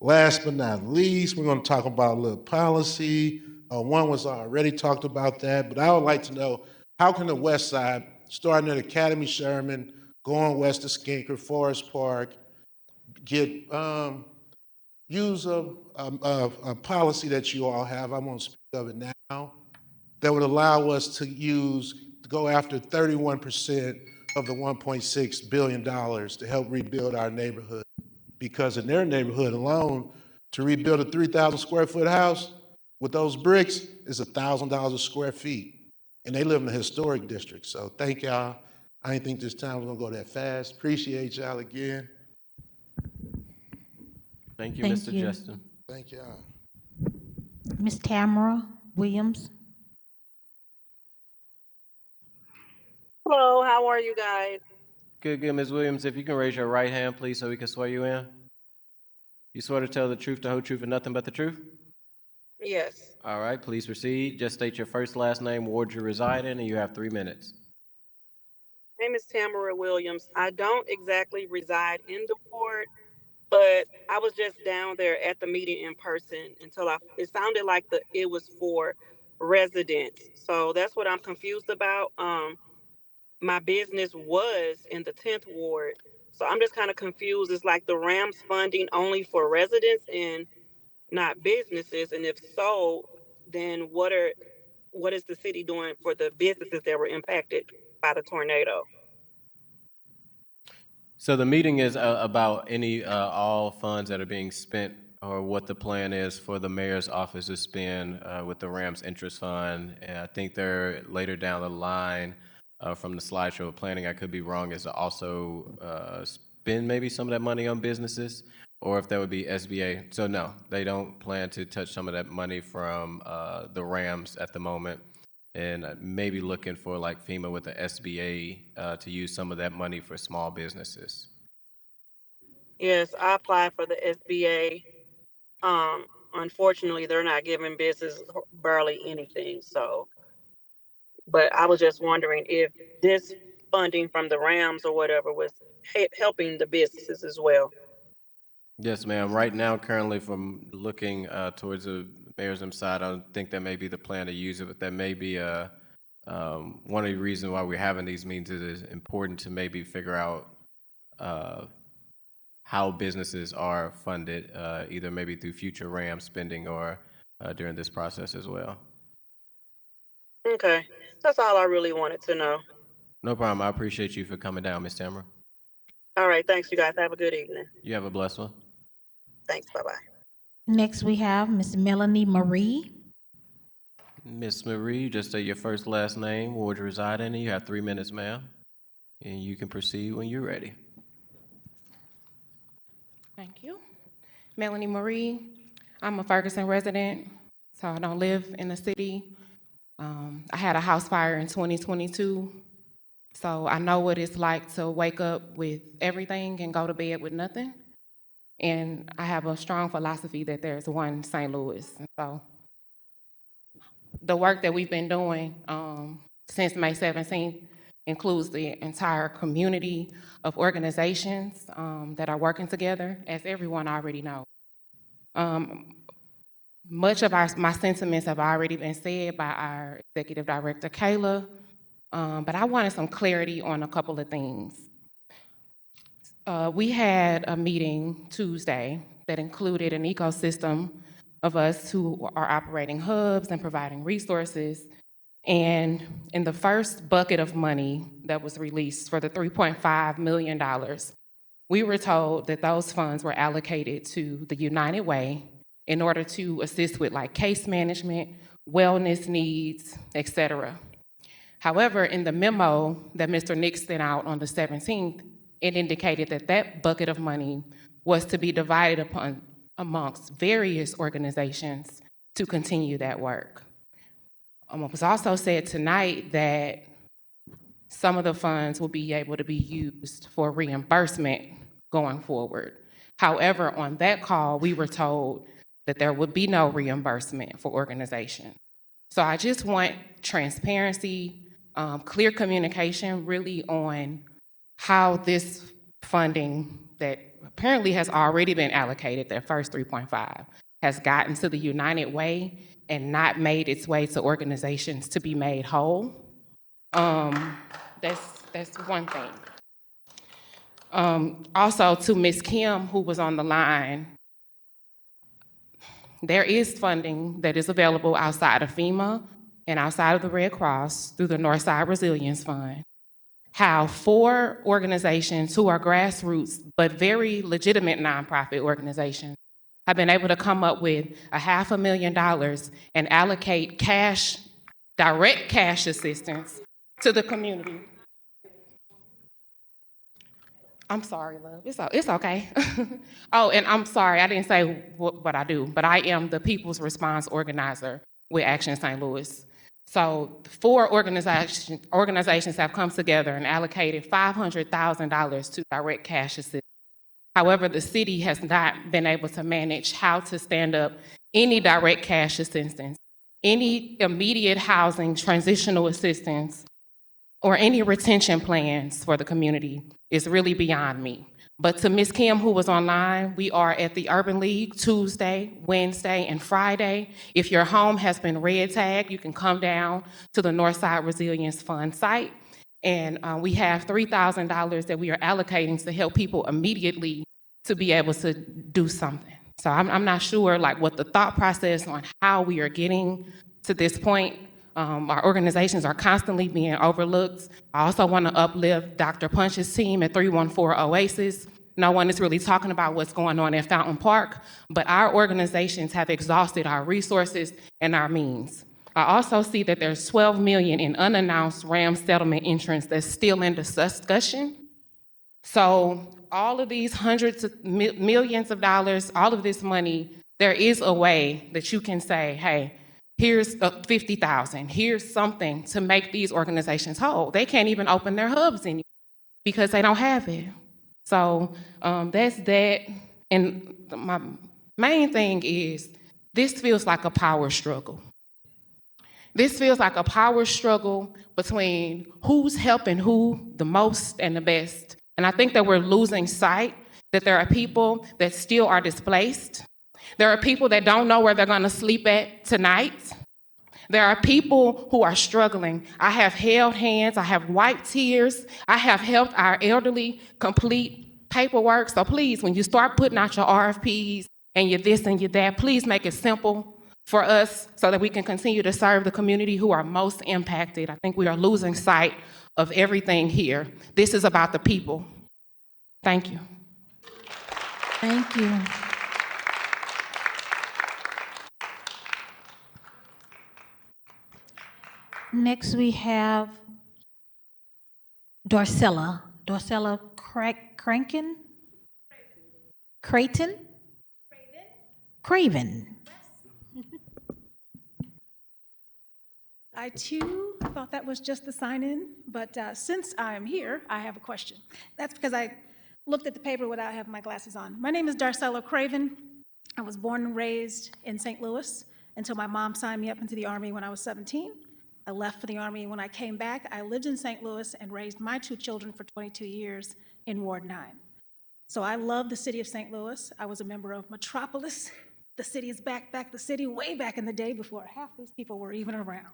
Last but not least, we're going to talk about a little policy. One was already talked about that, but I would like to know, how can the west side, starting at Academy Sherman, going west to Skinker, Forest Park, get use a policy that you all have, I won't speak of it now, that would allow us to go after 31% of the $1.6 billion to help rebuild our neighborhood. Because in their neighborhood alone, to rebuild a 3,000 square foot house with those bricks is $1,000 a square feet. And they live in a historic district. So thank y'all. I didn't think this time was gonna go that fast. Appreciate y'all again. Thank you, Thank Mr. you. Justin. Thank y'all. Ms. Tamara Williams. Hello, how are you guys? Good, Ms. Williams. If you can raise your right hand, please, so we can swear you in. You swear to tell the truth, the whole truth, and nothing but the truth? Yes. All right, please proceed. Just state your first, last name, ward you reside in, and you have 3 minutes. My name is Tamara Williams. I don't exactly reside in the ward, but I was just down there at the meeting in person until it sounded like it was for residents. So that's what I'm confused about. My business was in the 10th ward. So I'm just kind of confused. It's like the Rams funding only for residents and not businesses. And if so, then what is the city doing for the businesses that were impacted by the tornado? So the meeting is about all funds that are being spent, or what the plan is for the mayor's office to spend with the Rams Interest Fund. And I think they're later down the line from the slideshow of planning, I could be wrong, is to also spend maybe some of that money on businesses, or if that would be SBA. So no, they don't plan to touch some of that money from the Rams at the moment. And maybe looking for like FEMA with the SBA to use some of that money for small businesses. Yes, I applied for the SBA. Unfortunately, they're not giving business barely anything. So, but I was just wondering if this funding from the Rams or whatever was helping the businesses as well. Yes, ma'am. Right now, currently, from looking towards the mayor's side, I don't think that may be the plan to use it, but that may be one of the reasons why we're having these meetings. It is important to maybe figure out how businesses are funded, either maybe through future RAM spending or during this process as well. Okay, that's all I really wanted to know. No problem. I appreciate you for coming down, Ms. Tamara. All right, thanks, you guys. Have a good evening. You have a blessed one. Thanks, bye-bye. Next, we have Ms. Melanie Marie. Ms. Marie, just state your first, last name, ward you reside in, and you have 3 minutes, ma'am. And you can proceed when you're ready. Thank you. Melanie Marie. I'm a Ferguson resident, so I don't live in the city. I had a house fire in 2022, so I know what it's like to wake up with everything and go to bed with nothing. And I have a strong philosophy that there's one St. Louis. And so the work that we've been doing since May 17th includes the entire community of organizations that are working together, as everyone already knows. Much of my sentiments have already been said by our executive director, Kayla. but I wanted some clarity on a couple of things. We had a meeting Tuesday that included an ecosystem of us who are operating hubs and providing resources. And in the first bucket of money that was released for the $3.5 million, we were told that those funds were allocated to the United Way in order to assist with like case management, wellness needs, et cetera. However, in the memo that Mr. Nix sent out on the 17th, it indicated that that bucket of money was to be divided amongst various organizations to continue that work. It was also said tonight that some of the funds will be able to be used for reimbursement going forward. However, on that call, we were told that there would be no reimbursement for organizations. So I just want transparency, clear communication really on how this funding that apparently has already been allocated, that first 3.5, has gotten to the United Way and not made its way to organizations to be made whole. That's one thing. Also to Ms. Kim, who was on the line, there is funding that is available outside of FEMA and outside of the Red Cross through the Northside Resilience Fund. How 4 organizations who are grassroots but very legitimate nonprofit organizations have been able to come up with $500,000 and allocate cash, direct cash assistance to the community. I'm sorry, love. It's okay. Oh, and I'm sorry, I didn't say what I do, but I am the People's Response Organizer with Action St. Louis. So 4 organizations have come together and allocated $500,000 to direct cash assistance. However, the city has not been able to manage how to stand up any direct cash assistance, any immediate housing transitional assistance, or any retention plans for the community is really beyond me. But to Ms. Kim, who was online, we are at the Urban League Tuesday, Wednesday, and Friday. If your home has been red tagged, you can come down to the Northside Resilience Fund site. And we have $3,000 that we are allocating to help people immediately to be able to do something. So I'm not sure like what the thought process on how we are getting to this point. Our organizations are constantly being overlooked. I also want to uplift Dr. Punch's team at 314 Oasis. No one is really talking about what's going on at Fountain Park, but our organizations have exhausted our resources and our means. I also see that there's $12 million in unannounced Rams Settlement entrance that's still in discussion. So all of these hundreds of millions of dollars, all of this money, there is a way that you can say, hey, here's $50,000, here's something to make these organizations whole. They can't even open their hubs anymore because they don't have it. So that's that. And my main thing is, this feels like a power struggle. This feels like a power struggle between who's helping who the most and the best. And I think that we're losing sight that there are people that still are displaced. There are people that don't know where they're gonna sleep at tonight. There are people who are struggling. I have held hands, I have wiped tears, I have helped our elderly complete paperwork. So please, when you start putting out your RFPs and your this and your that, please make it simple for us so that we can continue to serve the community who are most impacted. I think we are losing sight of everything here. This is about the people. Thank you. Thank you. Next, we have Darcella Craven. I too thought that was just the sign-in, but since I'm here, I have a question. That's because I looked at the paper without having my glasses on. My name is Darcella Craven. I was born and raised in St. Louis until my mom signed me up into the Army when I was 17. I left for the Army. When I came back, I lived in St. Louis and raised my 2 children for 22 years in Ward 9. So I love the city of St. Louis. I was a member of Metropolis. The city is back the city way back in the day before half these people were even around.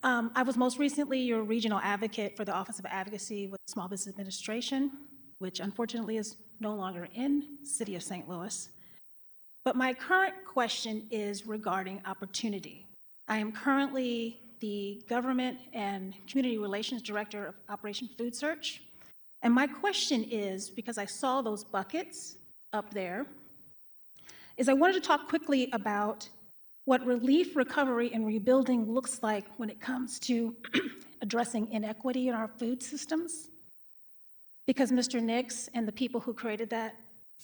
I was most recently your regional advocate for the Office of Advocacy with Small Business Administration, which unfortunately is no longer in the City of St. Louis. But my current question is regarding opportunity. I am currently the Government and Community Relations Director of Operation Food Search. And my question is, because I saw those buckets up there, is I wanted to talk quickly about what relief, recovery, and rebuilding looks like when it comes to addressing inequity in our food systems. Because Mr. Nix and the people who created that,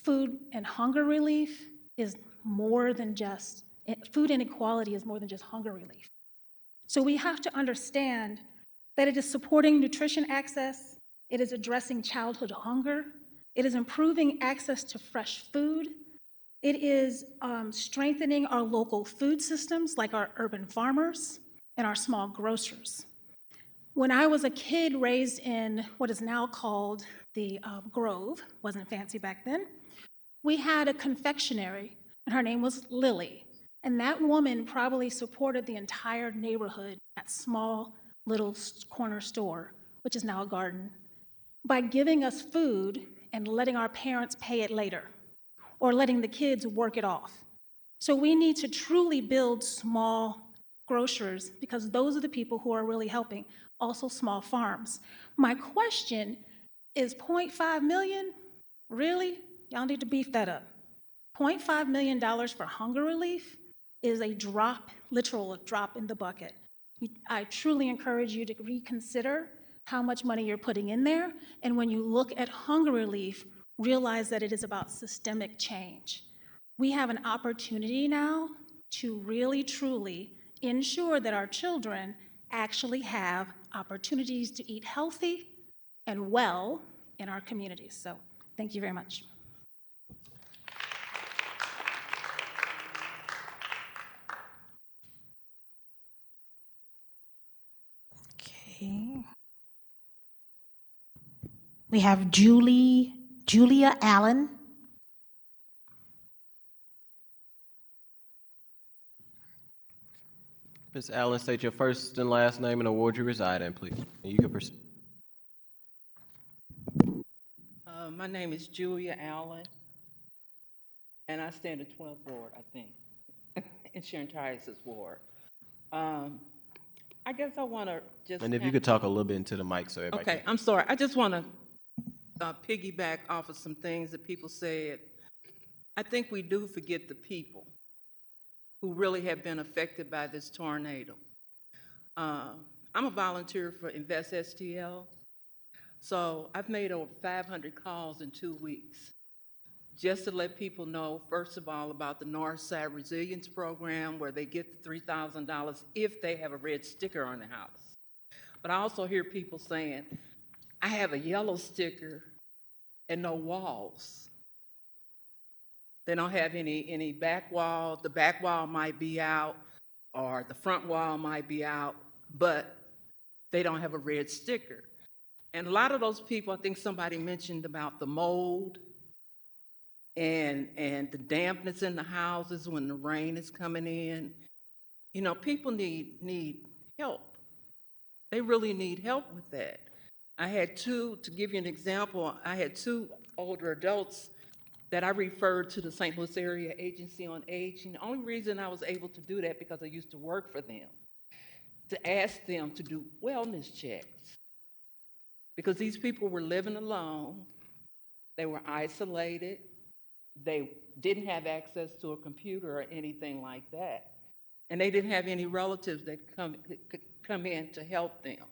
food and hunger relief is more than just, food inequality is more than just hunger relief. So we have to understand that it is supporting nutrition access, it is addressing childhood hunger, it is improving access to fresh food, it is strengthening our local food systems like our urban farmers and our small grocers. When I was a kid raised in what is now called the Grove, wasn't fancy back then, we had a confectionery, and her name was Lily. And that woman probably supported the entire neighborhood, that small little corner store, which is now a garden, by giving us food and letting our parents pay it later, or letting the kids work it off. So we need to truly build small grocers because those are the people who are really helping, also small farms. My question is $0.5 million? Really? Y'all need to beef that up. $0.5 million for hunger relief is a drop, literal drop in the bucket. I truly encourage you to reconsider how much money you're putting in there, and when you look at hunger relief, realize that it is about systemic change. We have an opportunity now to really, truly ensure that our children actually have opportunities to eat healthy and well in our communities. So thank you very much. Okay. We have Julia Allen. Ms. Allen, state your first and last name and the ward you reside in, please. And you can proceed. My name is Julia Allen, and I stand in 12th Ward, I think, in Sharon Tice's ward. I guess I want to just... And if you could talk a little bit into the mic so everybody Okay, I'm sorry. I just want to piggyback off of some things that people said. I think we do forget the people who really have been affected by this tornado. I'm a volunteer for Invest STL, so I've made over 500 calls in 2 weeks just to let people know, first of all, about the Northside Resilience Program where they get the $3,000 if they have a red sticker on the house. But I also hear people saying, I have a yellow sticker and no walls. They don't have any back wall. The back wall might be out or the front wall might be out, but they don't have a red sticker. And a lot of those people, I think somebody mentioned about the mold and the dampness in the houses when the rain is coming in. You know, people need help. They really need help with that. I had to give you an example, I had 2 older adults that I referred to the St. Louis Area Agency on Aging. The only reason I was able to do that because I used to work for them, to ask them to do wellness checks. Because these people were living alone, they were isolated, they didn't have access to a computer or anything like that. And they didn't have any relatives that could come in to help them.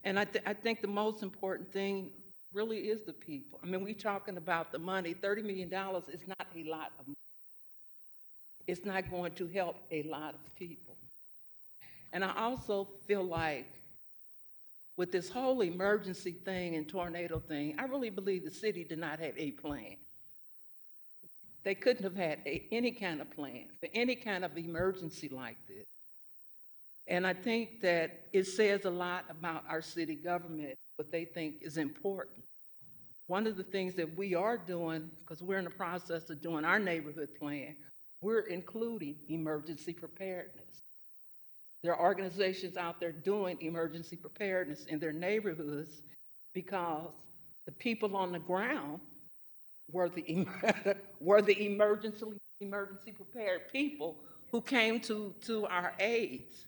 And I think the most important thing really is the people. I mean, we're talking about the money. $30 million is not a lot of money. It's not going to help a lot of people. And I also feel like with this whole emergency thing and tornado thing, I really believe the city did not have a plan. They couldn't have had any kind of plan for any kind of emergency like this. And I think that it says a lot about our city government, what they think is important. One of the things that we are doing, because we're in the process of doing our neighborhood plan, we're including emergency preparedness. There are organizations out there doing emergency preparedness in their neighborhoods because the people on the ground were the were the emergency prepared people who came to our aids.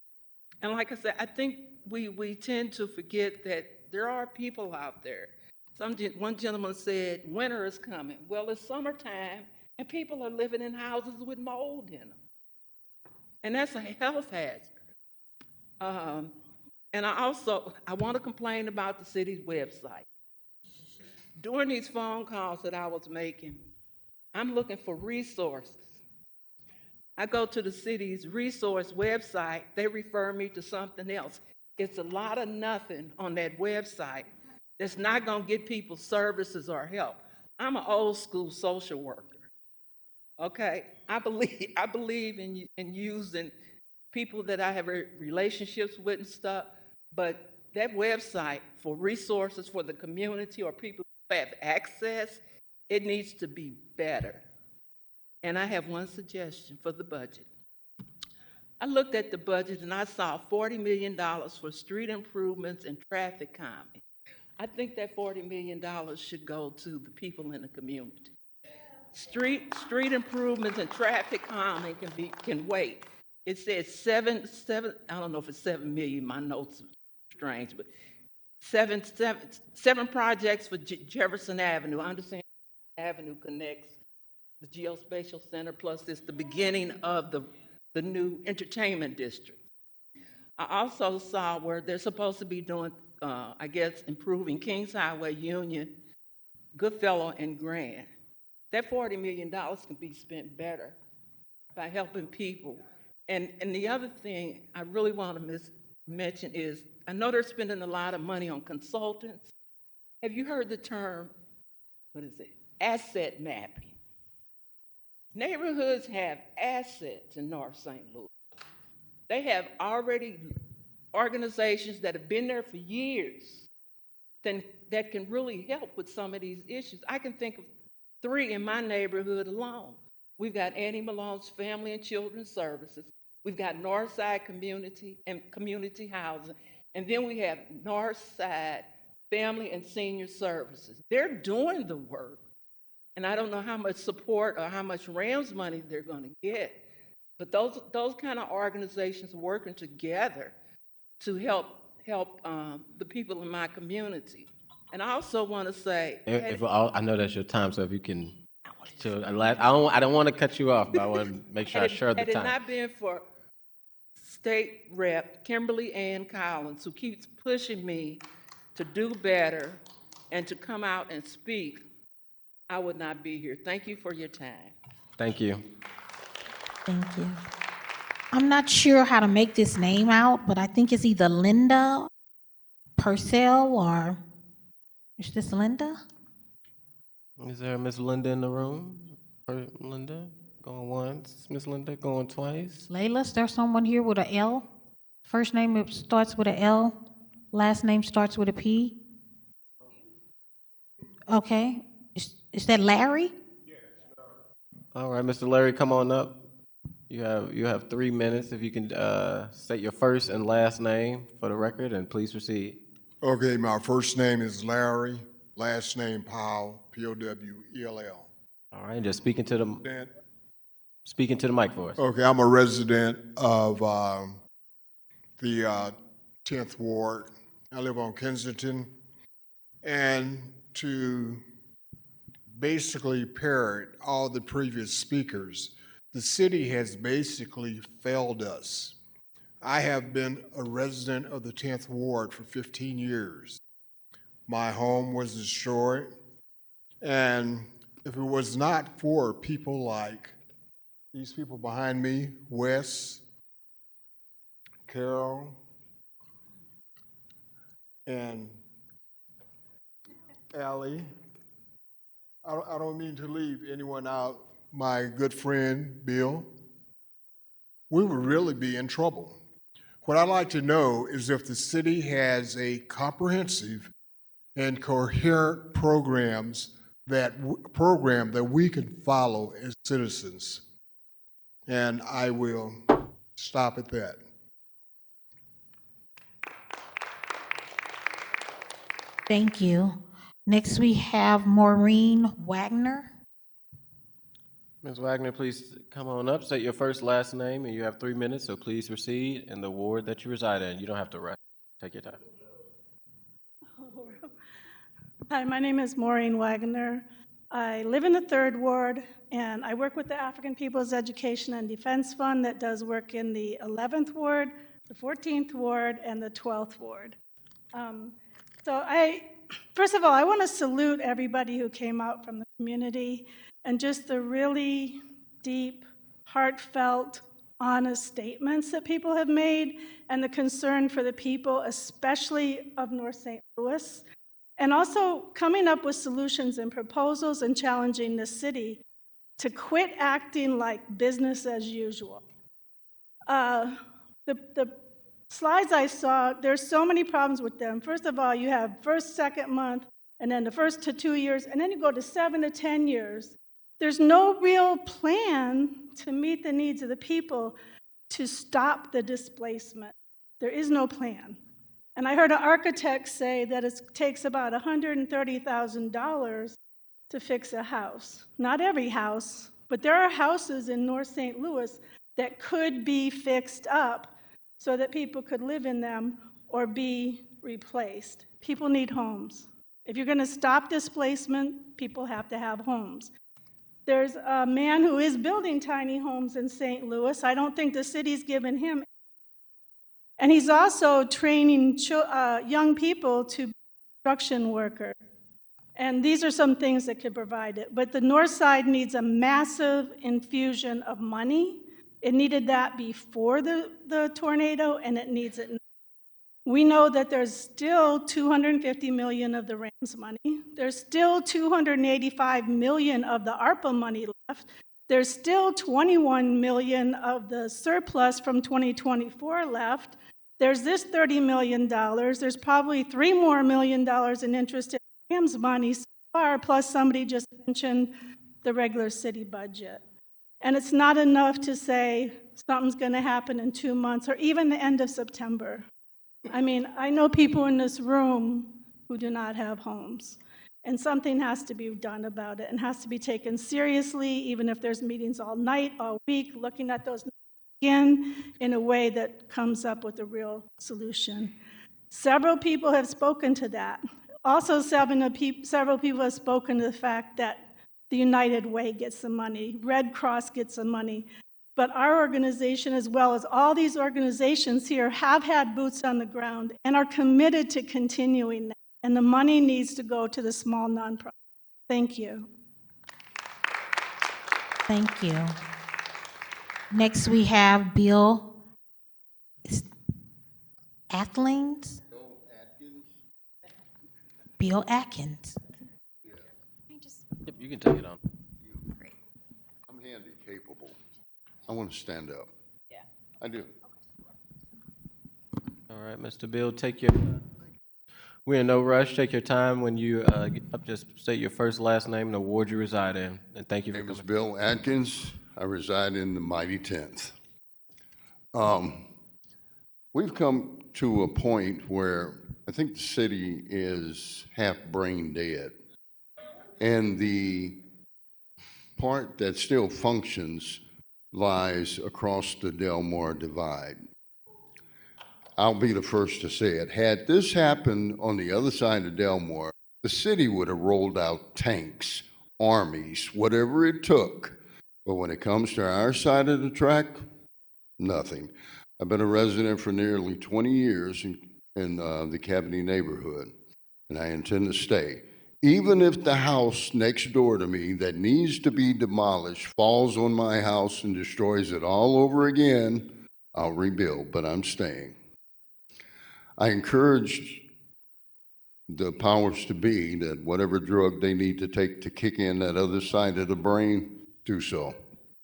And like I said, I think we tend to forget that there are people out there. One gentleman said, winter is coming. Well, it's summertime, and people are living in houses with mold in them. And that's a health hazard. And I want to complain about the city's website. During these phone calls that I was making, I'm looking for resources. I go to the city's resource website, they refer me to something else. It's a lot of nothing on that website that's not going to get people services or help. I'm an old school social worker. Okay, I believe in using people that I have relationships with and stuff, but that website for resources for the community or people who have access, it needs to be better. And I have one suggestion for the budget. I looked at the budget and I saw $40 million for street improvements and traffic calming. I think that $40 million should go to the people in the community. Street improvements and traffic calming can wait. It says seven, I don't know if it's 7 million, my notes are strange, but seven projects for Jefferson Avenue. I understand Avenue connects the Geospatial Center, plus it's the beginning of the new entertainment district. I also saw where they're supposed to be doing, I guess, improving Kings Highway, Union, Goodfellow, and Grand. That $40 million can be spent better by helping people. And the other thing I really want to mention is, I know they're spending a lot of money on consultants. Have you heard the term, asset mapping? Neighborhoods have assets in North St. Louis. They have already organizations that have been there for years that can really help with some of these issues. I can think of 3 in my neighborhood alone. We've got Annie Malone's Family and Children's Services. We've got Northside Community and Community Housing. And then we have Northside Family and Senior Services. They're doing the work. And I don't know how much support or how much Rams money they're going to get. But those kind of organizations working together to help the people in my community. And I also want to say, I know that's your time, so if you can, I don't want to cut you off, but I want to make sure I share the had it time. not been for State Rep Kimberly Ann Collins, who keeps pushing me to do better and to come out and speak, I would not be here. Thank you for your time. Thank you. Thank you. I'm not sure how to make this name out, but I think it's either Linda Purcell or, is this Linda? Is there a Miss Linda in the room? Or Linda going once, Miss Linda going twice. Layla, is there someone here with an L? First name starts with an L, last name starts with a P? Okay, is that Larry? All right, Mr. Larry, come on up. You have 3 minutes. If you can state your first and last name for the record, and please proceed. Okay, my first name is Larry, last name Powell, P-O-W-E-L-L. All right, just speaking to the mic for us. Okay, I'm a resident of the 10th Ward. I live on Kensington. And to basically parrot all the previous speakers, the city has basically failed us. I have been a resident of the 10th Ward for 15 years. My home was destroyed, and if it was not for people like these people behind me, Wes, Carol, and Allie, I don't mean to leave anyone out, my good friend, Bill, we would really be in trouble. What I'd like to know is if the city has a comprehensive and coherent program that we can follow as citizens. And I will stop at that. Thank you. Next, we have Maureen Wagner. Ms. Wagner, please come on up, state your first, last name, and you have 3 minutes, so please proceed in the ward that you reside in. You don't have to rush. Take your time. Hi, my name is Maureen Wagner. I live in the 3rd Ward, and I work with the African People's Education and Defense Fund that does work in the 11th Ward, the 14th Ward, and the 12th Ward. First of all, I want to salute everybody who came out from the community and just the really deep, heartfelt, honest statements that people have made and the concern for the people, especially of North St. Louis. And also coming up with solutions and proposals and challenging the city to quit acting like business as usual. The slides I saw, there's so many problems with them. First of all, you have first, second month, and then the first to 2 years, and then you go to 7 to 10 years. There's no real plan to meet the needs of the people to stop the displacement. There is no plan. And I heard an architect say that it takes about $130,000 to fix a house. Not every house, but there are houses in North St. Louis that could be fixed up so that people could live in them or be replaced. People need homes. If you're going to stop displacement, people have to have homes. There's a man who is building tiny homes in St. Louis. I don't think the city's given him. And he's also training young people to be construction workers. And these are some things that could provide it. But the north side needs a massive infusion of money. It needed that before the tornado, and it needs it now. We know that there's still $250 million of the Rams money. There's still $285 million of the ARPA money left. There's still $21 million of the surplus from 2024 left. There's this $30 million. There's probably $3 million more in interest in Rams money so far, plus somebody just mentioned the regular city budget. And it's not enough to say something's going to happen in 2 months or even the end of September. I mean, I know people in this room who do not have homes, and something has to be done about it and has to be taken seriously, even if there's meetings all night, all week, looking at those again in a way that comes up with a real solution. Several people have spoken to that. Also, several people have spoken to the fact that the United Way gets some money, Red Cross gets some money, but our organization, as well as all these organizations here, have had boots on the ground and are committed to continuing that. And the money needs to go to the small nonprofits. Thank you. Thank you. Next, we have Bill Atkins. Bill Atkins. Yep, you can take it on. I'm handy capable. I want to stand up. Yeah. I do. All right, Mr. Bill, we're in no rush. Take your time when you get up. Just state your first, last name, and the ward you reside in. And thank you for My name is coming. Bill Atkins. I reside in the mighty 10th. We've come to a point where I think the city is half brain dead. And the part that still functions lies across the Delmar Divide. I'll be the first to say it. Had this happened on the other side of Delmar, the city would have rolled out tanks, armies, whatever it took. But when it comes to our side of the track, nothing. I've been a resident for nearly 20 years in the Cabiny neighborhood, and I intend to stay. Even if the house next door to me that needs to be demolished falls on my house and destroys it all over again, I'll rebuild, but I'm staying. I encourage the powers to be that whatever drug they need to take to kick in that other side of the brain, do so.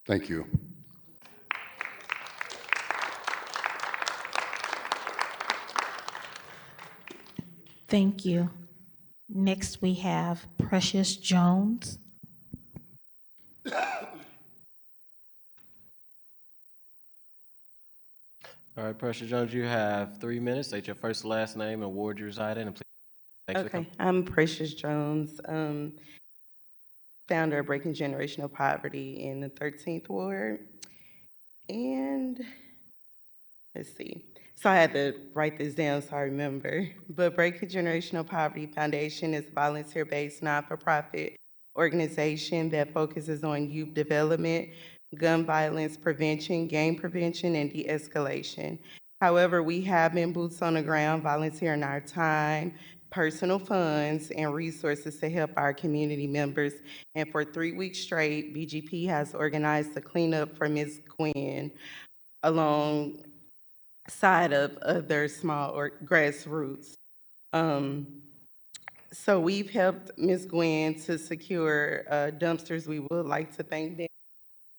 Thank you. Thank you. Next, we have Precious Jones. All right, Precious Jones, you have 3 minutes. State your first, last name, and ward you reside in, and please Thanks for Okay, coming. I'm Precious Jones, founder of Breaking Generational Poverty in the 13th Ward. And let's see. So I had to write this down so I remember. But Breaking Generational Poverty Foundation is a volunteer-based not-for-profit organization that focuses on youth development, gun violence prevention, gang prevention, and de-escalation. However, we have been boots on the ground, volunteering our time, personal funds, and resources to help our community members. And for 3 weeks straight, BGP has organized a cleanup for Ms. Gwen alongside of other small or grassroots. So we've helped Ms. Gwen to secure dumpsters. We would like to thank them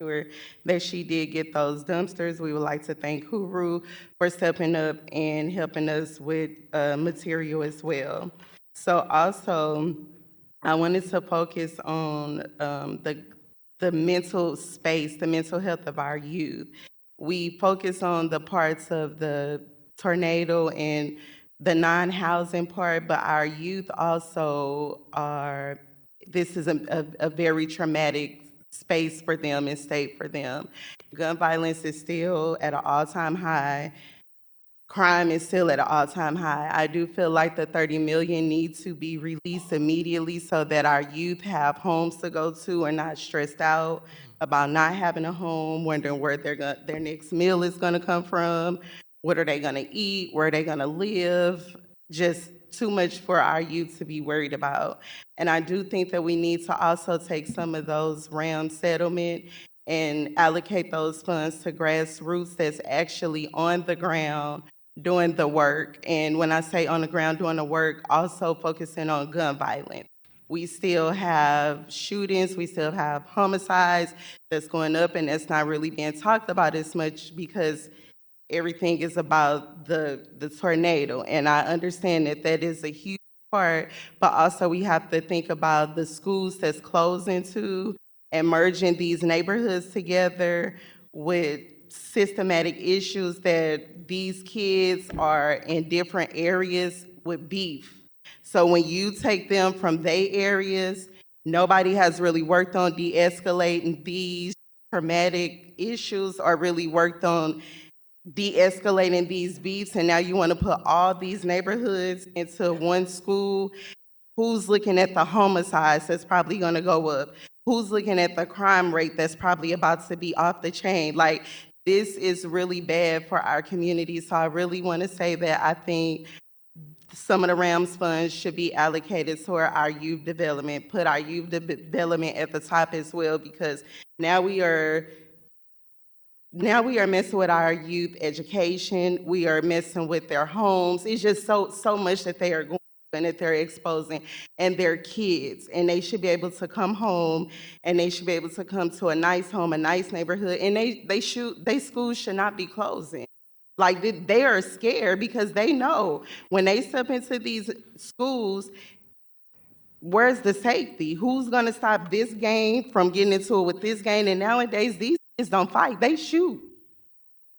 sure that she did get those dumpsters. We would like to thank Huru for stepping up and helping us with material as well. So also, I wanted to focus on the mental space, the mental health of our youth. We focus on the parts of the tornado and the non-housing part, but our youth also are, this is a very traumatic space for them and state for them. Gun violence is still at an all-time high. Crime is still at an all-time high. I do feel like the 30 million needs to be released immediately so that our youth have homes to go to and not stressed out about not having a home, wondering where their next meal is gonna come from, what are they gonna eat, where are they gonna live, just too much for our youth to be worried about. And I do think that we need to also take some of those Rams Settlement and allocate those funds to grassroots that's actually on the ground doing the work. And when I say on the ground doing the work, also focusing on gun violence. We still have shootings, we still have homicides that's going up, and that's not really being talked about as much because everything is about the tornado. And I understand that that is a huge part, but also we have to think about the schools that's closing too, and merging these neighborhoods together with systematic issues that these kids are in different areas with beef. So when you take them from their areas, nobody has really worked on de-escalating these traumatic issues or really worked on de-escalating these beefs, and now you want to put all these neighborhoods into one school. Who's looking at the homicides that's probably going to go up? Who's looking at the crime rate that's probably about to be off the chain? Like, this is really bad for our community. So I really want to say that I think some of the Rams funds should be allocated toward our youth development, put our youth development at the top as well, because now we are messing with our youth education. We are messing with their homes. It's just so much that they are going through and that they're exposing, and their kids. And they should be able to come home, and they should be able to come to a nice home, a nice neighborhood, and they schools should not be closing. Like, they are scared because they know when they step into these schools, where's the safety? Who's gonna stop this gang from getting into it with this gang? And nowadays, these kids don't fight, they shoot.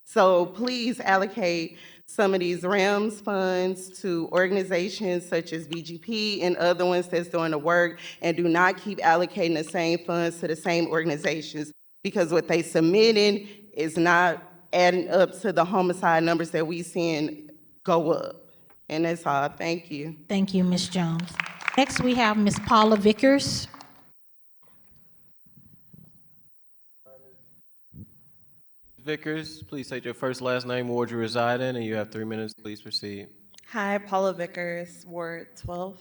So please allocate some of these Rams funds to organizations such as BGP and other ones that's doing the work, and do not keep allocating the same funds to the same organizations, because what they submitting is not adding up to the homicide numbers that we seeing go up. And that's all. Thank you. Thank you, Ms. Jones. Next, we have Ms. Paula Vickers. Vickers, please state your first, last name, ward you reside in, and you have 3 minutes. Please proceed. Hi, Paula Vickers, Ward 12.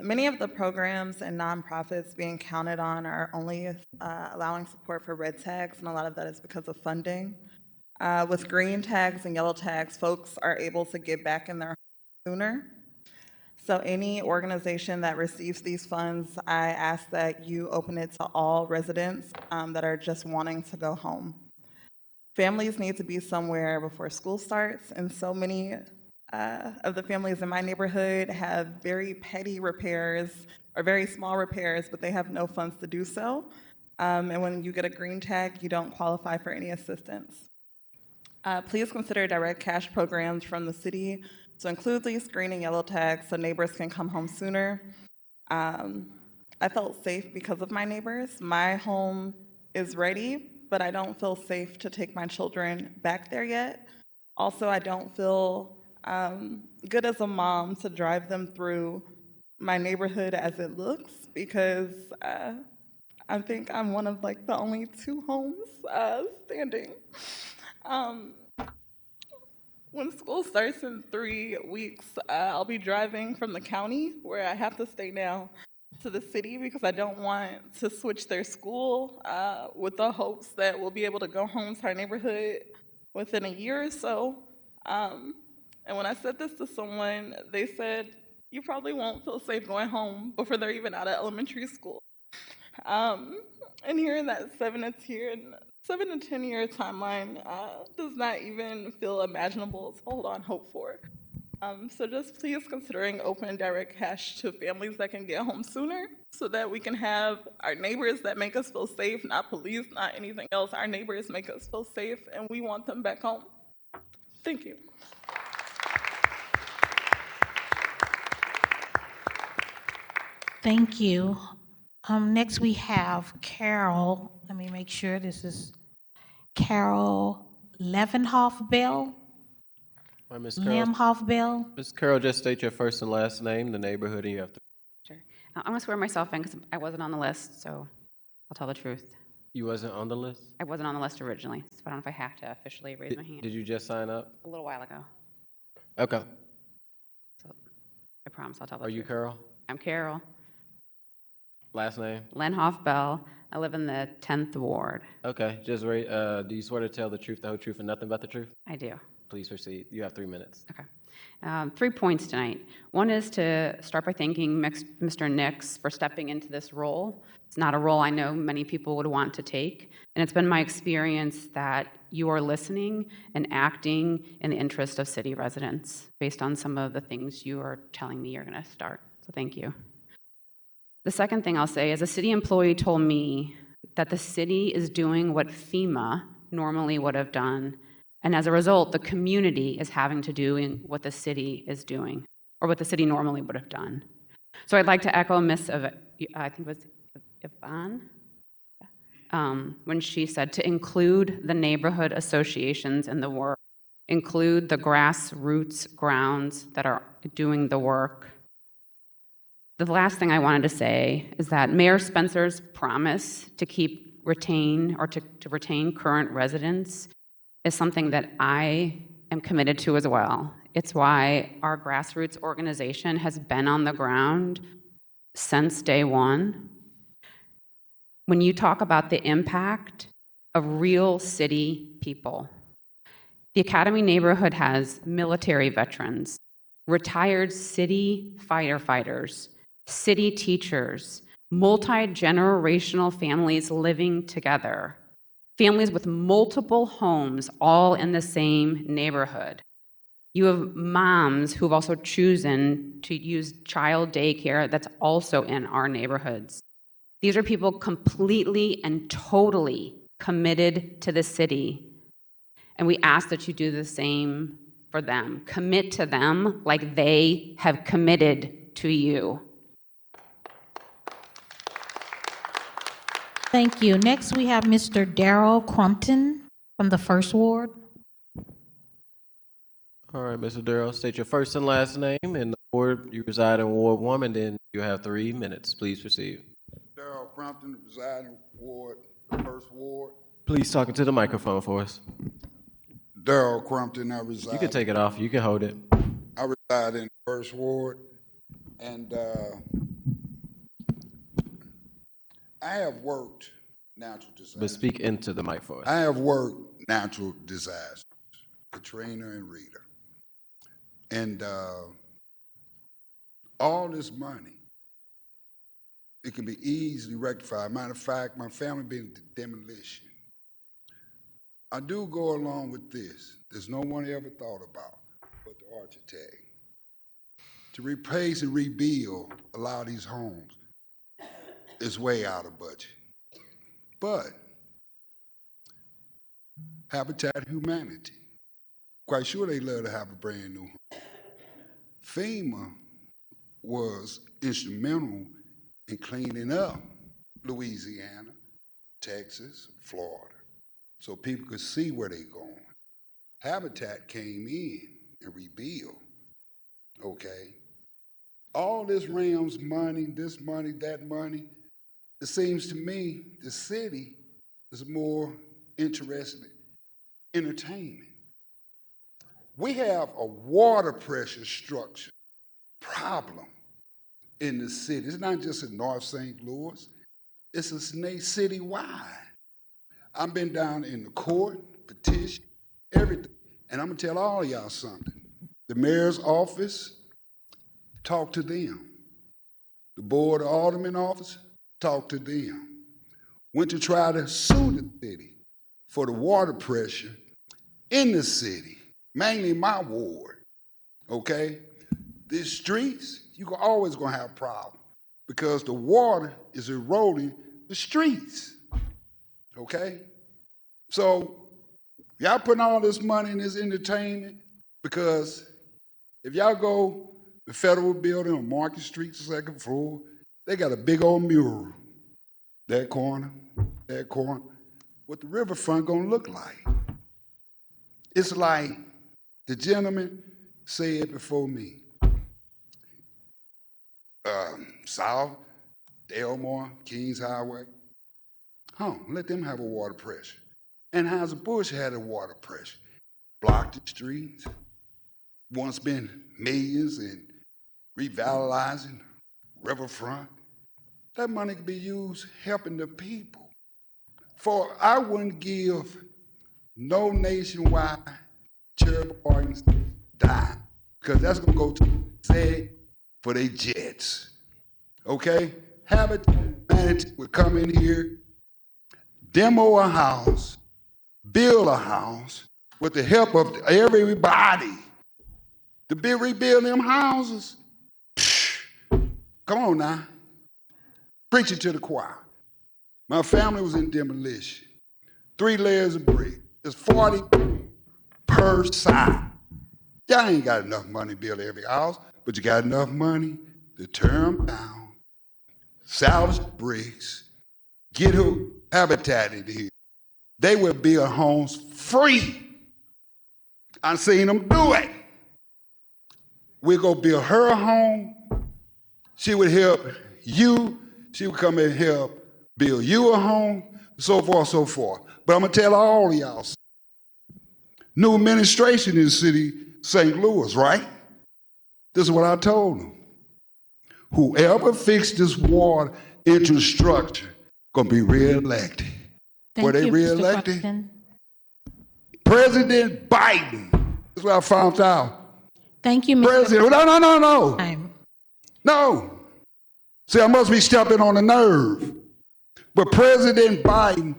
Many of the programs and nonprofits being counted on are only allowing support for red tags, and a lot of that is because of funding. With green tags and yellow tags, folks are able to get back in their homes sooner. So any organization that receives these funds, I ask that you open it to all residents that are just wanting to go home. Families need to be somewhere before school starts, and so many of the families in my neighborhood have very petty repairs or very small repairs, but they have no funds to do so. And when you get a green tag, you don't qualify for any assistance. Please consider direct cash programs from the city to include these green and yellow tags so neighbors can come home sooner. I felt safe because of my neighbors. My home is ready, but I don't feel safe to take my children back there yet. Also, I don't feel good as a mom to drive them through my neighborhood as it looks because I think I'm one of like the only 2 homes standing. When school starts in 3 weeks, I'll be driving from the county where I have to stay now to the city because I don't want to switch their school with the hopes that we'll be able to go home to our neighborhood within a year or so. And when I said this to someone, they said, you probably won't feel safe going home before they're even out of elementary school. And hearing that 7 to 10 year timeline does not even feel imaginable to hold on hope for. So just please considering open direct cash to families that can get home sooner so that we can have our neighbors that make us feel safe, not police, not anything else. Our neighbors make us feel safe and we want them back home. Thank you. Thank you. Next we have Carol. Let me make sure this is Carol Levenhoff Bell. All right, Ms. Carol. Lemhoff Bell. Ms. Carol, just state your first and last name, the neighborhood, and you have to. Sure. I'm going to swear myself in because I wasn't on the list, so I'll tell the truth. You wasn't on the list? I wasn't on the list originally, so I don't know if I have to officially raise my hand. Did you just sign up? A little while ago. Okay. So I promise I'll tell the Are truth. you Carol? I'm Carol. Last name? Lenhoff Bell. I live in the 10th Ward. Okay. Just do you swear to tell the truth, the whole truth, and nothing but the truth? I do. Please proceed. You have 3 minutes. Okay. 3 points tonight. One is to start by thanking Mr. Nix for stepping into this role. It's not a role I know many people would want to take, and it's been my experience that you are listening and acting in the interest of city residents based on some of the things you are telling me you're going to start. So thank you. The second thing I'll say is a city employee told me that the city is doing what FEMA normally would have done. And as a result, the community is having to do what the city is doing, or what the city normally would have done. So I'd like to echo Miss, I think it was Yvonne, when she said to include the neighborhood associations in the work, include the grassroots grounds that are doing the work. The last thing I wanted to say is that Mayor Spencer's promise to retain current residents is something that I am committed to as well. It's why our grassroots organization has been on the ground since day one. When you talk about the impact of real city people, the Academy neighborhood has military veterans, retired city firefighters, city teachers, multi-generational families living together, families with multiple homes all in the same neighborhood. You have moms who've also chosen to use child daycare that's also in our neighborhoods. These are people completely and totally committed to the city. And we ask that you do the same for them. Commit to them like they have committed to you. Thank you. Next, we have Mr. Darrell Crumpton from the First Ward. All right, Mr. Darrell, state your first and last name and the ward you reside in Ward 1, and then you have 3 minutes. Please proceed. Darrell Crumpton, reside in Ward, the First Ward. Please talk into the microphone for us. Darrell Crumpton, I reside. You can take it off. You can hold it. I reside in the First Ward, and I have worked natural disasters. But speak into the mic for us. I have worked natural disasters, Katrina and Rita. And all this money, it can be easily rectified. Matter of fact, my family been to demolition. I do go along with this. There's no one ever thought about but the architect. To replace and rebuild a lot of these homes is way out of budget. But Habitat Humanity, quite sure they love to have a brand new home. FEMA was instrumental in cleaning up Louisiana, Texas, Florida, so people could see where they're going. Habitat came in and rebuilt, okay? All this Rams money, this money, that money, it seems to me the city is more interested in entertainment. We have a water pressure structure problem in the city. It's not just in North St. Louis, it's a citywide. I've been down in the court, petition, everything. And I'm gonna tell all y'all something. The mayor's office, talk to them. The board of alderman office, talk to them. Went to try to sue the city for the water pressure in the city, mainly my ward, okay? These streets, you're always gonna have problems because the water is eroding the streets, okay? So y'all putting all this money in this entertainment because if y'all go the federal building on Market Street, second floor, they got a big old mural. That corner, what the riverfront gonna look like. It's like the gentleman said before me, South, Elmore, Kings Highway, let them have a water pressure. And Anheuser-Busch had a water pressure. Blocked the streets, once been millions in revitalizing riverfront. That money could be used helping the people. For I wouldn't give no nationwide charitable organization dime, because that's gonna go to SAG for their jets. Okay? Habitat Humanity would come in here, demo a house, build a house with the help of everybody to rebuild them houses. Come on now. Preach it to the choir. My family was in demolition. 3 layers of brick. There's 40 per side. Y'all ain't got enough money to build every house, but you got enough money to tear them down, salvage bricks, get Habitat in here. They will build homes free. I've seen them do it. We'll go build her a home. She would help you. She would come and help build you a home, so forth, so forth. But I'm gonna tell all of y'all, new administration in the city, St. Louis, right? This is what I told them. Whoever fixed this water infrastructure gonna be reelected. Were they reelected? President Biden. That's what I found out. Thank you, Mr. President. No. No. See, I must be stepping on a nerve. But President Biden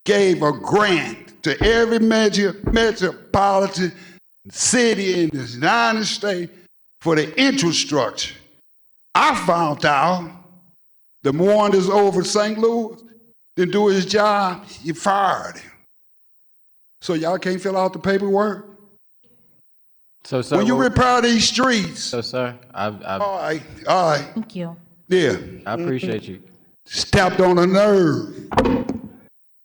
gave a grant to every metropolitan city in the United States for the infrastructure. I found out the one that's over St. Louis didn't do his job, you fired him. So y'all can't fill out the paperwork? So, sir, when you repair these streets. So, sir, All right. Thank you. Yeah. I appreciate you. Stepped on a nerve.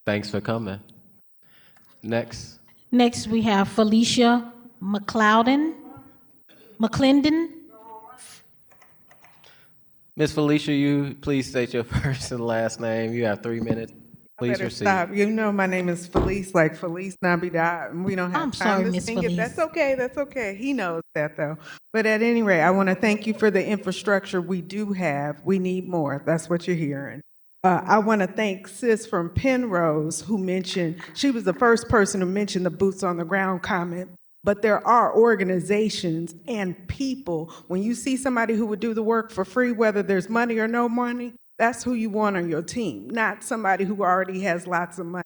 Thanks for coming. Next. Next, we have Felicia McClendon. Miss Felicia, you please state your first and last name. You have 3 minutes. Please Better proceed. stop. You know my name is Felice, like Felice Navidad, and we don't have I'm time sorry, to Miss sing it. Felice. That's okay. That's okay. He knows that though. But at any rate, I want to thank you for the infrastructure we do have. We need more. That's what you're hearing. I want to thank Sis from Penrose who mentioned, she was the first person to mention the boots on the ground comment. But there are organizations and people, when you see somebody who would do the work for free, whether there's money or no money, that's who you want on your team, not somebody who already has lots of money.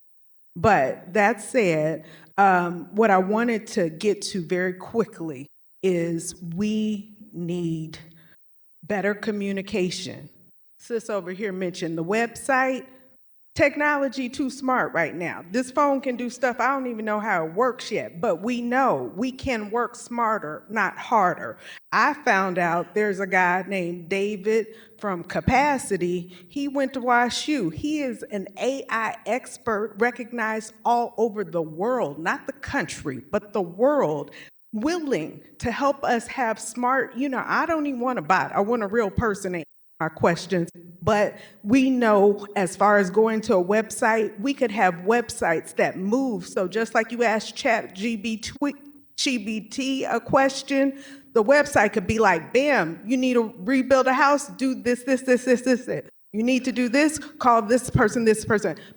But that said, what I wanted to get to very quickly is we need better communication. Sis over here mentioned the website. technology too smart right now. This phone can do stuff I don't even know how it works yet, but we know we can work smarter, not harder. I found out there's a guy named David from Capacity. He went to WashU. He is an AI expert recognized all over the world, not the country, but the world, willing to help us have smart, I don't even want a bot. I want a real person to answer my questions. But we know as far as going to a website, we could have websites that move. So just like you asked ChatGPT a question, the website could be like, bam, you need to rebuild a house, do this. You need to do this, call this person.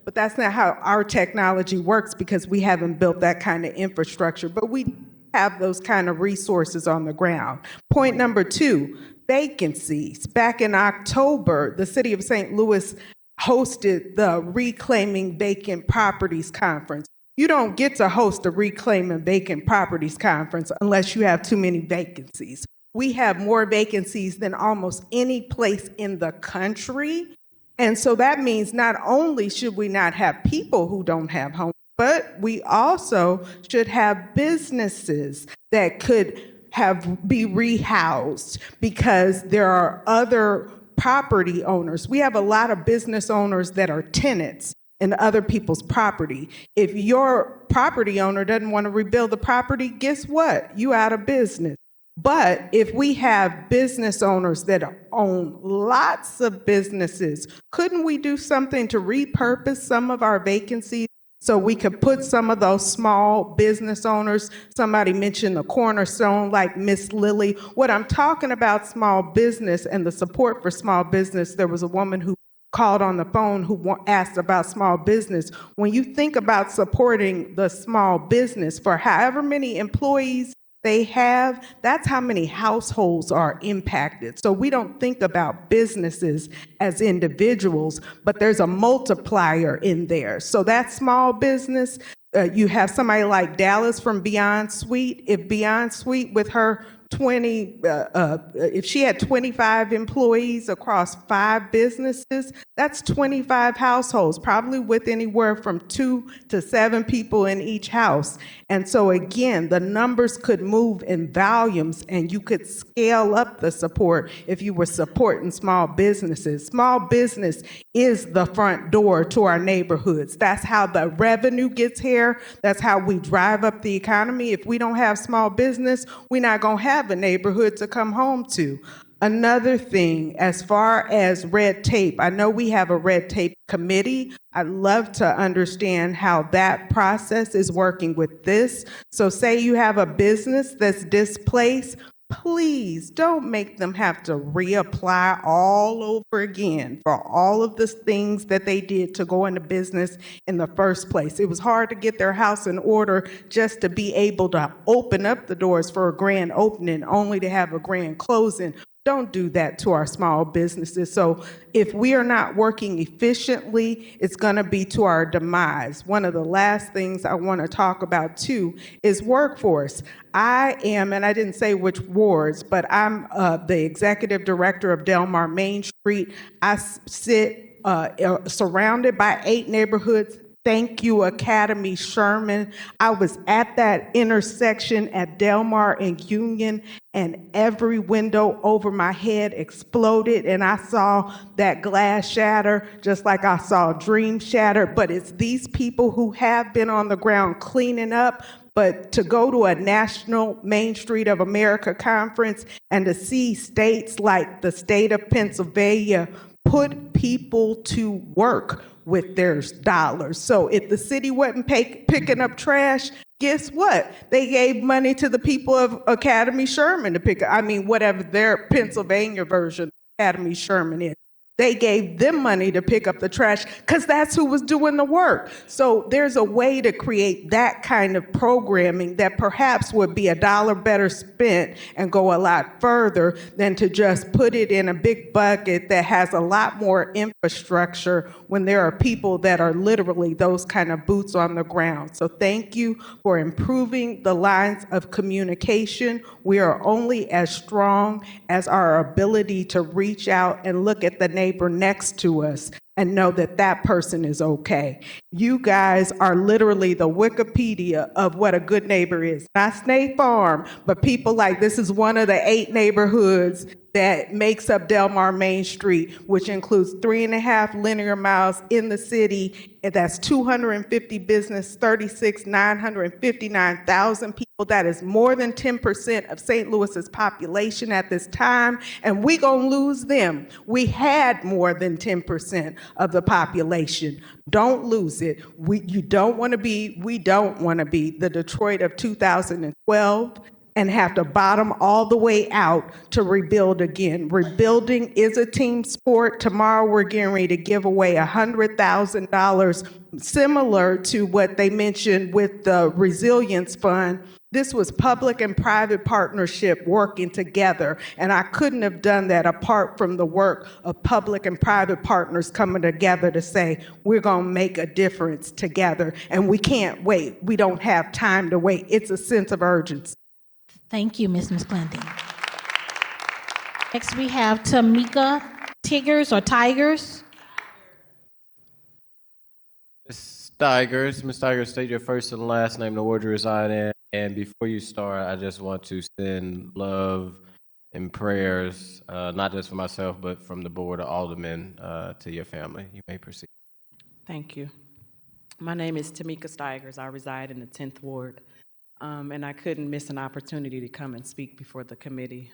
But that's not how our technology works because we haven't built that kind of infrastructure. But we have those kind of resources on the ground. Point number 2, vacancies. Back in October, the city of St. Louis hosted the Reclaiming Vacant Properties Conference. You don't get to host a Reclaiming Vacant Properties Conference unless you have too many vacancies. We have more vacancies than almost any place in the country. And so that means not only should we not have people who don't have homes, but we also should have businesses that could be rehoused because there are other property owners. We have a lot of business owners that are tenants in other people's property. If your property owner doesn't want to rebuild the property, guess what? You out of business. But if we have business owners that own lots of businesses, couldn't we do something to repurpose some of our vacancies so we could put some of those small business owners? Somebody mentioned the cornerstone like Miss Lily. What I'm talking about small business and the support for small business, there was a woman who called on the phone who asked about small business. When you think about supporting the small business for however many employees they have, that's how many households are impacted. So we don't think about businesses as individuals, but there's a multiplier in there. So that small business, you have somebody like Dallas from Beyond Sweet. If Beyond Sweet with her if she had 25 employees across 5 businesses, that's 25 households, probably with anywhere from 2 to 7 people in each house. And so again, the numbers could move in volumes and you could scale up the support if you were supporting small businesses. Small business is the front door to our neighborhoods. That's how the revenue gets here. That's how we drive up the economy. If we don't have small business, we're not going to have a neighborhood to come home to. Another thing, as far as red tape, I know we have a red tape committee. I'd love to understand how that process is working with this. So say you have a business that's displaced, please don't make them have to reapply all over again for all of the things that they did to go into business in the first place. It was hard to get their house in order just to be able to open up the doors for a grand opening, only to have a grand closing. Don't do that to our small businesses. So if we are not working efficiently, it's going to be to our demise. One of the last things I want to talk about too is workforce. I am, and I didn't say which wards, but I'm the executive director of Delmar Main Street. I sit surrounded by 8 neighborhoods. Thank you, Academy Sherman. I was at that intersection at Delmar and Union, and every window over my head exploded, and I saw that glass shatter, just like I saw dreams shatter. But it's these people who have been on the ground cleaning up. But to go to a National Main Street of America conference and to see states like the state of Pennsylvania put people to work with their dollars. So if the city wasn't picking up trash, guess what? They gave money to the people of Academy Sherman to pick up, whatever their Pennsylvania version of Academy Sherman is. They gave them money to pick up the trash because that's who was doing the work. So there's a way to create that kind of programming that perhaps would be $1 better spent and go a lot further than to just put it in a big bucket that has a lot more infrastructure when there are people that are literally those kind of boots on the ground. So thank you for improving the lines of communication. We are only as strong as our ability to reach out and look at the neighbor next to us and know that that person is okay. You guys are literally the Wikipedia of what a good neighbor is. Not State Farm, but people like this is one of the 8 neighborhoods that makes up Delmar Main Street, which includes 3.5 linear miles in the city. And that's 250 business, 959,000 people. That is more than 10% of St. Louis's population at this time, and we gonna lose them. We had more than 10% of the population. Don't lose it. We don't want to be the Detroit of 2012 and have to bottom all the way out to rebuild again. Rebuilding is a team sport. Tomorrow we're getting ready to give away $100,000, similar to what they mentioned with the Resilience Fund. This was public and private partnership working together, and I couldn't have done that apart from the work of public and private partners coming together to say, we're gonna make a difference together, and we can't wait. We don't have time to wait. It's a sense of urgency. Thank you, Ms. Clinton. Next, we have Tamika Tigers or Tigers. Ms. Tigers, state your first and last name, the ward you reside in. And before you start, I just want to send love and prayers, not just for myself, but from the board of aldermen to your family. You may proceed. Thank you. My name is Tamika Stigers. I reside in the 10th Ward. And I couldn't miss an opportunity to come and speak before the committee.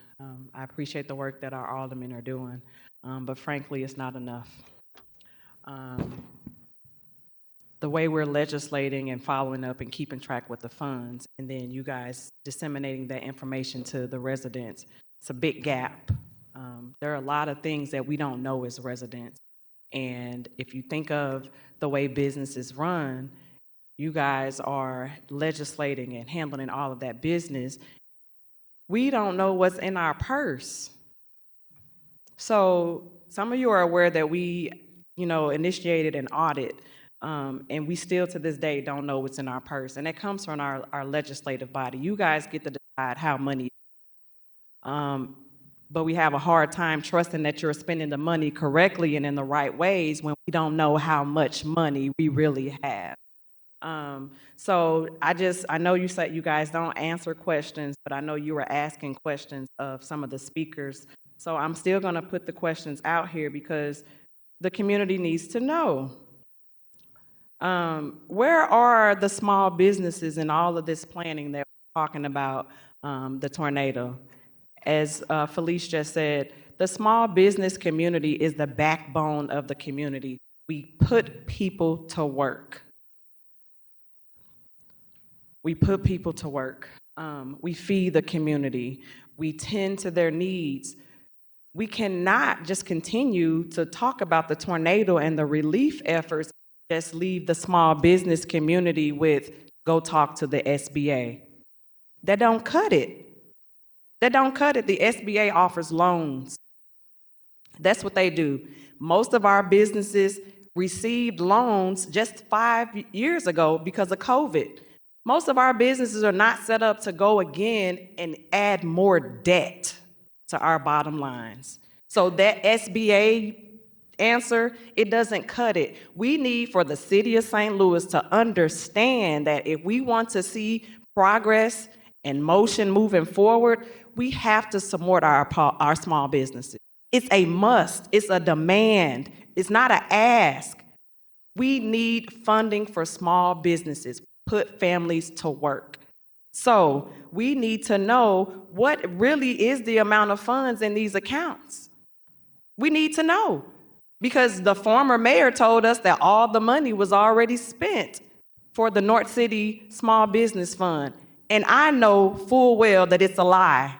I appreciate the work that our aldermen are doing, but frankly, it's not enough. The way we're legislating and following up and keeping track with the funds, and then you guys disseminating that information to the residents, it's a big gap. There are a lot of things that we don't know as residents. And if you think of the way businesses run, you guys are legislating and handling all of that business. We don't know what's in our purse. So some of you are aware that we, initiated an audit, and we still to this day don't know what's in our purse. And it comes from our legislative body. You guys get to decide how money, but we have a hard time trusting that you're spending the money correctly and in the right ways when we don't know how much money we really have. So I know you said you guys don't answer questions, but I know you were asking questions of some of the speakers. So I'm still going to put the questions out here because the community needs to know. Where are the small businesses in all of this planning that we're talking about, the tornado? As Felice just said, the small business community is the backbone of the community. We put people to work. We put people to work. We feed the community. We tend to their needs. We cannot just continue to talk about the tornado and the relief efforts, just leave the small business community with, go talk to the SBA. That don't cut it. That don't cut it. The SBA offers loans. That's what they do. Most of our businesses received loans just 5 years ago because of COVID. Most of our businesses are not set up to go again and add more debt to our bottom lines. So that SBA answer, it doesn't cut it. We need for the city of St. Louis to understand that if we want to see progress and motion moving forward, we have to support our small businesses. It's a must. It's a demand. It's not an ask. We need funding for small businesses. Put families to work. So we need to know what really is the amount of funds in these accounts. We need to know because the former mayor told us that all the money was already spent for the North City Small Business Fund. And I know full well that it's a lie.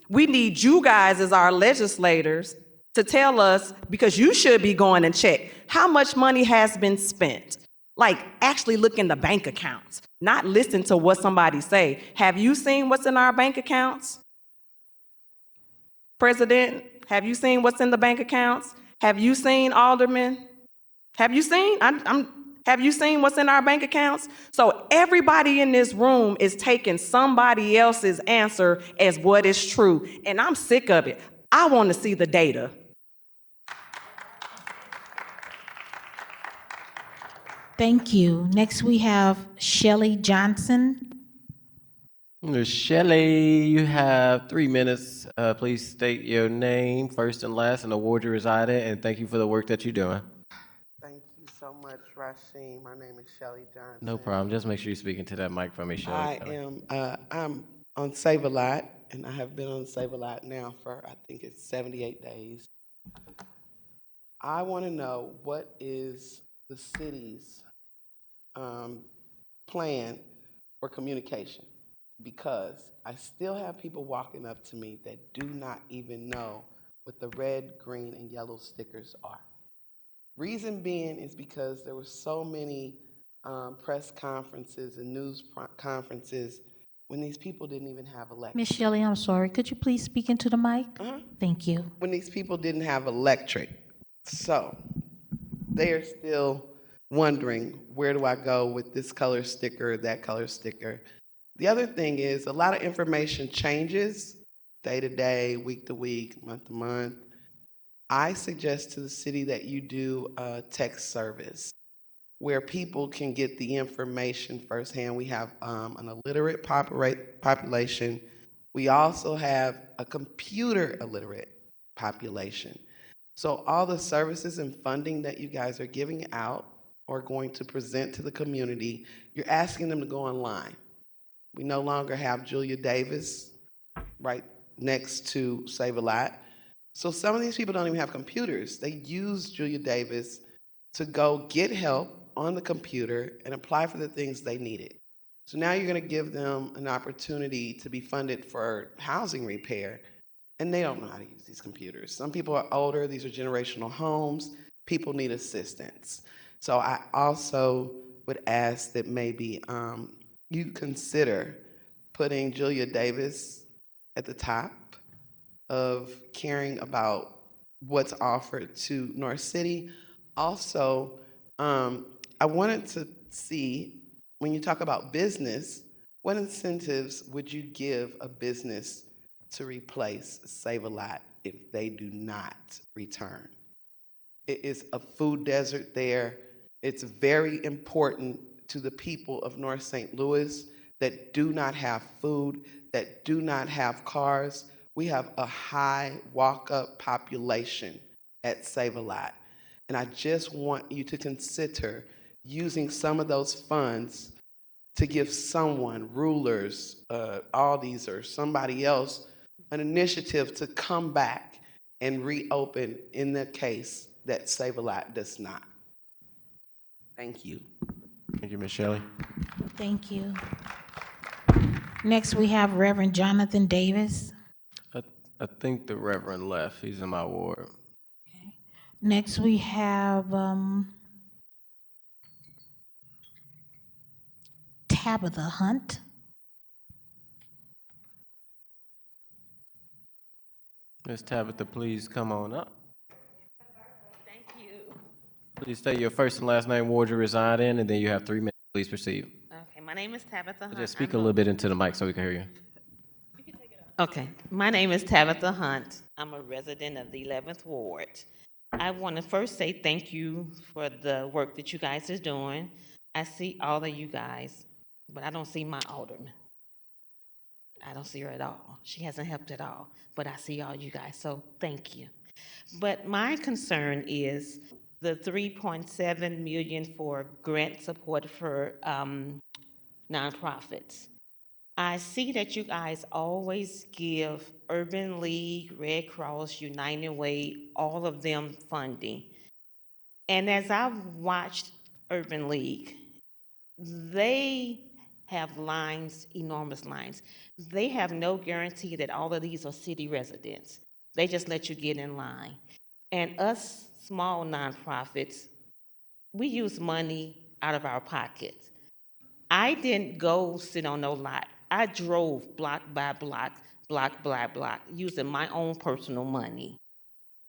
We need you guys as our legislators to tell us, because you should be going and check how much money has been spent. Like actually look in the bank accounts, not listen to what somebody say. Have you seen what's in our bank accounts? President, have you seen what's in the bank accounts? Have you seen aldermen? Have you seen? Have you seen what's in our bank accounts? So everybody in this room is taking somebody else's answer as what is true. And I'm sick of it. I want to see the data. Thank you. Next, we have Shelley Johnson. Ms. Shelley, you have 3 minutes. Please state your name, first and last, and the ward you reside in, and thank you for the work that you're doing. Thank you so much, Rasheen. My name is Shelley Johnson. No problem. Just make sure you're speaking to that mic for me, Shelley. I'm on Save a Lot, and I have been on Save a Lot now for, I think it's 78 days. I want to know, what is the city's plan for communication? Because I still have people walking up to me that do not even know what the red, green, and yellow stickers are. Reason being is because there were so many press conferences and news conferences when these people didn't even have electric. Miss Shelley, I'm sorry. Could you please speak into the mic? Thank you. When these people didn't have electric. So they are still wondering, where do I go with this color sticker, that color sticker? The other thing is, a lot of information changes day to day, week to week, month to month. I suggest to the city that you do a text service where people can get the information firsthand. We have an illiterate population. We also have a computer illiterate population. So all the services and funding that you guys are giving out or going to present to the community, you're asking them to go online. We no longer have Julia Davis right next to Save a Lot. So some of these people don't even have computers. They use Julia Davis to go get help on the computer and apply for the things they needed. So now you're going to give them an opportunity to be funded for housing repair, and they don't know how to use these computers. Some people are older. These are generational homes. People need assistance. So I also would ask that maybe you consider putting Julia Davis at the top of caring about what's offered to North City. Also, I wanted to see, when you talk about business, what incentives would you give a business to replace Save a Lot if they do not return? It is a food desert there. It's very important to the people of North St. Louis that do not have food, that do not have cars. We have a high walk-up population at Save a Lot. And I just want you to consider using some of those funds to give someone, Rulers, Aldi's, or somebody else, an initiative to come back and reopen in the case that Save a Lot does not. Thank you. Thank you, Ms. Shelley. Thank you. Next, we have Reverend Jonathan Davis. I think the Reverend left. He's in my ward. Next, we have Tabitha Hunt. Ms. Tabitha, please come on up. Thank you. Please state your first and last name, ward you reside in, and then you have 3 minutes. Please proceed. Okay, my name is Tabitha Hunt. Just speak a little bit into the mic so we can hear you. Okay, my name is Tabitha Hunt. I'm a resident of the 11th Ward. I want to first say thank you for the work that you guys are doing. I see all of you guys, but I don't see my alderman. I don't see her at all. She hasn't helped at all, but I see all you guys, so thank you. But my concern is the 3.7 million for grant support for nonprofits. I see that you guys always give Urban League, Red Cross, United Way, all of them funding. And as I've watched Urban League, they have lines, enormous lines. They have no guarantee that all of these are city residents. They just let you get in line. And us small nonprofits, we use money out of our pockets. I didn't go sit on no lot. I drove block by block, block by block, using my own personal money.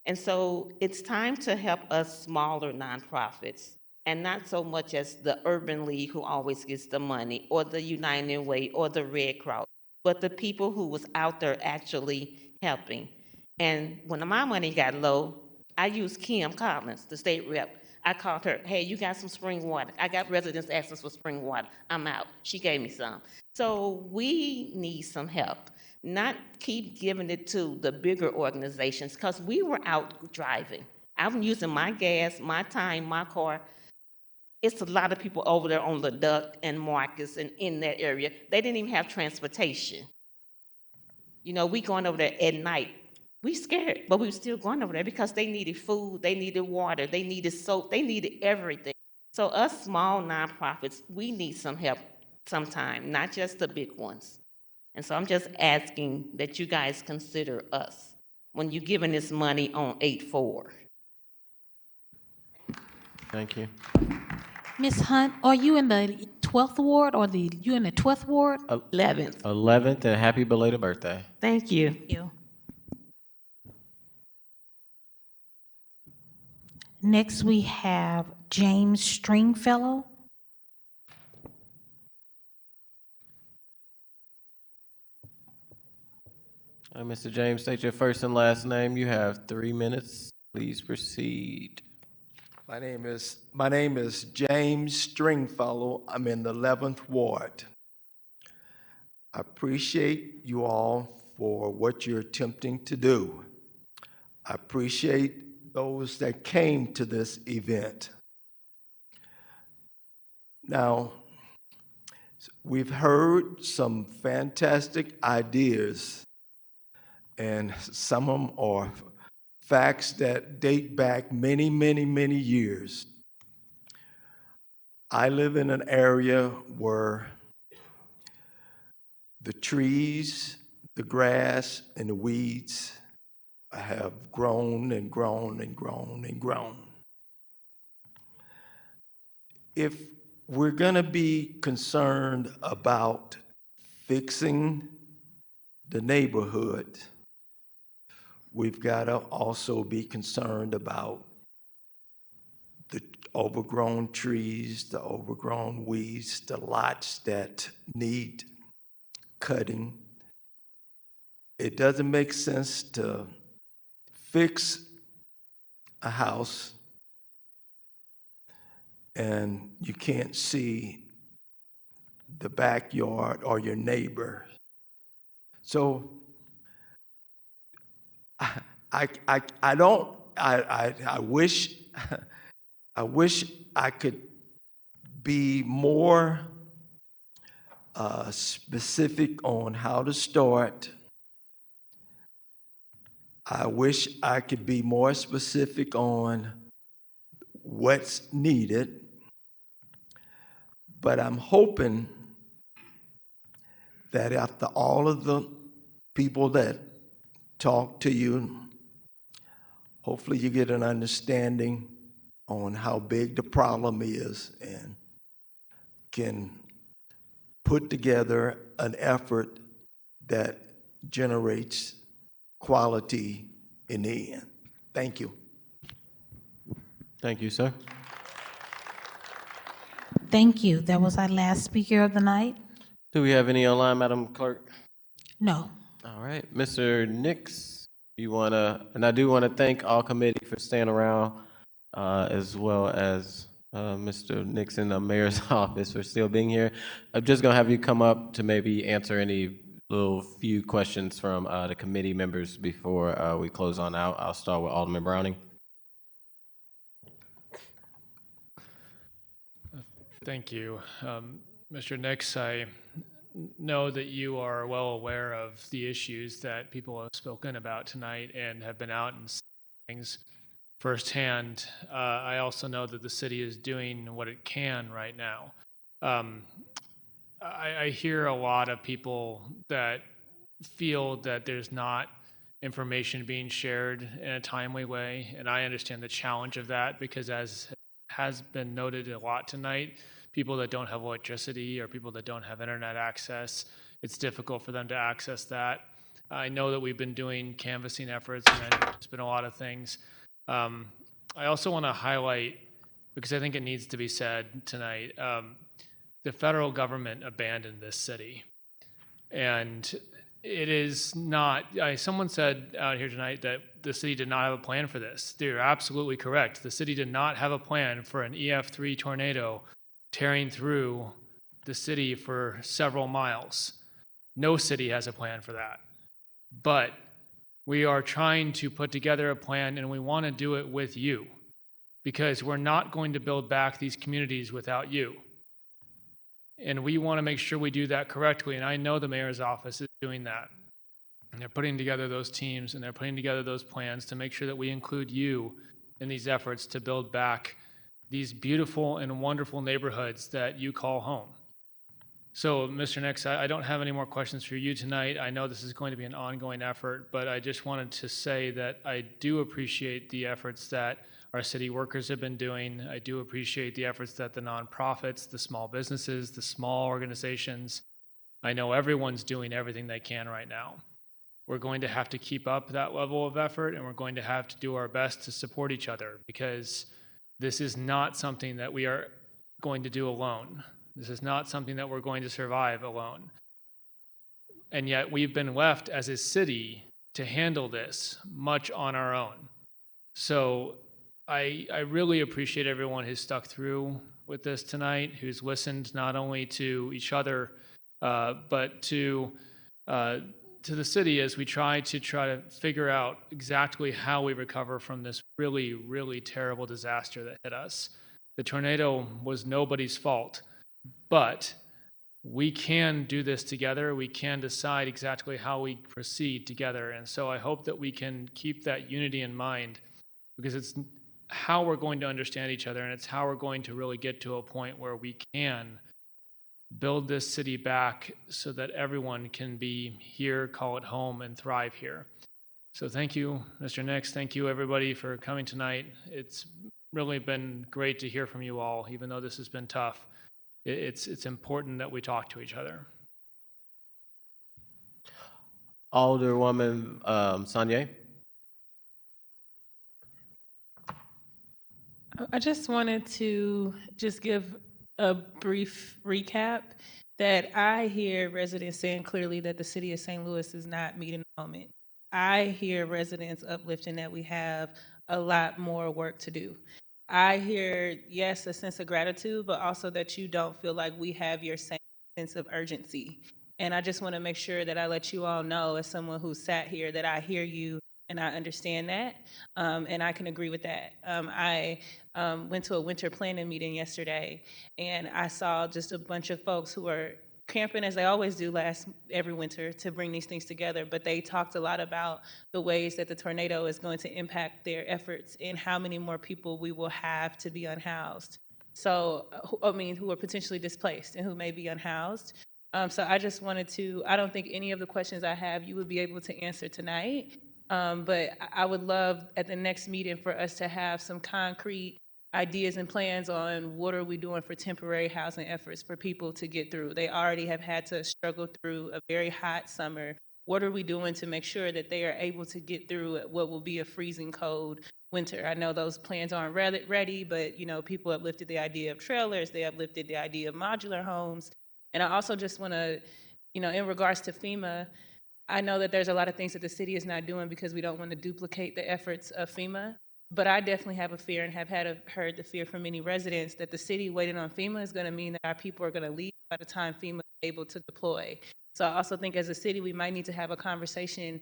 And so it's time to help us smaller nonprofits, and not so much as the Urban League who always gets the money, or the United Way, or the Red Cross, but the people who was out there actually helping. And when my money got low, I used Kim Collins, the state rep. I called her, hey, you got some spring water? I got residents asking for spring water. I'm out. She gave me some. So we need some help, not keep giving it to the bigger organizations, because we were out driving. I'm using my gas, my time, my car. It's a lot of people over there on the Duck and Marcus and in that area. They didn't even have transportation. You know, we going over there at night. We scared, but we were still going over there because they needed food, they needed water, they needed soap, they needed everything. So us small nonprofits, we need some help sometime, not just the big ones. And so I'm just asking that you guys consider us when you're giving this money on 8-4. Thank you. Ms. Hunt, are you in the 12th ward or you in the 12th ward? 11th. 11th, and happy belated birthday. Thank you. Thank you. Next, we have James Stringfellow. Mr. James, state your first and last name. You have 3 minutes. Please proceed. My name is James Stringfellow. I'm in the 11th Ward. I appreciate you all for what you're attempting to do. I appreciate those that came to this event. Now, we've heard some fantastic ideas, and some of them are facts that date back many, many, many years. I live in an area where the trees, the grass, and the weeds have grown and grown and grown and grown. If we're going to be concerned about fixing the neighborhood, we've got to also be concerned about the overgrown trees, the overgrown weeds, the lots that need cutting. It doesn't make sense to fix a house and you can't see the backyard or your neighbor. So I wish I could be more specific on how to start. I wish I could be more specific on what's needed, but I'm hoping that after all of the people that talk to you, hopefully you get an understanding on how big the problem is and can put together an effort that generates quality in the end. Thank you. Thank you, sir. Thank you. That was our last speaker of the night. Do we have any online, Madam Clerk? No. All right, Mr. Nix, and I do want to thank all committee for staying around, as well as Mr. Nix in the mayor's office for still being here. I'm just gonna have you come up to maybe answer any little few questions from the committee members before we close on out. I'll start with Alderman Browning. Thank you. Mr. Nix, I know that you are well aware of the issues that people have spoken about tonight and have been out and seeing things firsthand. I also know that the city is doing what it can right now. I hear a lot of people that feel that there's not information being shared in a timely way, and I understand the challenge of that because, as has been noted a lot tonight, people that don't have electricity or people that don't have internet access, it's difficult for them to access that. I know that we've been doing canvassing efforts, and there's been a lot of things. I also want to highlight, because I think it needs to be said tonight, the federal government abandoned this city. And it is not, someone said out here tonight that the city did not have a plan for this. They're absolutely correct. The city did not have a plan for an EF3 tornado tearing through the city for several miles. No city has a plan for that. But we are trying to put together a plan, and we want to do it with you, because we're not going to build back these communities without you. And we want to make sure we do that correctly. And I know the mayor's office is doing that. And they're putting together those teams, and they're putting together those plans to make sure that we include you in these efforts to build back these beautiful and wonderful neighborhoods that you call home. So, Mr. Nix, I don't have any more questions for you tonight. I know this is going to be an ongoing effort, but I just wanted to say that I do appreciate the efforts that our city workers have been doing. I do appreciate the efforts that the nonprofits, the small businesses, the small organizations, I know everyone's doing everything they can right now. We're going to have to keep up that level of effort, and we're going to have to do our best to support each other, because this is not something that we are going to do alone. This is not something that we're going to survive alone. And yet we've been left as a city to handle this much on our own. So I really appreciate everyone who's stuck through with this tonight, who's listened not only to each other, but to the city as we try to figure out exactly how we recover from this really, really terrible disaster that hit us. The tornado was nobody's fault, but we can do this together. We can decide exactly how we proceed together. And so I hope that we can keep that unity in mind, because it's how we're going to understand each other, and it's how we're going to really get to a point where we can build this city back so that everyone can be here, call it home, and thrive here. So thank you, Mr. Nix. Thank you, everybody, for coming tonight. It's really been great to hear from you all, even though this has been tough. It's important that we talk to each other. Alderwoman Sanye. I just wanted to just give a brief recap that I hear residents saying clearly that the city of St. Louis is not meeting the moment. I hear residents uplifting that we have a lot more work to do. I hear, yes, a sense of gratitude, but also that you don't feel like we have your same sense of urgency. And I just want to make sure that I let you all know, as someone who sat here, that I hear you and I understand that, and I can agree with that. I went to a winter planning meeting yesterday, and I saw just a bunch of folks who are camping, as they always do every winter, to bring these things together, but they talked a lot about the ways that the tornado is going to impact their efforts and how many more people we will have to be unhoused. So, who are potentially displaced and who may be unhoused. So I just wanted to, I don't think any of the questions I have you would be able to answer tonight, but I would love at the next meeting for us to have some concrete ideas and plans on what are we doing for temporary housing efforts for people to get through. They already have had to struggle through a very hot summer. What are we doing to make sure that they are able to get through what will be a freezing cold winter? I know those plans aren't ready, but people have lifted the idea of trailers, they have lifted the idea of modular homes. And I also just want to, in regards to FEMA, I know that there's a lot of things that the city is not doing because we don't want to duplicate the efforts of FEMA. But I definitely have a fear, and have heard the fear from many residents, that the city waiting on FEMA is going to mean that our people are going to leave by the time FEMA is able to deploy. So I also think as a city, we might need to have a conversation.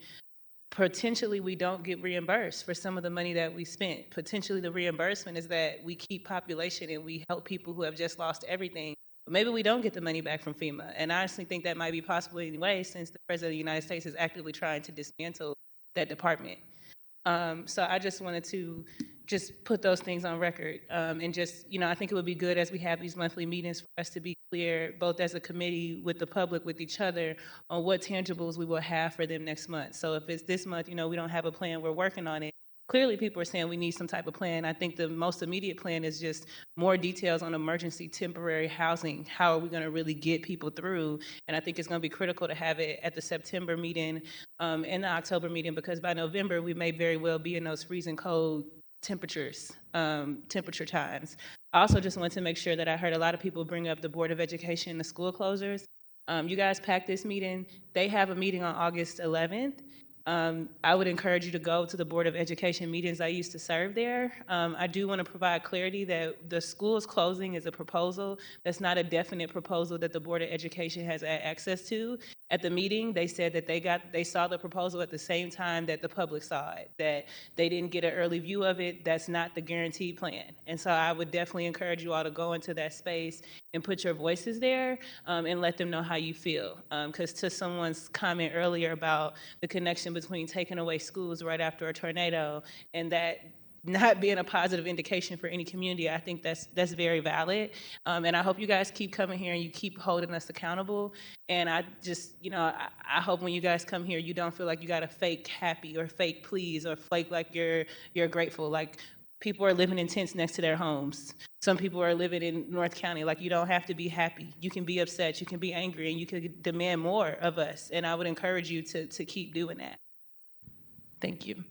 Potentially, we don't get reimbursed for some of the money that we spent. Potentially, the reimbursement is that we keep population and we help people who have just lost everything. But maybe we don't get the money back from FEMA. And I honestly think that might be possible anyway, since the President of the United States is actively trying to dismantle that department. So I just wanted to just put those things on record, and just, I think it would be good as we have these monthly meetings for us to be clear, both as a committee, with the public, with each other, on what tangibles we will have for them next month. So if it's this month, we don't have a plan, we're working on it. Clearly, people are saying we need some type of plan. I think the most immediate plan is just more details on emergency temporary housing. How are we going to really get people through? And I think it's going to be critical to have it at the September meeting and the October meeting, because by November, we may very well be in those freezing cold temperature times. I also just want to make sure that I heard a lot of people bring up the Board of Education and the school closures. You guys packed this meeting. They have a meeting on August 11th. I would encourage you to go to the Board of Education meetings. I used to serve there. I do want to provide clarity that the school's closing is a proposal. That's not a definite proposal that the Board of Education has access to. At the meeting, they said that they saw the proposal at the same time that the public saw it, that they didn't get an early view of it. That's not the guaranteed plan. And so I would definitely encourage you all to go into that space and put your voices there, and let them know how you feel. Because to someone's comment earlier about the connection between taking away schools right after a tornado and that not being a positive indication for any community, I think that's very valid. And I hope you guys keep coming here and you keep holding us accountable. And I just, I hope when you guys come here, you don't feel like you got to fake happy or fake please or fake like you're grateful. Like, people are living in tents next to their homes. Some people are living in North County. Like, you don't have to be happy. You can be upset, you can be angry, and you can demand more of us. And I would encourage you to keep doing that. Thank you.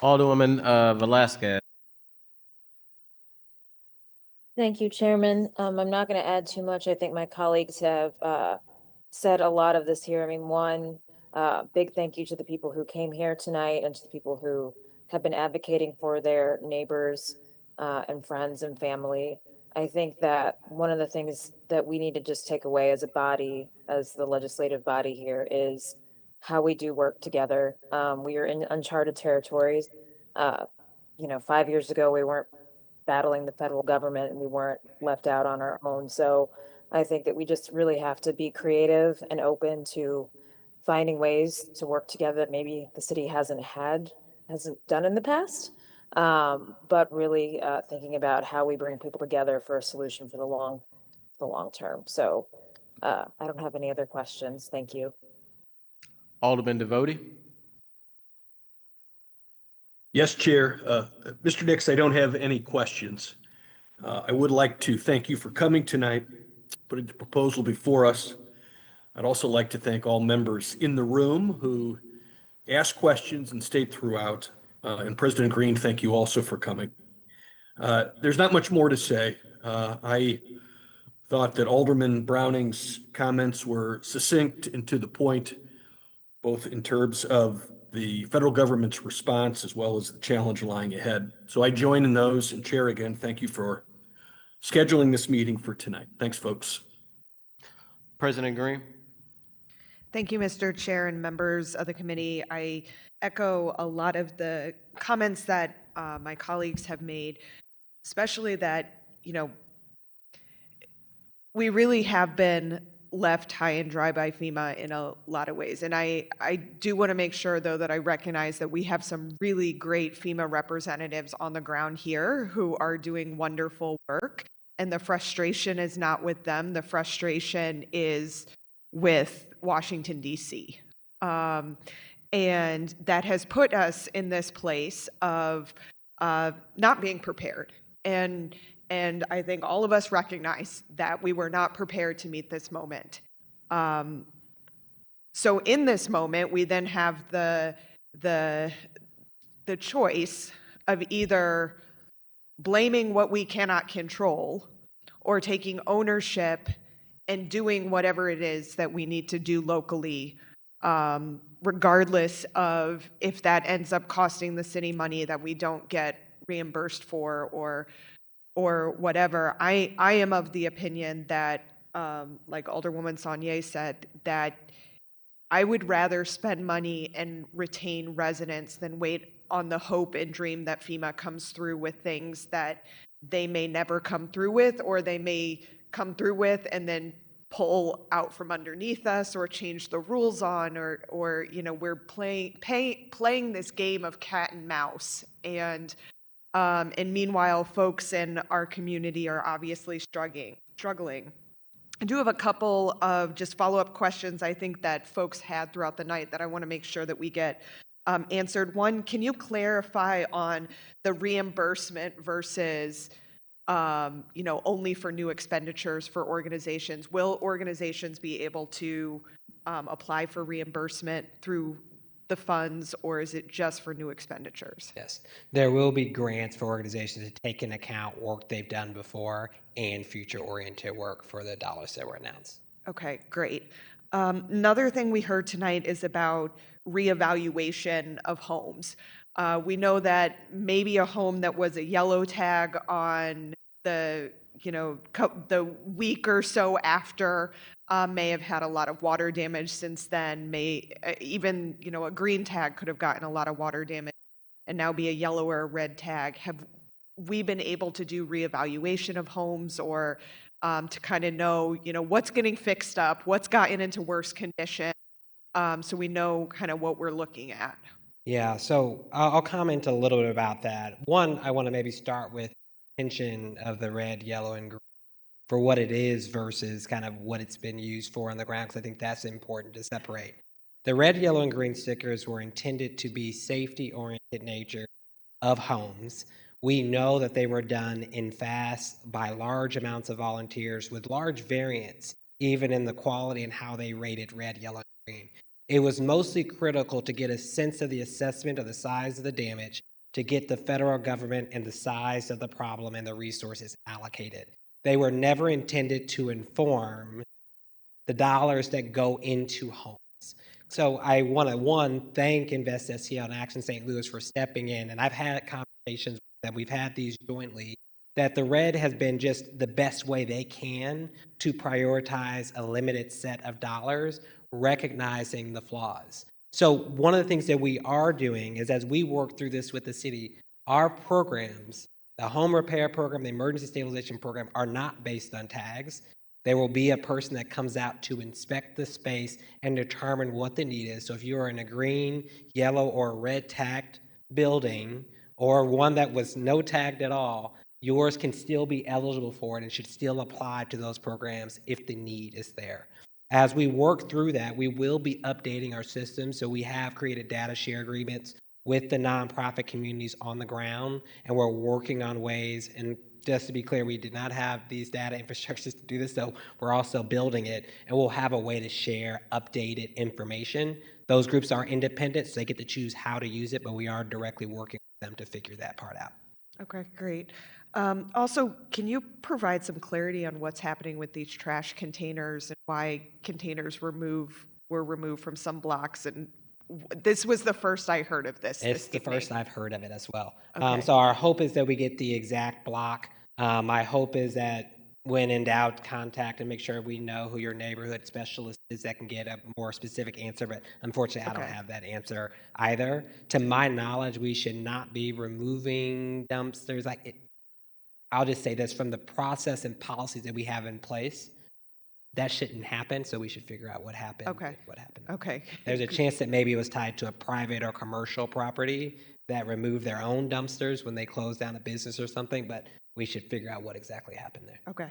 Alderwoman Velasquez. Thank you, Chairman. I'm not going to add too much. I think my colleagues have said a lot of this here. I mean, one, big thank you to the people who came here tonight and to the people who have been advocating for their neighbors and friends and family. I think that one of the things that we need to just take away as a body, as the legislative body here, is how we do work together. We are in uncharted territories. 5 years ago, we weren't battling the federal government and we weren't left out on our own. So I think that we just really have to be creative and open to finding ways to work together that maybe the city hasn't done in the past, but really thinking about how we bring people together for a solution for the long term. So I don't have any other questions. Thank you. Alderman Devoti. Yes, Chair. Mr. Nix, I don't have any questions. I would like to thank you for coming tonight, putting the proposal before us. I'd also like to thank all members in the room who asked questions and stayed throughout. And President Green, thank you also for coming. There's not much more to say. I thought that Alderman Browning's comments were succinct and to the point, both in terms of the federal government's response as well as the challenge lying ahead. So I join in those. And Chair, again, thank you for scheduling this meeting for tonight. Thanks, folks. President Green. Thank you, Mr. Chair and members of the committee. I echo a lot of the comments that my colleagues have made, especially that, we really have been left high and dry by FEMA in a lot of ways. And I do want to make sure, though, that I recognize that we have some really great FEMA representatives on the ground here who are doing wonderful work. And the frustration is not with them. The frustration is with Washington, D.C. And that has put us in this place of not being prepared. And I think all of us recognize that we were not prepared to meet this moment. So in this moment, we then have the choice of either blaming what we cannot control or taking ownership and doing whatever it is that we need to do locally, regardless of if that ends up costing the city money that we don't get reimbursed for or whatever. I am of the opinion that, like Alderwoman Saunier said, that I would rather spend money and retain residents than wait on the hope and dream that FEMA comes through with things that they may never come through with, or they may come through with and then pull out from underneath us or change the rules on, or we're playing this game of cat and mouse. And meanwhile, folks in our community are obviously struggling. I do have a couple of just follow-up questions I think that folks had throughout the night that I want to make sure that we get answered. One, can you clarify on the reimbursement versus only for new expenditures for organizations? Will organizations be able to apply for reimbursement through the funds, or is it just for new expenditures? Yes, there will be grants for organizations to take into account work they've done before and future-oriented work for the dollars that were announced. Okay, great. Another thing we heard tonight is about reevaluation of homes. We know that maybe a home that was a yellow tag on the, the week or so after may have had a lot of water damage since then. Even, a green tag could have gotten a lot of water damage and now be a yellow or a red tag. Have we been able to do reevaluation of homes, or to kind of know, what's getting fixed up, what's gotten into worse condition, so we know kind of what we're looking at? Yeah, so I'll comment a little bit about that. One, I want to maybe start with intention of the red, yellow, and green for what it is versus kind of what it's been used for on the ground, because I think that's important to separate. The red, yellow, and green stickers were intended to be safety-oriented nature of homes. We know that they were done in fast by large amounts of volunteers with large variance, even in the quality and how they rated red, yellow, and green. It was mostly critical to get a sense of the assessment of the size of the damage, to get the federal government and the size of the problem and the resources allocated. They were never intended to inform the dollars that go into homes. So I want to, one, thank Invest STL and Action St. Louis for stepping in. And I've had conversations that we've had these jointly, that the red has been just the best way they can to prioritize a limited set of dollars, recognizing the flaws. So one of the things that we are doing is, as we work through this with the city, our programs, the home repair program, the emergency stabilization program, are not based on tags. There will be a person that comes out to inspect the space and determine what the need is. So if you're in a green, yellow, or red tagged building, or one that was no tagged at all, yours can still be eligible for it and should still apply to those programs if the need is there. As we work through that, we will be updating our system. So we have created data share agreements with the nonprofit communities on the ground, and we're working on ways. And just to be clear, we did not have these data infrastructures to do this, so we're also building it, and we'll have a way to share updated information. Those groups are independent, so they get to choose how to use it, but we are directly working with them to figure that part out. Okay, great. Also, can you provide some clarity on what's happening with these trash containers and why containers were removed from some blocks? And this was the first I heard of this. It's the first I've heard of it as well. Okay. So our hope is that we get the exact block. My hope is that when in doubt, contact and make sure we know who your neighborhood specialist is that can get a more specific answer. But unfortunately, I don't have that answer either. To my knowledge, we should not be removing dumpsters. I'll just say this, from the process and policies that we have in place, that shouldn't happen, so we should figure out what happened. Okay. What happened. Okay. There's a chance that maybe it was tied to a private or commercial property that removed their own dumpsters when they closed down a business or something, but we should figure out what exactly happened there. Okay,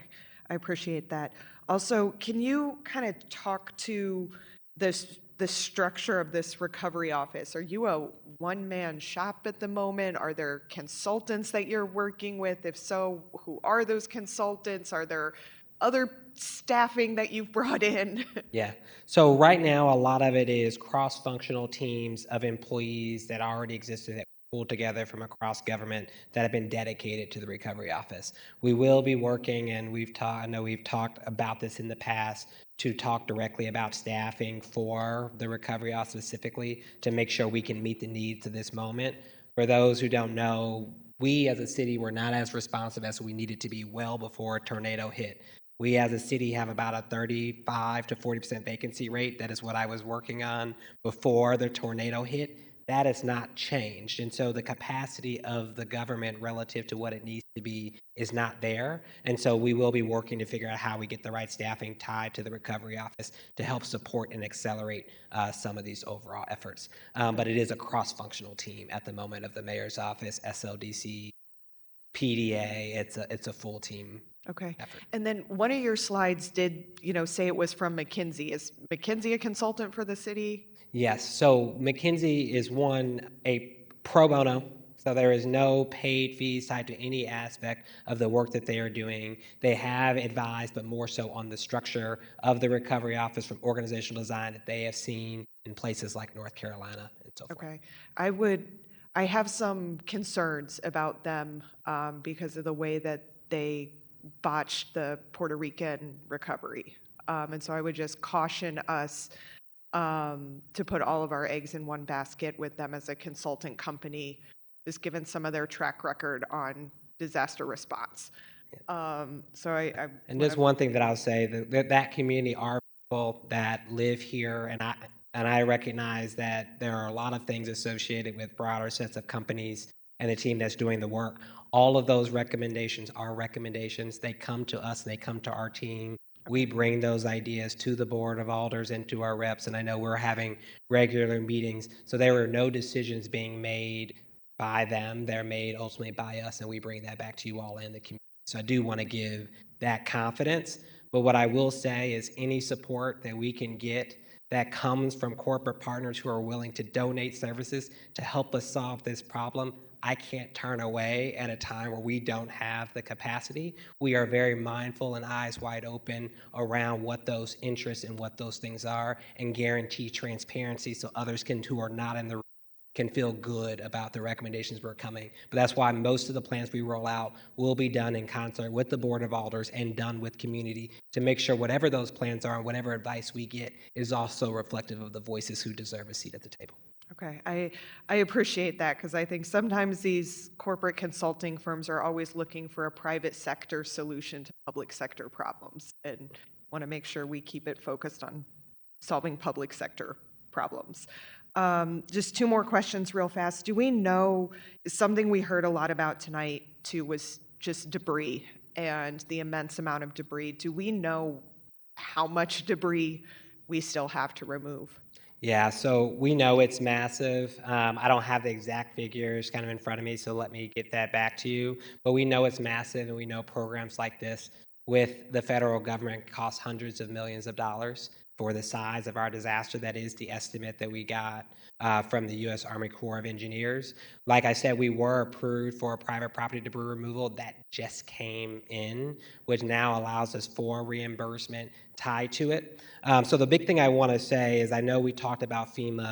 I appreciate that. Also, can you kind of talk to the structure of this recovery office? Are you a one-man shop at the moment? Are there consultants that you're working with? If so, who are those consultants? Are there other staffing that you've brought in? Yeah. So right now, a lot of it is cross-functional teams of employees that already existed that pulled together from across government that have been dedicated to the recovery office. We will be working, and I know we've talked about this in the past, to talk directly about staffing for the recovery office specifically to make sure we can meet the needs of this moment. For those who don't know, we as a city were not as responsive as we needed to be well before a tornado hit. We as a city have about a 35 to 40% vacancy rate. That is what I was working on before the tornado hit. That has not changed. And so the capacity of the government relative to what it needs to be is not there. And so we will be working to figure out how we get the right staffing tied to the recovery office to help support and accelerate some of these overall efforts. But it is a cross-functional team at the moment of the mayor's office, SLDC, PDA. It's a full team. Okay. Effort. And then one of your slides did, say it was from McKinsey. Is McKinsey a consultant for the city? Yes. So McKinsey is a pro bono So there is no paid fees tied to any aspect of the work that they are doing. They have advised, but more so on the structure of the recovery office from organizational design that they have seen in places like North Carolina and so forth. Okay. I have some concerns about them because of the way that they botched the Puerto Rican recovery. And so I would just caution us to put all of our eggs in one basket with them as a consultant company, just given some of their track record on disaster response. So I And there's one thing that I'll say, that community are people that live here, and I recognize that there are a lot of things associated with broader sets of companies and the team that's doing the work. All of those recommendations are recommendations. They come to us and they come to our team. We bring those ideas to the Board of Alders and to our reps, and I know we're having regular meetings. So there are no decisions being made by them. They're made ultimately by us, and we bring that back to you all in the community. So I do want to give that confidence. But what I will say is any support that we can get that comes from corporate partners who are willing to donate services to help us solve this problem, I can't turn away at a time where we don't have the capacity. We are very mindful and eyes wide open around what those interests and what those things are, and guarantee transparency so others who are not in the room can feel good about the recommendations we're coming. But that's why most of the plans we roll out will be done in concert with the Board of Alders and done with community to make sure whatever those plans are and whatever advice we get is also reflective of the voices who deserve a seat at the table. Okay, I appreciate that because I think sometimes these corporate consulting firms are always looking for a private sector solution to public sector problems, and want to make sure we keep it focused on solving public sector problems. Just two more questions real fast. Do we know, something we heard a lot about tonight too was just debris and the immense amount of debris. Do we know how much debris we still have to remove? Yeah, so we know it's massive. I don't have the exact figures kind of in front of me, so let me get that back to you. But we know it's massive, and we know programs like this with the federal government cost hundreds of millions of dollars for the size of our disaster. That is the estimate that we got from the U.S. Army Corps of Engineers. Like I said, we were approved for a private property debris removal that just came in, which now allows us for reimbursement tied to it. So the big thing I want to say is I know we talked about FEMA.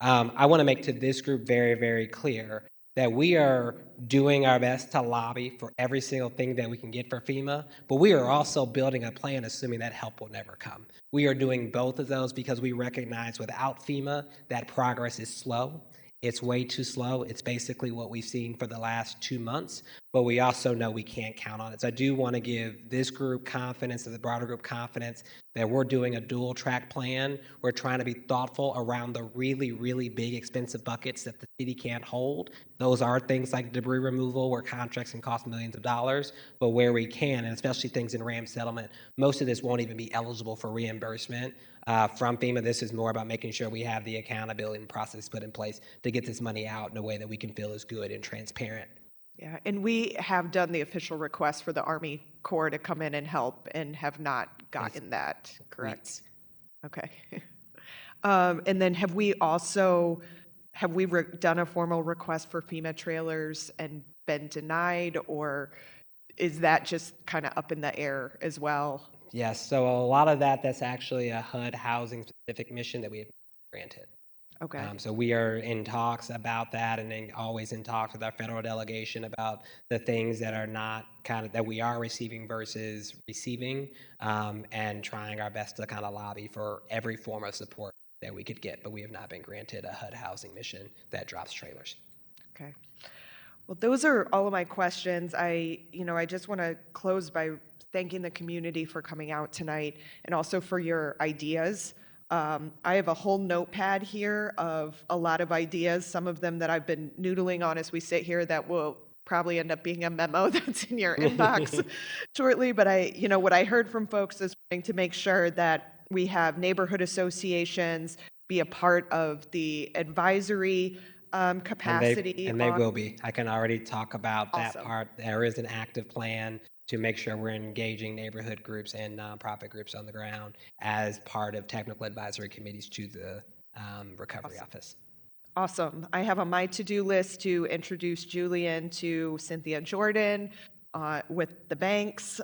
I want to make to this group very, very clear that we are doing our best to lobby for every single thing that we can get for FEMA, but we are also building a plan assuming that help will never come. We are doing both of those because we recognize without FEMA that progress is slow. It's way too slow. It's basically what we've seen for the last 2 months, but we also know we can't count on it. So I do want to give this group confidence and the broader group confidence that we're doing a dual track plan. We're trying to be thoughtful around the really, really big expensive buckets that the city can't hold. Those are things like debris removal where contracts can cost millions of dollars, but where we can, and especially things in Rams Settlement, most of this won't even be eligible for reimbursement from FEMA. This is more about making sure we have the accountability and process put in place to get this money out in a way that we can feel is good and transparent. Yeah, and we have done the official request for the Army Corps to come in and help and have not gotten that, correct? Okay. And then have we done a formal request for FEMA trailers and been denied, or is that just kind of up in the air as well? Yes, so a lot of that's actually a HUD housing specific mission that we have granted. Okay. So we are in talks about that, and then always in talks with our federal delegation about the things that are not kind of that we are receiving versus receiving, and trying our best to kind of lobby for every form of support that we could get. But we have not been granted a HUD housing mission that drops trailers. Okay. Well, those are all of my questions. I just want to close by thanking the community for coming out tonight and also for your ideas. I have a whole notepad here of a lot of ideas, some of them that I've been noodling on as we sit here that will probably end up being a memo that's in your inbox shortly. But what I heard from folks is wanting to make sure that we have neighborhood associations be a part of the advisory capacity. And they will be. I can already talk about that Awesome. part. There is an active plan to make sure we're engaging neighborhood groups and nonprofit groups on the ground as part of technical advisory committees to the recovery office. Awesome. I have on my to-do list to introduce Julian to Cynthia Jordan with the banks,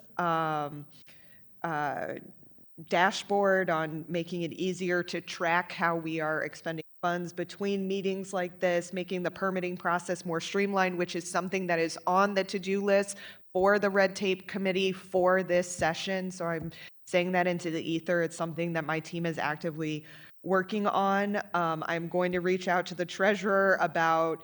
dashboard on making it easier to track how we are expending funds between meetings like this, making the permitting process more streamlined, which is something that is on the to-do list for the red tape committee for this session. So I'm saying that into the ether. It's something that my team is actively working on. I'm going to reach out to the treasurer about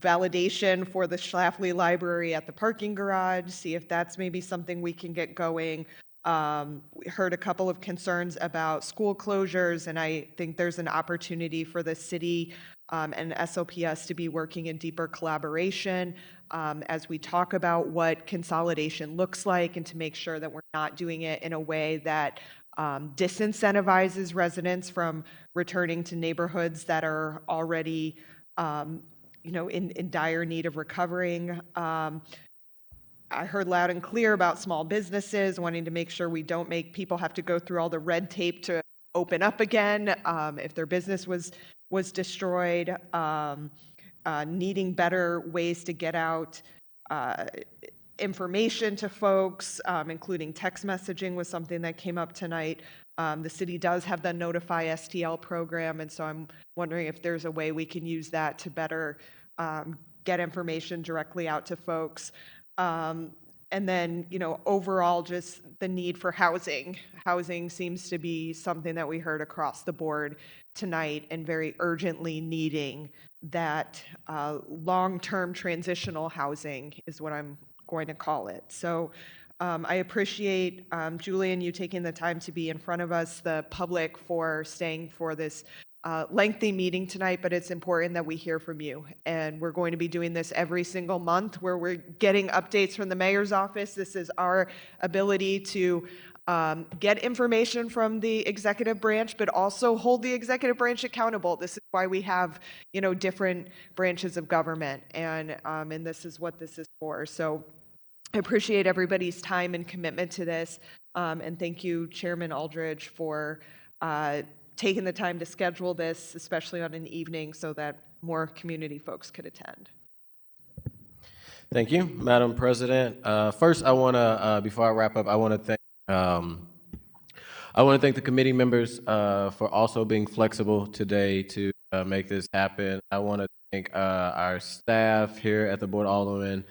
validation for the Schlafly Library at the parking garage, see if that's maybe something we can get going. We heard a couple of concerns about school closures, and I think there's an opportunity for the city and SOPS to be working in deeper collaboration as we talk about what consolidation looks like and to make sure that we're not doing it in a way that disincentivizes residents from returning to neighborhoods that are already in dire need of recovering. I heard loud and clear about small businesses, wanting to make sure we don't make people have to go through all the red tape to open up again if their business was destroyed, needing better ways to get out information to folks, including text messaging was something that came up tonight. The city does have the Notify STL program, and so I'm wondering if there's a way we can use that to better get information directly out to folks. And then, overall, just the need for housing. Housing seems to be something that we heard across the board tonight and very urgently needing that long-term transitional housing is what I'm going to call it. So I appreciate, Julian, you taking the time to be in front of us, the public for staying for this lengthy meeting tonight, but it's important that we hear from you. And we're going to be doing this every single month where we're getting updates from the mayor's office. This is our ability to get information from the executive branch, but also hold the executive branch accountable. This is why we have, different branches of government, and this is what this is for. So I appreciate everybody's time and commitment to this, and thank you, Chairman Aldridge, for taking the time to schedule this, especially on an evening, so that more community folks could attend. Thank you, Madam President. First, I want to, before I wrap up, I want to thank the committee members for also being flexible today to make this happen. I want to thank our staff here at the Board of Aldermen,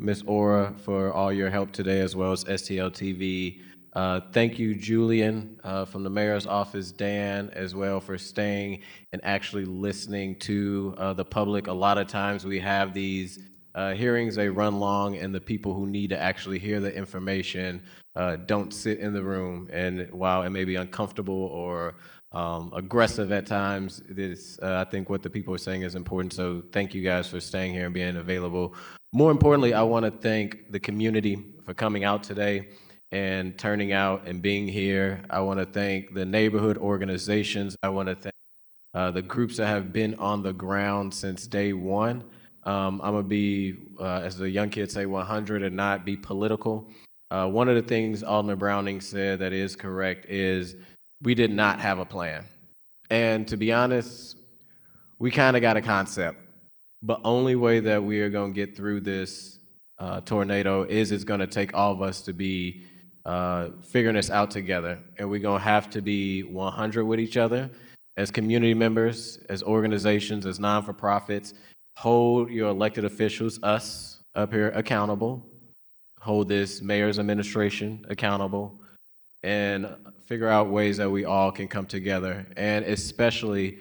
Ms. Ora, for all your help today, as well as STL TV. Thank you, Julian, from the mayor's office, Dan, as well, for staying and actually listening to the public. A lot of times we have these hearings, they run long, and the people who need to actually hear the information don't sit in the room. And while it may be uncomfortable or aggressive at times, I think what the people are saying is important. So thank you guys for staying here and being available. More importantly, I want to thank the community for coming out today and turning out and being here. I want to thank the neighborhood organizations. I want to thank the groups that have been on the ground since day one. I'm going to be, as the young kids say, 100 and not be political. One of the things Alderman Browning said that is correct is we did not have a plan. And to be honest, we kind of got a concept. But only way that we are going to get through this tornado is it's going to take all of us to be figuring this out together. And we're going to have to be 100 with each other as community members, as organizations, as non-for-profits. Hold your elected officials, us up here, accountable. Hold this mayor's administration accountable, and figure out ways that we all can come together. And especially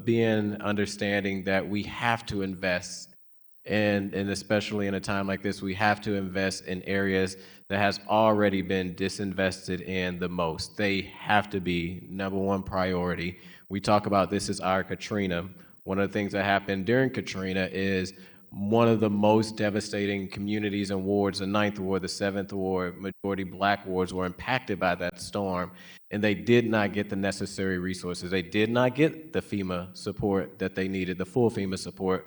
being understanding that we have to invest, and especially in a time like this, we have to invest in areas that has already been disinvested in the most. They have to be number one priority. We talk about this as our Katrina. One of the things that happened during Katrina is one of the most devastating communities and wards, the 9th Ward, the 7th Ward, majority Black wards were impacted by that storm, and they did not get the necessary resources. They did not get the FEMA support that they needed, the full FEMA support,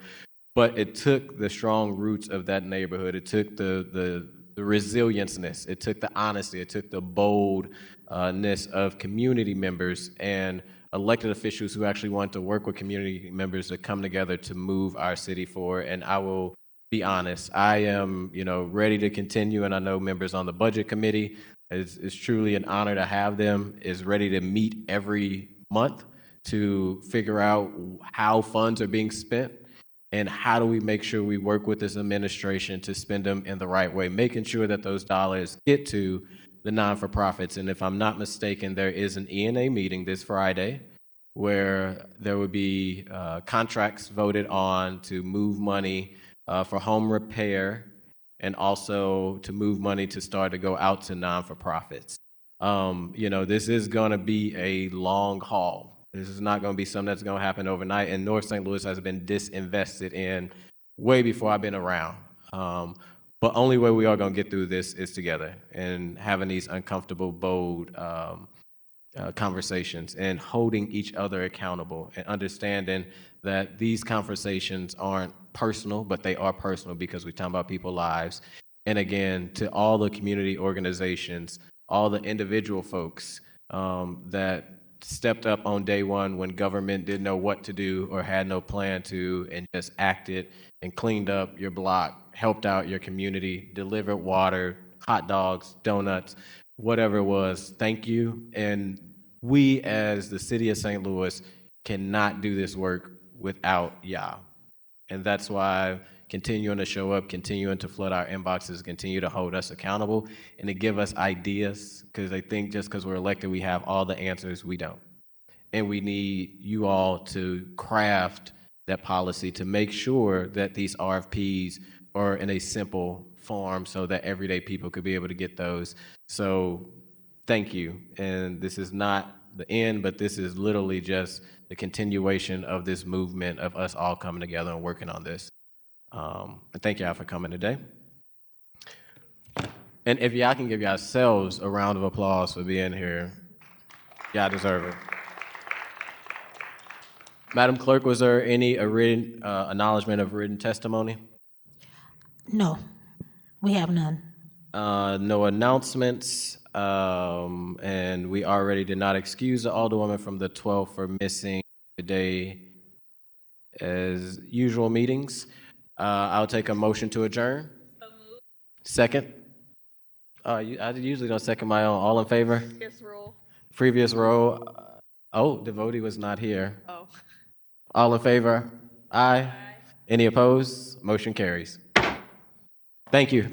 but it took the strong roots of that neighborhood. It took the resilience-ness. It took the honesty. It took the boldness of community members and elected officials who actually want to work with community members to come together to move our city forward. And I will be honest, I am, ready to continue, and I know members on the budget committee, it's truly an honor to have them, is ready to meet every month to figure out how funds are being spent and how do we make sure we work with this administration to spend them in the right way, making sure that those dollars get to the non-for-profits. And if I'm not mistaken, there is an ENA meeting this Friday where there would be contracts voted on to move money for home repair and also to move money to start to go out to non-for-profits. This is going to be a long haul. This is not going to be something that's going to happen overnight. And North St. Louis has been disinvested in way before I've been around. But only way we are going to get through this is together and having these uncomfortable, bold conversations and holding each other accountable and understanding that these conversations aren't personal, but they are personal because we're talking about people's lives. And again, to all the community organizations, all the individual folks that stepped up on day one when government didn't know what to do or had no plan to, and just acted and cleaned up your block, helped out your community, delivered water, hot dogs, donuts, whatever it was. Thank you. And we as the city of St. Louis cannot do this work without y'all. And that's why continuing to show up, continuing to flood our inboxes, continue to hold us accountable and to give us ideas, because I think just because we're elected, we have all the answers. We don't. And we need you all to craft that policy to make sure that these RFPs are in a simple form so that everyday people could be able to get those. So thank you. And this is not the end, but this is literally just the continuation of this movement of us all coming together and working on this. And thank y'all for coming today. And if y'all can give yourselves a round of applause for being here, y'all deserve it. Madam Clerk, was there any written acknowledgement of written testimony? No, we have none. No announcements, and we already did not excuse the Alderwoman from the 12th for missing today as usual meetings. I'll take a motion to adjourn. Second. I usually don't second my own. All in favor? Previous roll. Previous roll. Devotee was not here. Oh. All in favor? Aye. Any opposed? Motion carries. Thank you.